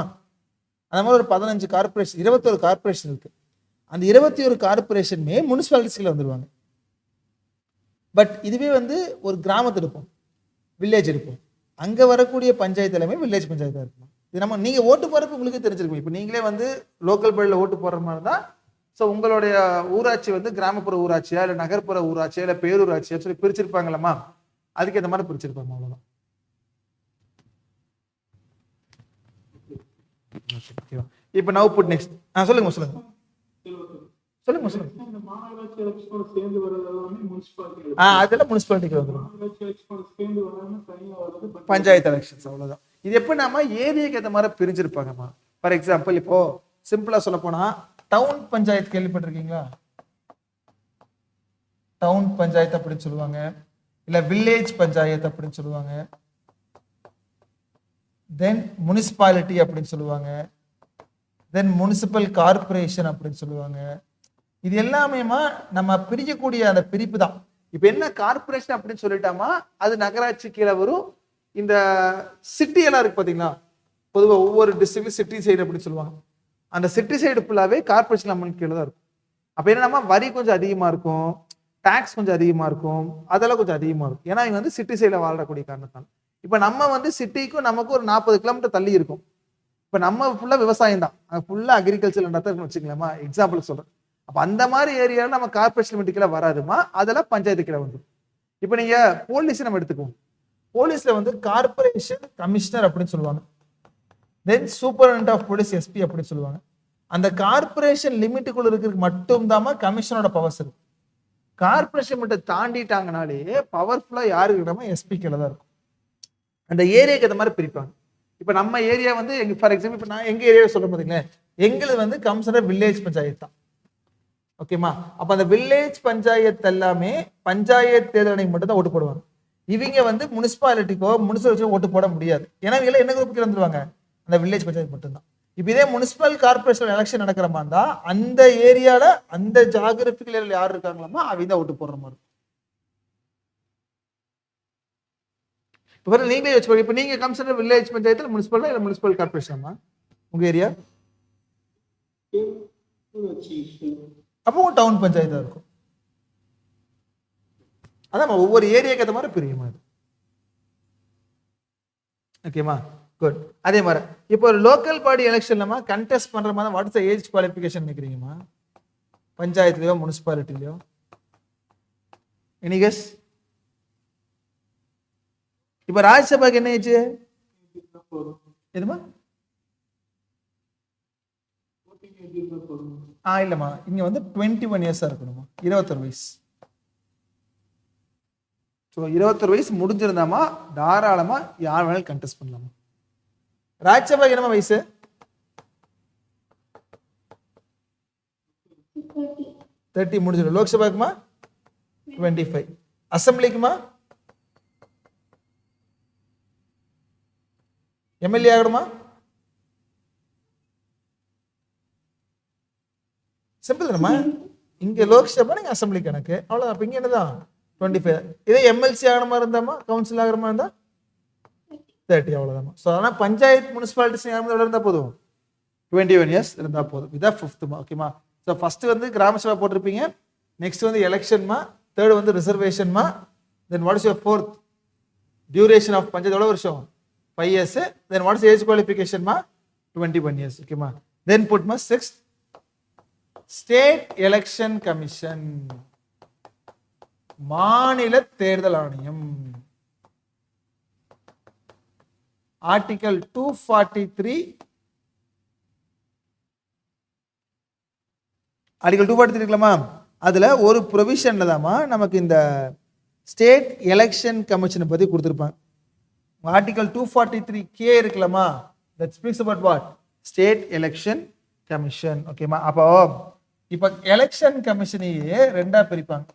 அந்த மாதிரி ஒரு 15 கார்பரேஷன் 21 கார்பரேஷன் இருக்கு. அந்த 21 கார்பரேஷனுமே முனிசிபாலிட்டிஸ்ல வந்துருவாங்க. பட் இதுவே வந்து ஒரு கிராமத்தில் இருப்போம், வில்லேஜ் இருப்போம், அங்க வரக்கூடிய பஞ்சாயத்து எல்லாமே வில்லேஜ் பஞ்சாயத்தா இருக்கும். இது நம்ம நீங்க ஓட்டு போறப்ப உங்களுக்கு தெரிஞ்சிருக்கும். இப்போ நீங்களே வந்து லோக்கல் பாடியில் ஓட்டு போடுற மாதிரி தான். ஸோ உங்களுடைய ஊராட்சி வந்து கிராமப்புற ஊராட்சியா இல்லை நகர்ப்புற ஊராட்சியா இல்லை பேரூராட்சியா சொல்லி பிரிச்சிருப்பாங்களம்மா, அதுக்கு இந்த மாதிரி பிரிச்சிருப்பாங்க. அவ்வளவுதான். இப்போ நவ் புட் நெக்ஸ்ட். சொல்லுங்க சொல்லுங்க சொல்லுங்க சொல்லுங்க. அதெல்லாம் முனிசிபாலிட்டிக்கு வந்துடும், பஞ்சாயத்து எலெக்ஷன்ஸ். அவ்வளவுதான். இது எப்படி நாம ஏரியாக்கு ஏற்ற மாதிரி பிரிஞ்சிருப்பாங்கம்மா. ஃபார் எக்ஸாம்பிள் இப்போ சிம்பிளா சொல்ல போனா டவுன் பஞ்சாயத்து கேள்விப்பட்டிருக்கீங்களா? டவுன் பஞ்சாயத்து அப்படின்னு சொல்லுவாங்க. இல்ல வில்லேஜ் பஞ்சாயத்து அப்படின்னு சொல்லுவாங்க, தென் முனிசிபாலிட்டி அப்படின்னு சொல்லுவாங்க, தென் முனிசிபல் கார்பரேஷன் அப்படின்னு சொல்லுவாங்க. இது எல்லாமேமா நம்ம பிரிக்கக்கூடிய அந்த பிரிப்பு தான். இப்ப என்ன கார்பரேஷன் அப்படின்னு சொல்லிட்டாமா அது நகராட்சி கீழே வரும். இந்த சிட்டி எல்லாம் இருக்கு பாத்தீங்களா, பொதுவாக ஒவ்வொரு டிஸ்ட்ரிக்ட்ல சிட்டி சைடு அப்படின்னு சொல்லுவாங்க. அந்த சிட்டி சைடு ஃபுல்லாவே கார்பரேஷன் அமௌண்ட் கீழே தான் இருக்கும். அப்ப என்னன்னா வரி கொஞ்சம் அதிகமா இருக்கும், டாக்ஸ் கொஞ்சம் அதிகமா இருக்கும், அதெல்லாம் கொஞ்சம் அதிகமா இருக்கும். ஏன்னா இங்க வந்து சிட்டி சைடில் வாழக்கூடிய காரணத்தால். இப்ப நம்ம வந்து சிட்டிக்கும் நமக்கு ஒரு 40 கிலோமீட்டர் தள்ளி இருக்கும். இப்ப நம்ம ஃபுல்லா விவசாயம் தான், ஃபுல்லா அக்ரிகல்ச்சர் இருக்குன்னு வச்சுக்கலாமா, எக்ஸாம்பிள் சொல்றேன். அப்ப அந்த மாதிரி ஏரியாவில் நம்ம கார்பரேஷன் லிமிட் கீழே வராதுமா, அதெல்லாம் பஞ்சாயத்து கீழே வந்துடும். இப்ப நீங்க போலீஸ் நம்ம எடுத்துக்குவோம். போலீஸ்ல வந்து கார்பரேஷன் கமிஷனர் அப்படின்னு சொல்லுவாங்க, தென் சூப்பரண்ட் ஆஃப் போலீஸ் எஸ்பி அப்படின்னு சொல்லுவாங்க. அந்த கார்பரேஷன் லிமிட்டுக்குள்ள இருக்கிறதுக்கு மட்டும்தான் கமிஷனோட பவர்ஸ் இருக்கு. கார்பரேஷன் மட்டும் தாண்டிட்டாங்கனாலே பவர்ஃபுல்லா யாருக்கு எஸ்பி கீழே தான் இருக்கும். அந்த ஏரியாக்கு ஏற்ற மாதிரி பிரிப்பாங்க. இப்ப நம்ம ஏரியா வந்து ஃபார் எக்ஸாம்பிள் இப்ப நான் எங்க ஏரியாவை சொல்ல பாத்தீங்களா, எங்களுக்கு வந்து கம்சனர் வில்லேஜ் பஞ்சாயத்து தான். ஓகேமா, அப்ப அந்த வில்லேஜ் பஞ்சாயத்து எல்லாமே பஞ்சாயத்து தேர்தலுக்கு மட்டும் தான் ஓட்டு போடுவாங்க. இவங்க வந்து முனிசிபாலிட்டிக்கோ முனிசிபல் ஓட்டு போட முடியாது. ஏன்னா இவங்க என்ன குரூப்புக்கு வந்துருவாங்க, அந்த வில்லேஜ் பஞ்சாயத்து மட்டும்தான். இப்ப இதே முனிசிபல் கார்பரேஷன் எலெக்ஷன் நடக்கிற மாதிரி தான் அந்த ஏரியால அந்த ஜாகிரபிக்கல் ஏரியால யார் இருக்காங்களோ அவங்க தான் ஓட்டு போடுற மாதிரி. நீங்களே வச்சு இப்ப நீங்க கம்சனர் வில்லேஜ் பஞ்சாயத்துல முனிசிபல் இல்ல முனிசிபல் கார்பரேஷன் உங்க ஏரியா, அப்போ டவுன் பஞ்சாயத்தா இருக்கும். அதான் ஒவ்வொரு ஏரியாக்கு ஏற்ற மாதிரி பிரியுமா இது. ஓகேமா, குட். அதே மாதிரி இப்போ ஒரு லோக்கல் பாடி எலெக்ஷன்லமா கண்டெஸ்ட் பண்ற மாதிரி what is the age qualification நினைக்கிறீங்கம்மா, பஞ்சாயத்துலயோ முனிசிபாலிட்டிலயோ? Any guess? இப்ப ராஜ்யசபாக்கு என்ன ஏஜ்? எதுமா? இல்லம்மா, இங்க வந்து 21 இயர்ஸா இருக்கணுமா, 21 வயசு. 21 வயசு முடிஞ்சிருந்தாமா தாராளமா யார் வேணாலும் கண்டெஸ்ட் பண்ணலாமா. ராஜ்யசபாக்கு என்னமா வயசு? 30 முடிஞ்சிடும். லோக்சபாக்குமா 25. அசம்பிளிக்குமா எம்எல்ஏ ஆகணுமா? சிம்பிள் தானம்மா, இங்க லோக்சபா நீங்க அசம்பிளி கணக்கு அவ்வளவுதான். அப்ப இங்க என்னதான் 25. இதே எம்எல்சி ஆகிற மாதிரி இருந்தாமா கவுன்சில் ஆகிற மாதிரி இருந்தா 30 அவ்வளவுதான். ஸோ அதனால பஞ்சாயத்து முனிசிபாலிட்டிஸ் எவ்வளவு இருந்தா போதும், 21 இயர்ஸ் இருந்தா போதும். இதான் 5th. ஓகேமா. ஸோ ஃபர்ஸ்ட் வந்து கிராம சபா போட்டிருப்பீங்க, நெக்ஸ்ட் வந்து எலெக்ஷன்மா, தேர்ட் வந்து ரிசர்வேஷன்மா, then what is your 4th duration of panchayat எவ்வளவு வருஷம், 5 years. Then what is age qualification ma? 21 years. Okay ma. Then put ma 6th State Election Commission, மாநில தேர்தல் ஆணையம். ஆர்டிகல் 243 ஆர்டிகல் 243 இருக்குல்லமா, அதுல ஒரு ப்ரொவிஷன்ல தான்மா நமக்கு இந்த ஸ்டேட் எலெக்ஷன் கமிஷனை பத்தி கொடுத்துருப்பாங்க. Article 243K இருக்குல்லமா, that speaks about what? State Election Commission. ஓகேமா. அப்போ இப்போ எலெக்ஷன் கமிஷனையே ரெண்டா பிரிப்பாங்க.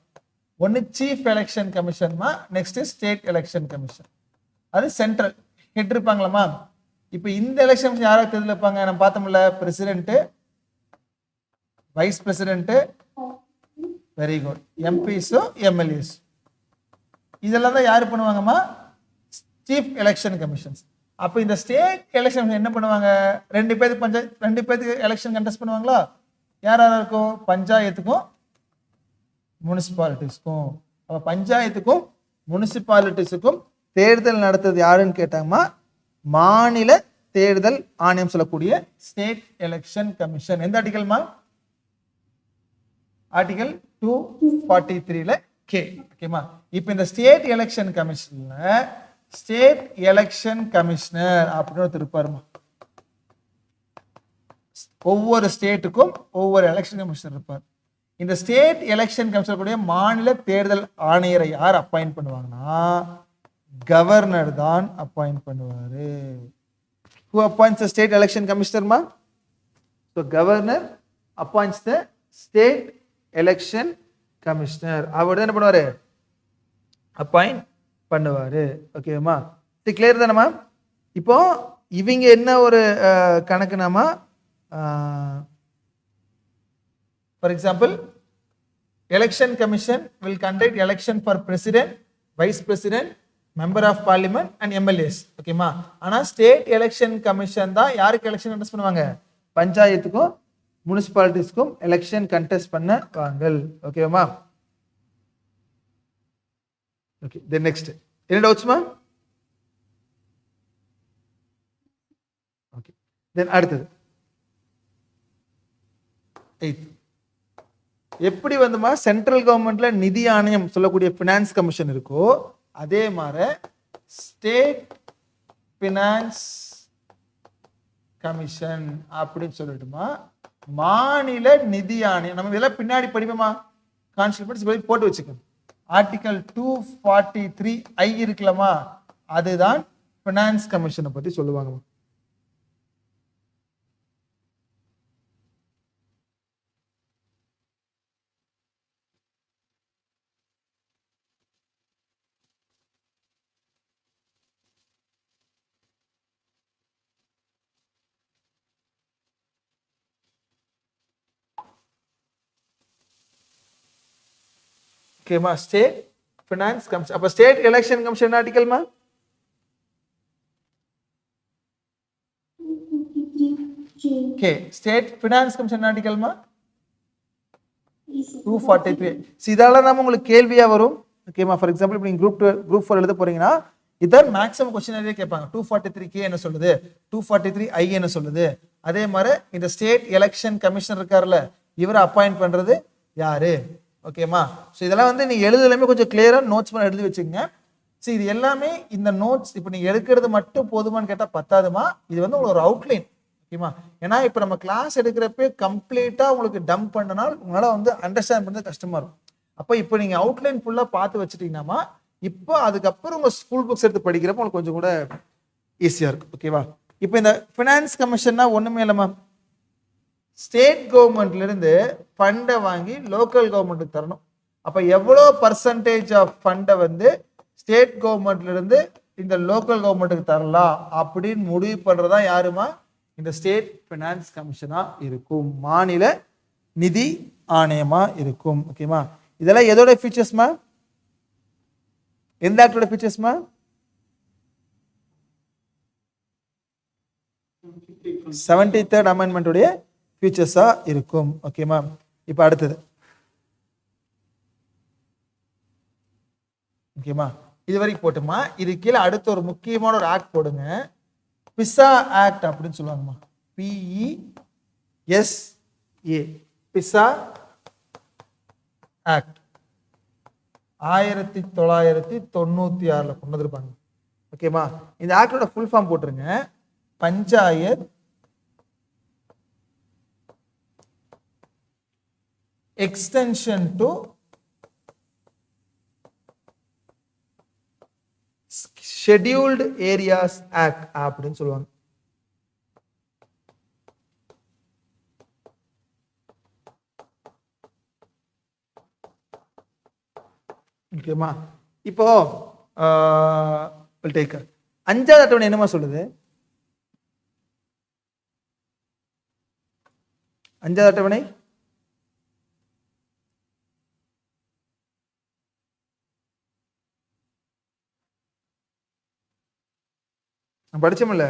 ஒன்னு சீஃப் எலெக்ஷன் கமிஷன்மா, நெக்ஸ்ட் ஸ்டேட் எலெக்ஷன் கமிஷன். அது சென்ட்ரல் ஹெட் இருப்பாங்களா. இப்போ இந்த எலெக்ஷன் யாராவது தேர்தல் வைப்பாங்க, நம்ம பார்த்தோம்ல, president, vice president, very good, MPs, MLAs, இதெல்லாம் தான் யாரு பண்ணுவாங்கம்மா, சீஃப் எலெக்ஷன் கமிஷன்ஸ். அப்போ இந்த ஸ்டேட் எலெக்ஷன் என்ன பண்ணுவாங்க, ரெண்டு பேருக்கு எலெக்ஷன் கண்டெஸ்ட் பண்ணுவாங்களா. யார் யாரா இருக்கும், பஞ்சாயத்துக்கும் முனிசிபாலிட்டிஸ்க்கும். அப்போ பஞ்சாயத்துக்கும் முனிசிபாலிட்டிஸுக்கும் தேர்தல் நடத்துறது யாருன்னு கேட்டாங்கம்மா, மாநில தேர்தல் ஆணையம் சொல்லக்கூடிய ஸ்டேட் எலெக்ஷன் கமிஷன். எந்த ஆர்டிகல்மா, ஆர்டிகல் 243ல K. ஓகேமா. இப்போ இந்த ஸ்டேட் எலெக்ஷன் கமிஷன்ல ஸ்டேட் எலெக்ஷன் கமிஷனர் அப்படின்னு இருப்பாருமா. ஒவ்வொரு ஸ்டேட்டுக்கும் ஒவ்வொரு எலெக்ஷன் கமிஷனர் இருப்பார். இந்த ஸ்டேட் எலெக்ஷன் கமிஷனர் கூடிய மாநில தேர்தல் ஆணையரை யார் அப்பாயிண்ட் பண்ணுவாங்கன்னா, கவர்னர் தான் அப்பாயிண்ட் பண்ணுவாரு. Who appoints the state election commissioner ma? So governor appoints the state election commissioner. அவர் என்ன பண்ணுவாரு, அப்பாயிண்ட் பண்ணுவாரு. ஓகேவா? இது கிளியர் தானம்மா? இப்போ இவங்க என்ன ஒரு கணக்குனாமா, for example election commission will conduct election for president, vice president, member of parliament and MLAs. ஓகேமா? ஆனா ஸ்டேட் எலெக்ஷன் கமிஷன் தான் யாருக்கு எலெக்ஷன் கண்டெஸ்ட் பண்ணுவாங்க? பஞ்சாயத்துக்கும் முனிசிபாலிட்டிஸ்க்கும் எலெக்ஷன் கண்டெஸ்ட் பண்ண வாங்கல். ஓகேவா? ஓகே, தென் நெக்ஸ்ட் என்ன டவுட்ஸ்மா? ஓகே, தென் அடுத்தது 8th எப்படி வந்துமா சென்ட்ரல் கவர்மெண்ட்ல நிதி ஆணையம் சொல்லக்கூடிய பினான்ஸ் கமிஷன் இருக்கோ அதே மாதிரி ஸ்டேட் பினான்ஸ் கமிஷன் அப்படின்னு சொல்லிட்டுமா மாநில நிதி ஆணையம். நம்ம இதெல்லாம் பின்னாடி படிப்போமா, கான்ஸ்டிடியூஷன் போட்டு வச்சுக்கணும். ஆர்டிகல் 243I இருக்கலாமா, அதுதான் பினான்ஸ் கமிஷனை பத்தி சொல்லுவாங்க. ஓகேமா? State finance commission. அப்ப ஸ்டேட் எலெக்ஷன் கமிஷன் ஆர்டிகல்மா ஓகே, ஸ்டேட் பினான்ஸ் கமிஷன் ஆர்டிகல்மா 243. இதெல்லாம் நம்ம உங்களுக்கு கேள்வியா வரும். ஓகேமா? ஃபார் எக்ஸாம்பிள் இப்போ நீங்க குரூப் 4 எழுத போறீங்கன்னா இதான் மேக்ஸிமம் क्वेश्चन கேட்பாங்க. 243K என்ன சொல்லுது, 243I என்ன சொல்லுது. அதே மாதிரி இந்த ஸ்டேட் எலெக்ஷன் கமிஷனர் இருக்காருல்ல, இவரை அப்பாயிண்ட் பண்றது யாரு? ஓகேமா? ஸோ இதெல்லாம் வந்து நீங்க எழுதுலாமே கொஞ்சம் கிளியரா நோட்ஸ் பண்ண எழுதி வச்சுக்கோங்க. சரி, இது எல்லாமே இந்த நோட்ஸ் இப்போ நீங்க எடுக்கிறது மட்டும் போதுமான்னு கேட்டா பத்தாதுமா. இது வந்து உங்களுக்கு ஒரு அவுட்லைன். ஓகேமா? ஏன்னா இப்போ நம்ம கிளாஸ் எடுக்கிறப்ப கம்ப்ளீட்டா உங்களுக்கு டம்ப் பண்ணனால் உங்களால வந்து அண்டர்ஸ்டாண்ட் பண்ணுறது கஷ்டமா இருக்கும். அப்போ இப்போ நீங்க அவுட்லைன் ஃபுல்லா பார்த்து வச்சுட்டீங்கன்னா இப்போ அதுக்கப்புறம் உங்க ஸ்கூல் புக்ஸ் எடுத்து படிக்கிறப்ப உங்களுக்கு கொஞ்சம் கூட ஈஸியா இருக்கும். ஓகேவா? இப்போ இந்த பினான்ஸ் கமிஷன்னா ஒண்ணுமே இல்லைம்மா, ஸ்டேட் கவர்மெண்ட்ல இருந்து ஃபண்டை வாங்கி லோக்கல் கவர்மெண்ட்டுக்கு தரணும். அப்ப எவ்வளோ பர்சன்டேஜ் ஆஃப் ஃபண்டை வந்து ஸ்டேட் கவர்மெண்ட்ல இருந்து இந்த லோக்கல் கவர்மெண்ட்டுக்கு தரலாம் அப்படின்னு முடிவு பண்றதா யாருமா? இந்த ஸ்டேட் பினான்ஸ் கமிஷனா இருக்கும், மாநில நிதி ஆணையமா இருக்கும். ஓகேமா? இதெல்லாம் எதோட ஃபீச்சர்ஸ்மா? எந்த ஆக்டோட ஃபீச்சர்ஸ்மா? 73rd அமெண்ட்மெண்ட் உடைய ஃபீச்சர்ஸா இருக்கும். ஓகேமா? இப்போ அடுத்தது ஓகேமா, இது வரைக்கும் போட்டுமா. இது கீழே அடுத்த ஒரு முக்கியமான ஒரு ஆக்ட் போடுங்க, பிசா ஆக்ட் அப்படின்னு சொல்லுவாங்கம்மா. PESA, பிசா ஆக்ட் 1996 கொண்டு வந்திருப்பாங்க. ஓகேமா? இந்த ஆக்டோட ஃபுல் ஃபார்ம் போட்டுருங்க, panchayat extension to scheduled areas act அப்படின்னு சொல்லுவாங்க. ஓகேமா? இப்போ 5வது அட்டவணை என்னமா சொல்லுது? 5வது அட்டவணை படிச்சோம்ல,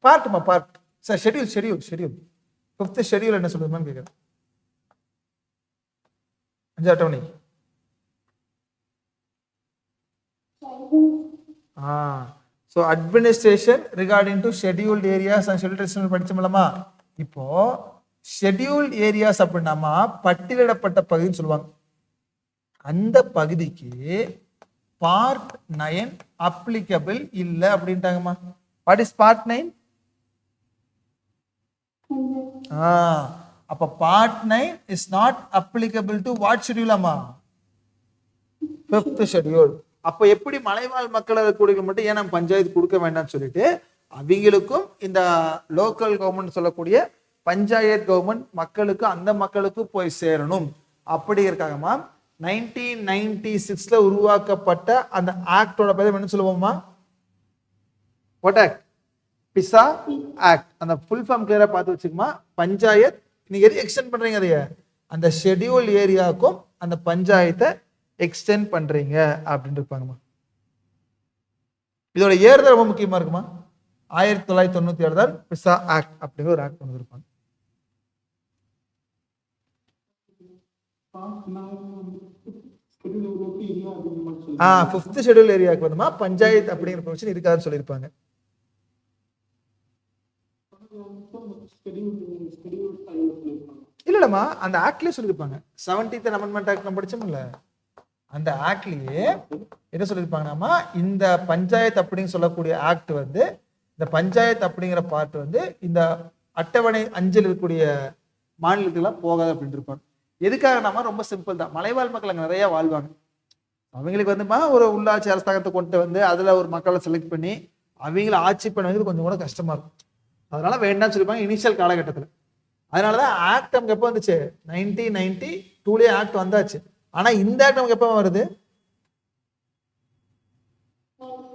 பார்ட்டுமா part sir, schedule 5th schedule என்ன சொல்லுதுன்னு கேட்குறேன். 5வது அட்டவணை so administration regarding to scheduled areas and scheduled படிச்சோம்லமா. இப்போ ஷெட்யூல்டு ஏரியாஸ் அப்படின்னாமா பட்டியலிடப்பட்ட பகுதின்னு சொல்லுவாங்க. அந்த பகுதிக்கு பார்ட் 9 அப்ளிகபிள் இல்லை அப்படின்ட்டாங்கம்மா. What is part 9? அப்ப part 9 is not applicable to what schedule அம்மா? 5th schedule. அப்ப எப்படி மலைவாழ் மக்கள் கொடுக்க மட்டும் ஏன் நம்ம பஞ்சாயத்து கொடுக்க வேண்டாம்னு சொல்லிட்டு அவங்களுக்கும் இந்த லோக்கல் கவர்மெண்ட் சொல்லக்கூடிய பஞ்சாயத்து கவர்மெண்ட் மக்களுக்கு அந்த மக்களுக்கு போய் சேரணும் அப்படிங்கிறதுக்காகமா 1996ல உருவாக்கப்பட்ட அந்த ஆக்டோட பேர் என்ன சொல்லுவோமா? What act? PESA act. அந்த ஃபுல் ஃபார்ம் கிளியரா பார்த்து வச்சுக்கமா. பஞ்சாயத் நீங்க எது எக்ஸ்டெண்ட் பண்றீங்க? அதைய அந்த ஷெட்யூல் ஏரியாவுக்கும் அந்த பஞ்சாயத்தை எக்ஸ்டெண்ட் பண்றீங்க அப்படின்னு இருப்பாங்கம்மா. இதோட இயர் தான் ரொம்ப முக்கியமா இருக்குமா. 1996 தான் பிசா ஆக்ட் அப்படிங்கிற ஒரு ஆக்ட் வந்துருப்பாங்க. ஃபிஃப்த் ஷெட்யூல் ஏரியாவுக்கு வந்துமா பஞ்சாயத்து அப்படிங்கிற ப்ரொவிஷன் இருக்காதுன்னு சொல்லியிருப்பாங்க. இல்லம்மா, அந்த ஆக்ட்லயே சொல்லியிருப்பாங்க. 17th அமெண்ட்மெண்ட் ஆக்ட் நம்ம படிச்சோம்ல, அந்த ஆக்ட்லயே என்ன சொல்லியிருப்பாங்கன்னா, இந்த பஞ்சாயத்து அப்படின்னு சொல்லக்கூடிய ஆக்ட் வந்து, இந்த பஞ்சாயத்து அப்படிங்கிற பார்ட் வந்து இந்த அட்டவணை 5ல் இருக்கக்கூடிய மாநிலத்துக்கெல்லாம் போகாது அப்படின்னு இருப்பாங்க. எதுக்காக நம்ம ரொம்ப சிம்பிள் தான். மலைவாழ் மக்கள் அங்கே நிறைய வாழ்வாங்க. அவங்களுக்கு வந்துமா ஒரு உள்ளாட்சி அரசாங்கத்தை கொண்டு வந்து அதுல ஒரு மக்களை செலக்ட் பண்ணி அவங்கள ஆட்சி பண்ணது கொஞ்சம் கூட கஷ்டமா இருக்கும். அதனால வேண்டாம்னு சொல்லிப்பாங்க இனிஷியல் காலகட்டத்தில். அதனாலதான் ஆக்ட் நமக்கு எப்போ வந்துச்சு? 1992 ஆக்ட் வந்தாச்சு. ஆனா இந்த ஆக்ட் நமக்கு எப்போ வருது?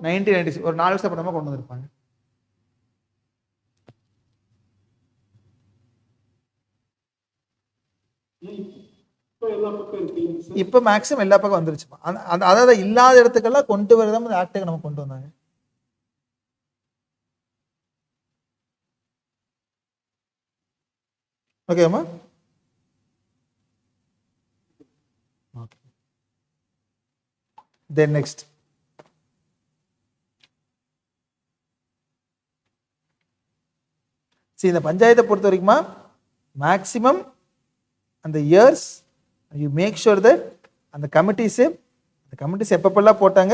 1996. ஒரு 4 வருஷம் அப்புறமா கொண்டு வந்திருப்பாங்க. இப்ப மேக்ஸிமம் எல்லா பக்கம் வந்துருச்சுமா. அதாவது இல்லாத இடத்துக்கெல்லாம் கொண்டு வரதான் இந்த ஆக்டை நம்ம கொண்டு வந்தாங்க. ஓகேம்மா. தென் நெக்ஸ்ட் இந்த பஞ்சாயத்தை பொறுத்த வரைக்குமா மேக்சிமம் அந்த years you make sure that அந்த கமிட்டிஸ் எப்பப்பெல்லாம் போட்டாங்க,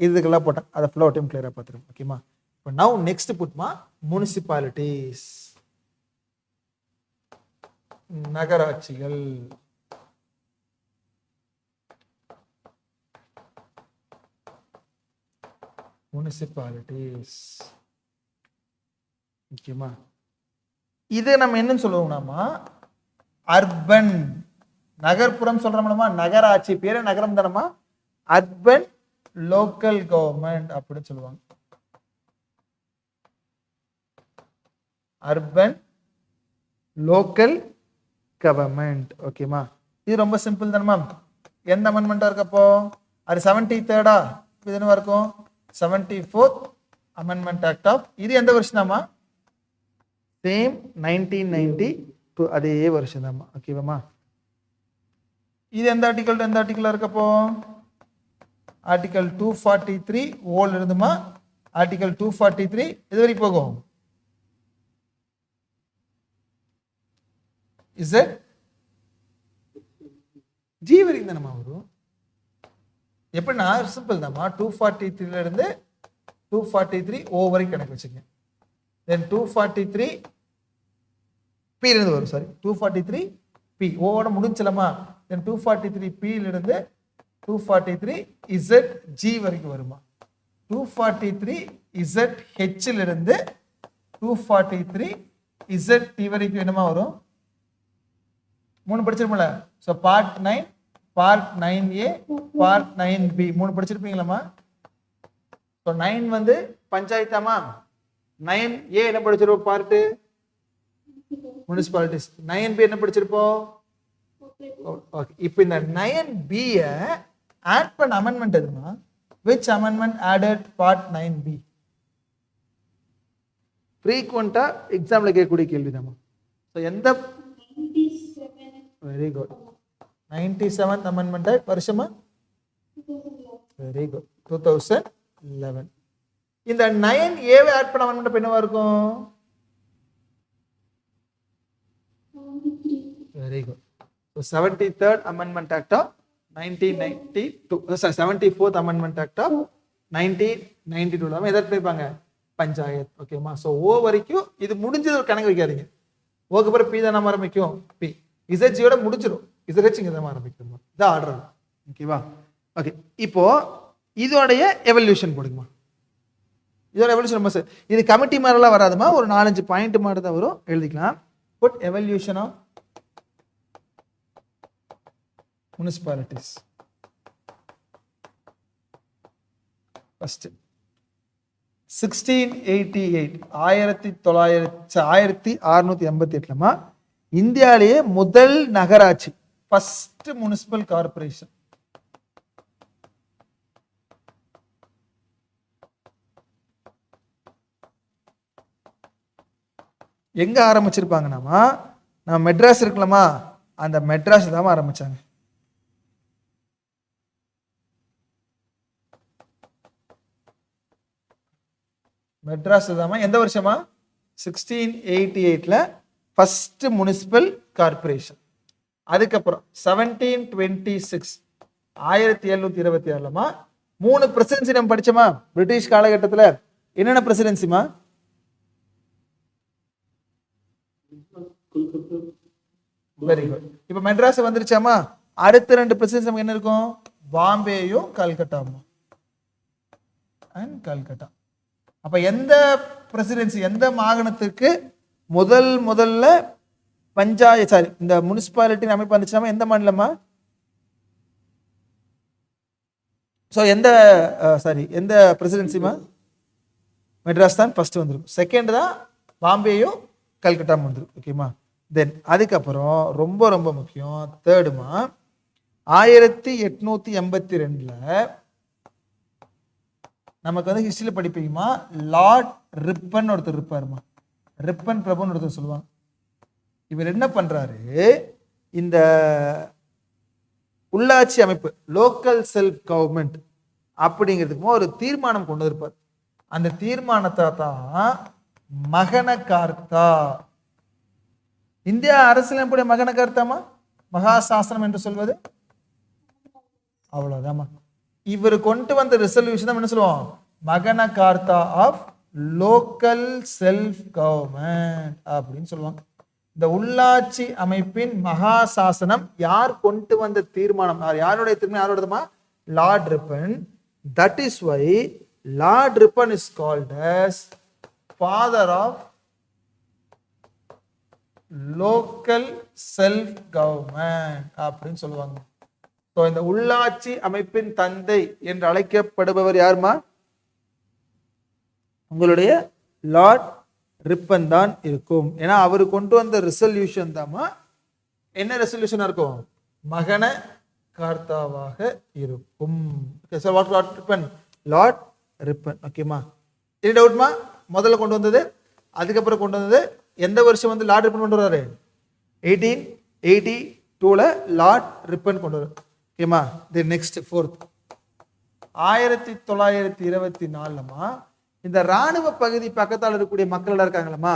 இதுக்கெல்லாம் போட்டாங்க, அதை ஃபுல்லாக ஒரு டைம் கிளியராக பார்த்துருவோம். ஓகேமா. இப்போ நவ் நெக்ஸ்ட் புட்மா முனிசிபாலிட்டிஸ், நகராட்சிகள். முனிசிபாலிட்டிஸ் ஓகேமா. இது நம்ம என்னன்னு சொல்லுவோம்னாமா அர்பன், நகர்ப்புறம் சொல்றோம்லமா, நகராட்சி பேரு நகரம் தானமா, அர்பன் லோக்கல் கவர்மெண்ட் அப்படின்னு சொல்லுவாங்க. Urban local government. ஓகேமா. இது ரொம்ப சிம்பிள் தானமா. எந்த அமெண்ட்மெண்டா இருக்கப்போ அது 73rd இது என்ன இருக்கும்? 74th amendment act of. இது எந்த வருஷம் தாமா? சேம் 1992 அதே வருஷம் தாமா. ஓகேவாமா. இது எந்த ஆர்டிகல் எந்த ஆர்டிகலா இருக்கப்போ? ஆர்டிகல் 243 ஓல் இருந்துமா. ஆர்டிகல் 243 இது வரைக்கும் போகும். இஸ் இட் ஜி வரைக்கும் தானமா வரும். எப்படின்னா சிம்பிள் தான்மா. 243 இருந்து 243 ஓ வரைக்கும் கணக்கு வச்சுக்கங்க. தென் 243 பி இருந்து வரும். சாரி 243 பி ஓட முடிஞ்சலமா. தென் 243 பி இருந்து 243 இசட் ஜி வரைக்கும் வருமா. 243 இசட் ஹெச் இருந்து 243 இசட் டி வரைக்கும் என்னமா வரும்? 3 படிச்சிருப்போம்ல. So part 9, part 9A, part 9B 3 படிச்சிருப்பீங்களாமா. ஸோ 9 வந்து பஞ்சாயத்தாமா. 9A என்ன படிச்சிருப்போம்? Part municipalities. 9B என்ன படிச்சிருப்போம்? ஓகே. இப்போ இந்த 9B ஆட் பண்ண அமெண்ட்மெண்ட் எதுமா? which amendment added part 9B? ஃப்ரீக்வெண்டா எக்ஸாம்ல கேட்கக்கூடிய கேள்விதாமா. ஸோ எந்த very good 97th amendment act வருஷமா? Very good 2011. இந்த 9A ஆட் பண்ண அமெண்ட்மெண்ட் என்னவா இருக்கும்? Very good. So 73rd amendment act of 1992, 74th amendment act of 1992 ல எதற்கு போய்பாங்க? பஞ்சாயத். ஓகேமா. ஸோ ஓ வரைக்கும் இது முடிஞ்சது ஒரு கணக்கு வைக்காதீங்க. ஓக்கு அப்புறம் பி தானே ஆரம்பிக்கும். பி இசட்ஜியோட முடிச்சிடும். இசட்ஜி இங்கே தான் ஆரம்பிக்கணும். இதான் ஆர்டர். ஓகேவா. ஓகே. இப்போ இதோடைய எவல்யூஷன் போடுங்கம்மா. இதோட எவல்யூஷன் ரொம்ப இது கமிட்டி மாதிரிலாம் வராதுமா. ஒரு 4-5 பாயிண்ட் மாதிரி தான் வரும். எழுதிக்கலாம். Put evolution of municipalities. First 1688 1688 இந்தியாவிலேயே முதல் நகராட்சி, ஃபர்ஸ்ட் முனிசிபல் கார்பரேஷன். எங்க ஆரம்பிச்சிருப்பாங்கன்னா, நம்ம மெட்ராஸ் இருக்கலாமா, அந்த மெட்ராஸ் தான் ஆரம்பிச்சாங்க. மெட்ராஸ் தான். எந்த வருஷமா? 1688 ஃபர்ஸ்ட் முனிசிபல் கார்பரேஷன். அதுக்கப்புறம் 1726 1726 3 பிரசிடென்சி நம்ம படிச்சோமா பிரிட்டிஷ் காலகட்டத்தில். என்னென்ன பிரசிடென்சிமா? Very good. இப்ப மெட்ராஸ் வந்துருச்சாமா, அடுத்த 2 பிரசிடென்சி நமக்கு என்ன இருக்கும்? பாம்பேயும் கல்கட்டாமா அண்ட் கல்கட்டா. அப்ப எந்த பிரசிடென்சி, எந்த மாகாணத்துக்கு முதல்ல பஞ்சாயத்து, சாரி, இந்த முனிசிபாலிட்டி அமைப்பு வந்துச்சுன்னா எந்த மாநிலமா? ஸோ எந்த எந்த பிரசிடென்சிமா? மெட்ராஸ் தான் ஃபர்ஸ்ட் வந்துருக்கும். செகண்ட் தான் பாம்பேயும் கல்கட்டா வந்துருக்கும். ஓகேமா. தென் அதுக்கப்புறம் ரொம்ப ரொம்ப முக்கியம் தேர்டுமா, 1882 நமக்கு வந்து ஹிஸ்டரியில் படிப்பீங்கம்மா, லார்ட் ரிப்பன் ஒருத்தர் இருப்பாருமா, ரிப்பன் பிரபுன்னு ஒருத்தர் சொல்லுவாங்க. இவர் என்ன பண்றாரு, இந்த உள்ளாட்சி அமைப்பு லோக்கல் செல்ஃப் கவர்மெண்ட் அப்படிங்கிறதுக்கு ஒரு தீர்மானம் கொண்டு இருப்பார். அந்த தீர்மானத்தை தான் மகன கார்த்தா, இந்தியா அரசியலமைப்புடைய மகன கார்த்தாமா, மகாசாசனம் என்று சொல்வது. அவ்வளவுதாமா. இவர் கொண்டு வந்த ரெசல்யூஷன் தான் என்ன சொல்லுவோம்? மகன கார்த்தா ஆஃப் லோக்கல் செல்ஃப் கவர்மெண்ட் அப்படின்னு சொல்லுவாங்க. இந்த உள்ளாட்சி அமைப்பின் மகாசாசனம் யார் கொண்டு வந்த தீர்மானம்? யாருடைய தீர்மானம்? யாரோடதுமா? Lord Ripon. That is why Lord Ripon is called as father of local self government அப்படின்னு சொல்லுவாங்க. ஸோ இந்த உள்ளாட்சி அமைப்பின் தந்தை என்று அழைக்கப்படுபவர் யாருமா? உங்களுடைய லார்ட் ரிப்பன் தான் இருக்கும். ஏன்னா அவர் கொண்டு வந்த ரெசல்யூஷன் தாமா என்ன ரெசல்யூஷனா இருக்கும்? மகன கார்த்தாவாக இருக்கும். Lord Ripon. ஓகேமா. இது டவுட்மா? முதல்ல கொண்டு வந்தது, அதுக்கப்புறம் கொண்டு வந்தது. எந்த வருஷம் வந்து லார்ட் ரிப்பன் கொண்டு வர்றாரு? 1882 லார்ட் ரிப்பன் கொண்டு வர்றாரு. ஓகேமா. தி நெக்ஸ்ட் ஃபோர்த் 1924 இந்த ராணுவ பகுதி பக்கத்தால் இருக்கக்கூடிய மக்கள் இருக்காங்களா,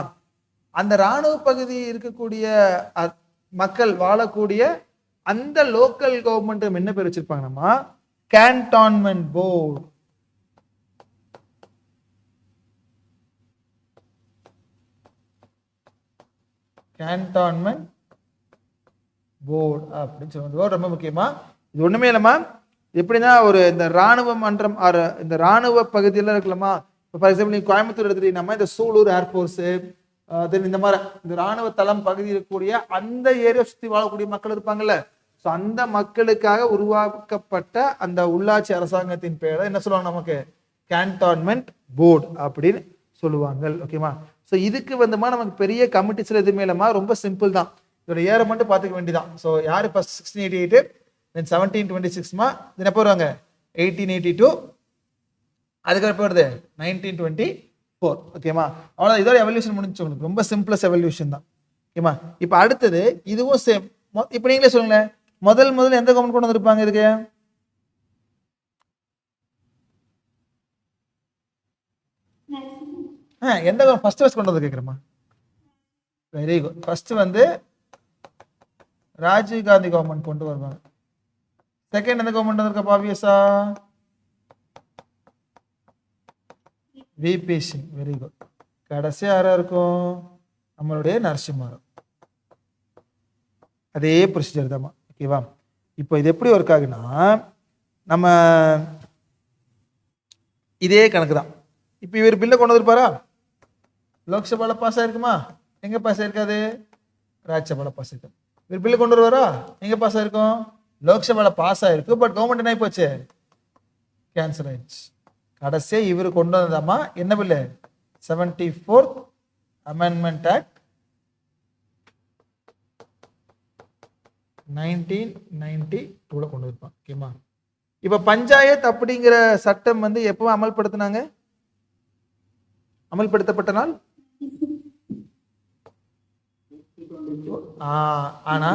அந்த ராணுவ பகுதி இருக்கக்கூடிய மக்கள் வாழக்கூடிய அந்த லோக்கல் கவர்மெண்ட் என்ன பேர் வச்சிருப்பாங்கன்னா, கேன்டான்மெண்ட் போர்டு. கேன்டான்மெண்ட் போர்டு அப்படின்னு சொல்லுவாங்க. ரொம்ப முக்கியமா. இது ஒண்ணுமே இல்லமா, எப்படின்னா ஒரு இந்த ராணுவ மன்றம், இந்த ராணுவ பகுதியெல்லாம் இருக்கலாமா. இப்போ ஃபார் எக்ஸாம்பிள் நீங்க கோயம்புத்தூர் எடுத்துட்டீங்கன்னா இந்த சூலூர் ஏர்ஃபோர்ஸ், தென் இந்த மாதிரி இந்த ராணுவ தளம் பகுதி இருக்கக்கூடிய அந்த ஏரியா சுற்றி வாழக்கூடிய மக்கள் இருப்பாங்கல்ல. ஸோ அந்த மக்களுக்காக உருவாக்கப்பட்ட அந்த உள்ளாட்சி அரசாங்கத்தின் பேரை என்ன சொல்லுவாங்க? நமக்கு கேன்டான்மெண்ட் போர்டு அப்படின்னு சொல்லுவாங்க. ஓகேமா. ஸோ இதுக்கு வந்துமா நமக்கு பெரிய கமிட்டிஸ்ல எதுவுமே இல்லமா, ரொம்ப சிம்பிள் தான். இதோட ஏரை மட்டும் பார்த்துக்க வேண்டியதான். ஸோ யாரு ஃபர்ஸ்ட் 1688, தென் 1726மா, தென் எப்போ வருவாங்க? 1882, அதுக்கப்புறம் வருது 1924. ஓகேமா. அவ்வளோதான். இதோட எவல்யூஷன் முடிஞ்சு. உங்களுக்கு ரொம்ப சிம்பிளஸ் எவல்யூஷன் தான். ஓகேமா. இப்போ அடுத்தது இதுவும் சேம். இப்போ நீங்களே சொல்லுங்களேன், முதல்ல எந்த கவர்மெண்ட் கொண்டு வந்திருப்பாங்க இதுக்கு? எந்த ஃபர்ஸ்ட் கொண்டு வந்து கேட்குறேம்மா? Very good. ஃபர்ஸ்ட் வந்து ராஜீவ் காந்தி கவர்மெண்ட் கொண்டு வருவாங்க. செகண்ட் எந்த கவர்மெண்ட் வந்திருக்கா? ஆப்வியஸா விபி சிங். Very good. கடைசி யாரா இருக்கும்? நம்மளுடைய நரசிம்மராவ். அதே ப்ரொசீஜர் தான். ஓகேவா. இப்போ இது எப்படி ஒர்க் ஆகுனா, நம்ம இதே கணக்கு தான். இப்போ இவர் பில்லை கொண்டு வந்திருப்பாரா? லோக்சபால பாஸ் ஆயிருக்குமா? எங்க பாஸ் ஆயிருக்காது? ராஜ்யசபால பாஸ் ஆயிருக்கும். இவர் பில்லு கொண்டு வருவாரா? எங்க பாஸ் ஆயிருக்கும்? லோக்சபால பாஸ் ஆயிருக்கும். பட் கவர்மெண்ட் என்ன போச்சு? கேன்சல் ஆயிடுச்சு. கடைசியா இவர் கொண்டு வந்ததாமா என்ன பில்லு? 74th Amendment Act 1992 கொண்டு வந்திருப்பான். ஓகேமா? இப்ப பஞ்சாயத்து அப்படிங்கிற சட்டம் வந்து எப்போ அமல்படுத்தினாங்க? அமல்படுத்தப்பட்ட நாள் ஆனா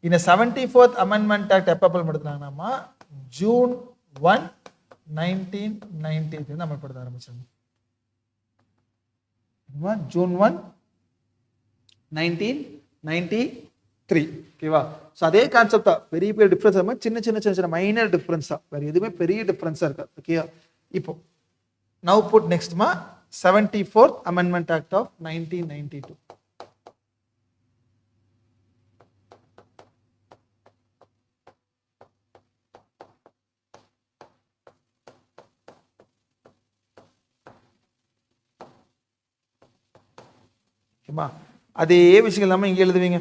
இந்த 74th Amendment Act எப்ப அமல்படுத்தினாங்கன்னா ஜூன் 1, 1990 அமல்படுத்த ஆரம்பிச்சாங்க. ஜூன் 1, 1993. ஓகேவா? ஸோ அதே கான்செப்ட் தான். பெரிய பெரிய டிஃபரன்ஸ் சின்ன சின்ன சின்ன சின்ன மைனர் டிஃபரன்ஸ் தான். வேற எதுவுமே பெரிய டிஃபரன்ஸா இருக்காது. ஓகேவா? இப்போ நவ் புட் நெக்ஸ்ட்மா 74th Amendment Act of 1992. ஓகேவா? அதே விஷயம் இல்லாமல் இங்கே எழுதுவீங்க.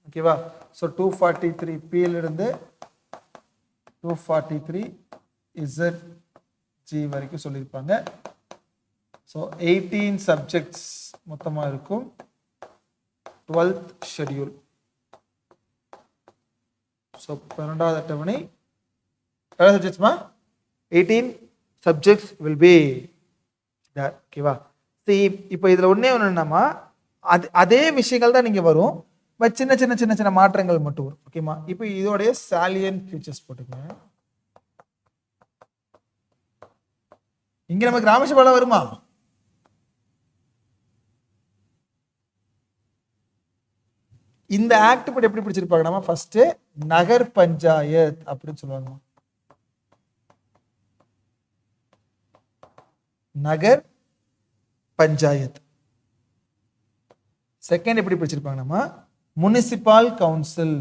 ஓகேவா? ஸோ 243 இருந்து 243 ZG வரைக்கும் சொல்லியிருப்பாங்க. ஸோ 18 சப்ஜெக்ட்ஸ் மொத்தமாக இருக்கும். 12th schedule. ஸோ 12வது அட்டவணை 18 சப்ஜெக்ட்ஸ் வில் பி தேர். ஓகேவா? இப்போ இதில் ஒன்றே ஒன்று என்னன்னா அதே விஷயங்கள் தான் நீங்க வரும். பட் சின்ன சின்ன சின்ன சின்ன மாற்றங்கள் மட்டும் வரும். ஓகேமா? இப்போ இதோடைய சாலியன்ட் ஃபீச்சர்ஸ் போட்டுக்கங்க. இங்க நமக்கு கிராம சபா வருமா? இந்த ஆக்ட் படி எப்படி பிடிச்சிருப்பாங்க? நம்ம ஃபர்ஸ்ட் நகர் பஞ்சாயத் அப்படின்னு சொல்லுவாங்க. நகர் பஞ்சாயத். செகண்ட் எப்படி பிடிச்சிருப்பாங்க? நம்ம முனிசிபல் கவுன்சில்.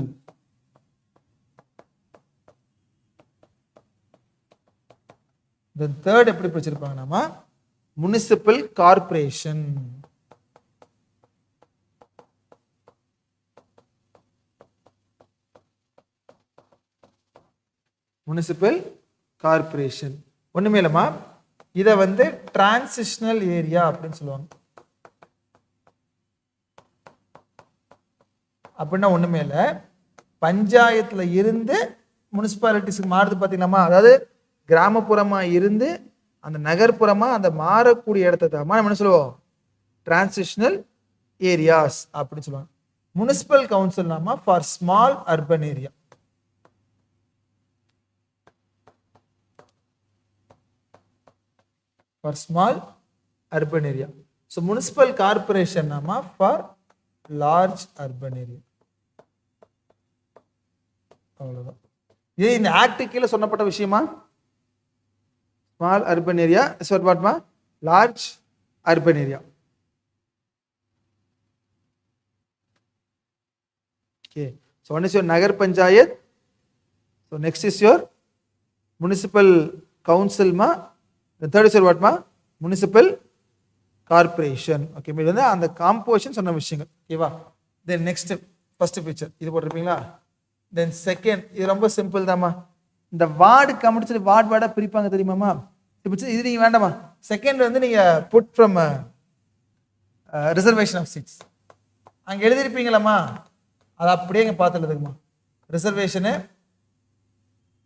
தேர்ட் எப்படி பிடிச்சிருப்பாங்க? நம்ம முனிசிபல் கார்பரேஷன். முனிசிபல் கார்பரேஷன் ஒண்ணுமே இல்லமா, இதை வந்து டிரான்சிஷனல் ஏரியா அப்படின்னு சொல்லுவாங்க. அப்படின்னா ஒண்ணுமே இல்லை, பஞ்சாயத்துல இருந்து முனிசிபாலிட்டிஸ்க்கு மாறுது பார்த்தீங்களாமா. அதாவது கிராமப்புறமா இருந்து அந்த நகர்ப்புறமா அந்த மாறக்கூடிய இடத்த தான் நம்ம என்ன சொல்லுவோம்? டிரான்சிஷனல் ஏரியாஸ் அப்படின்னு சொல்லுவாங்க. முனிசிபல் கவுன்சில் நாம for small urban area. For small urban area. So municipal corporation nama for large urban area. அவ்வளவுதான். இது இந்த ஆக்ட் கீழே சொன்னப்பட்ட விஷயமா? ஸ்மால் அர்பன் ஏரியா இஸ் வாட்மா large urban area. Okay, so one is your nagar panchayat, so next is your municipal council ma, the third is your what ma municipal corporation. Okay, இது வந்து அந்த composition சொன்ன விஷயங்கள். ஓகேவா? Then next first feature இது போட்டிருப்பீங்களா? Then second இது ரொம்ப simple தாம்மா. இந்த வார்டு கமிட்டி வார்டு வார்டா பிரிப்பாங்க தெரியுமாமா? இப்போ இது நீங்க வேண்டாமா. செகண்ட் வந்து நீங்க put from reservation of seats அங்க எழுதிருப்பீங்களாமா, அது அப்படியே இங்க பார்த்து எழுதுங்கம்மா. ரிசர்வேஷனு,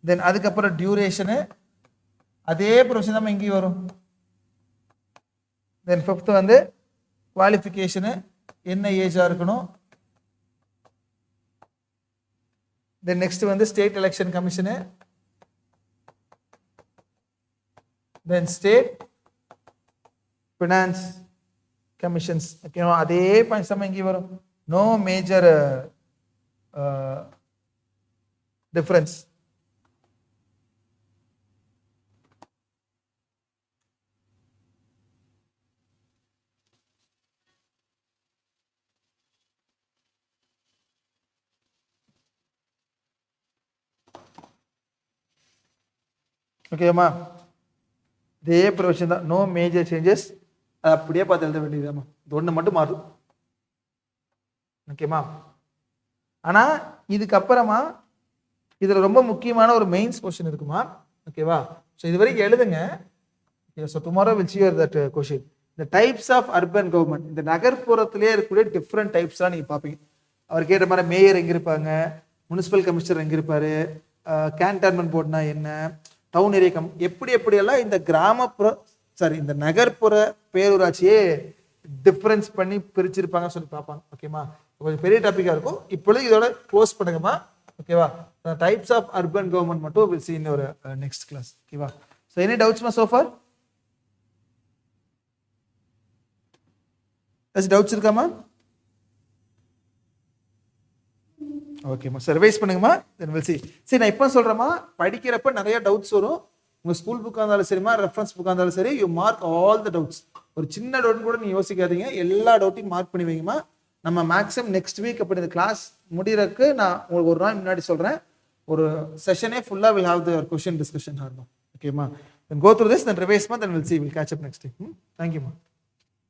தென் அதுக்கப்புறம் டியூரேஷனு, அதே ப்ரொவிஷன் தான் இங்கேயும் வரும். தென் ஃபிஃப்த் வந்து குவாலிஃபிகேஷனு, என்ன ஏஜா இருக்கணும். தென் நெக்ஸ்ட் வந்து state election commission, then state finance commissions. ஓகேவா? அதே பாயிண்ட்ஸ் தான் இங்கேயும் வரும். No major difference. ஓகேம்மா? இதே ப்ரொவிஷன் தான், நோ மேஜர் சேஞ்சஸ். அது அப்படியே பார்த்து எழுத வேண்டியதாம்மா. இது ஒன்று மட்டும் மாறும். ஓகேம்மா? ஆனால் இதுக்கப்புறமா இதில் ரொம்ப முக்கியமான ஒரு மெயின்ஸ் கொஸ்டின் இருக்குமா, ஓகேவா? ஸோ இது வரைக்கும் எழுதுங்க. So tomorrow will see that question. இந்த டைப்ஸ் ஆஃப் அர்பன் கவர்மெண்ட், இந்த நகர்ப்புறத்திலே இருக்கக்கூடிய டிஃப்ரெண்ட் டைப்ஸ்லாம் நீங்கள் பார்ப்பீங்க. அவர் கேட்ட மாதிரி மேயர் எங்கே இருப்பாங்க, முனிசிபல் கமிஷனர் எங்கே இருப்பார், கேன்டான்மெண்ட் போர்டுனா என்ன, டவுன் ஏரியா எப்படியெல்லாம் இந்த கிராமப்புற இந்த நகர்ப்புற பேரூராட்சியே டிஃப்ரென்ஸ் பண்ணி பிரிச்சிருப்பாங்கன்னு சொல்லி பார்ப்பாங்க. ஓகேமா? கொஞ்சம் பெரிய டாப்பிக்காக இருக்கும். இப்பொழுது இதோட க்ளோஸ் பண்ணுங்கம்மா. ஓகேவா? டைப்ஸ் ஆஃப் அர்பன் கவர்மெண்ட் மட்டும் வில் see in ஒரு நெக்ஸ்ட் கிளாஸ். ஓகேவா? ஸோ எனி டவுட்ஸ்மா சோஃபார்? டவுட்ஸ் இருக்காமா? ஓகேம்மா, சார் ரிவைஸ் பண்ணுங்கம்மா. Then will see. சரி, நான் இப்போ சொல்கிறேம்மா, படிக்கிறப்ப நிறைய டவுட்ஸ் வரும். உங்கள் ஸ்கூல் புக்காக இருந்தாலும் சரிம்மா, ரெஃபரன்ஸ் புக்காக இருந்தாலும் சரி, you mark all the doubts. ஒரு சின்ன டவுட் கூட நீங்கள் யோசிக்காதீங்க, எல்லா டவுட்டையும் மார்க் பண்ணி வைங்கம்மா. நம்ம மேக்ஸிமம் நெக்ஸ்ட் வீக் அப்படி இந்த கிளாஸ் முடிகிறதுக்கு நான் உங்களுக்கு ஒரு நாள் முன்னாடி சொல்கிறேன். ஒரு செஷனே ஃபுல்லாக will have the question discussion ஆகணும். ஓகேம்மா? Then go through this, then ரிவைஸ்மா, then will see, will catch up next week. தேங்க்யூம்மா.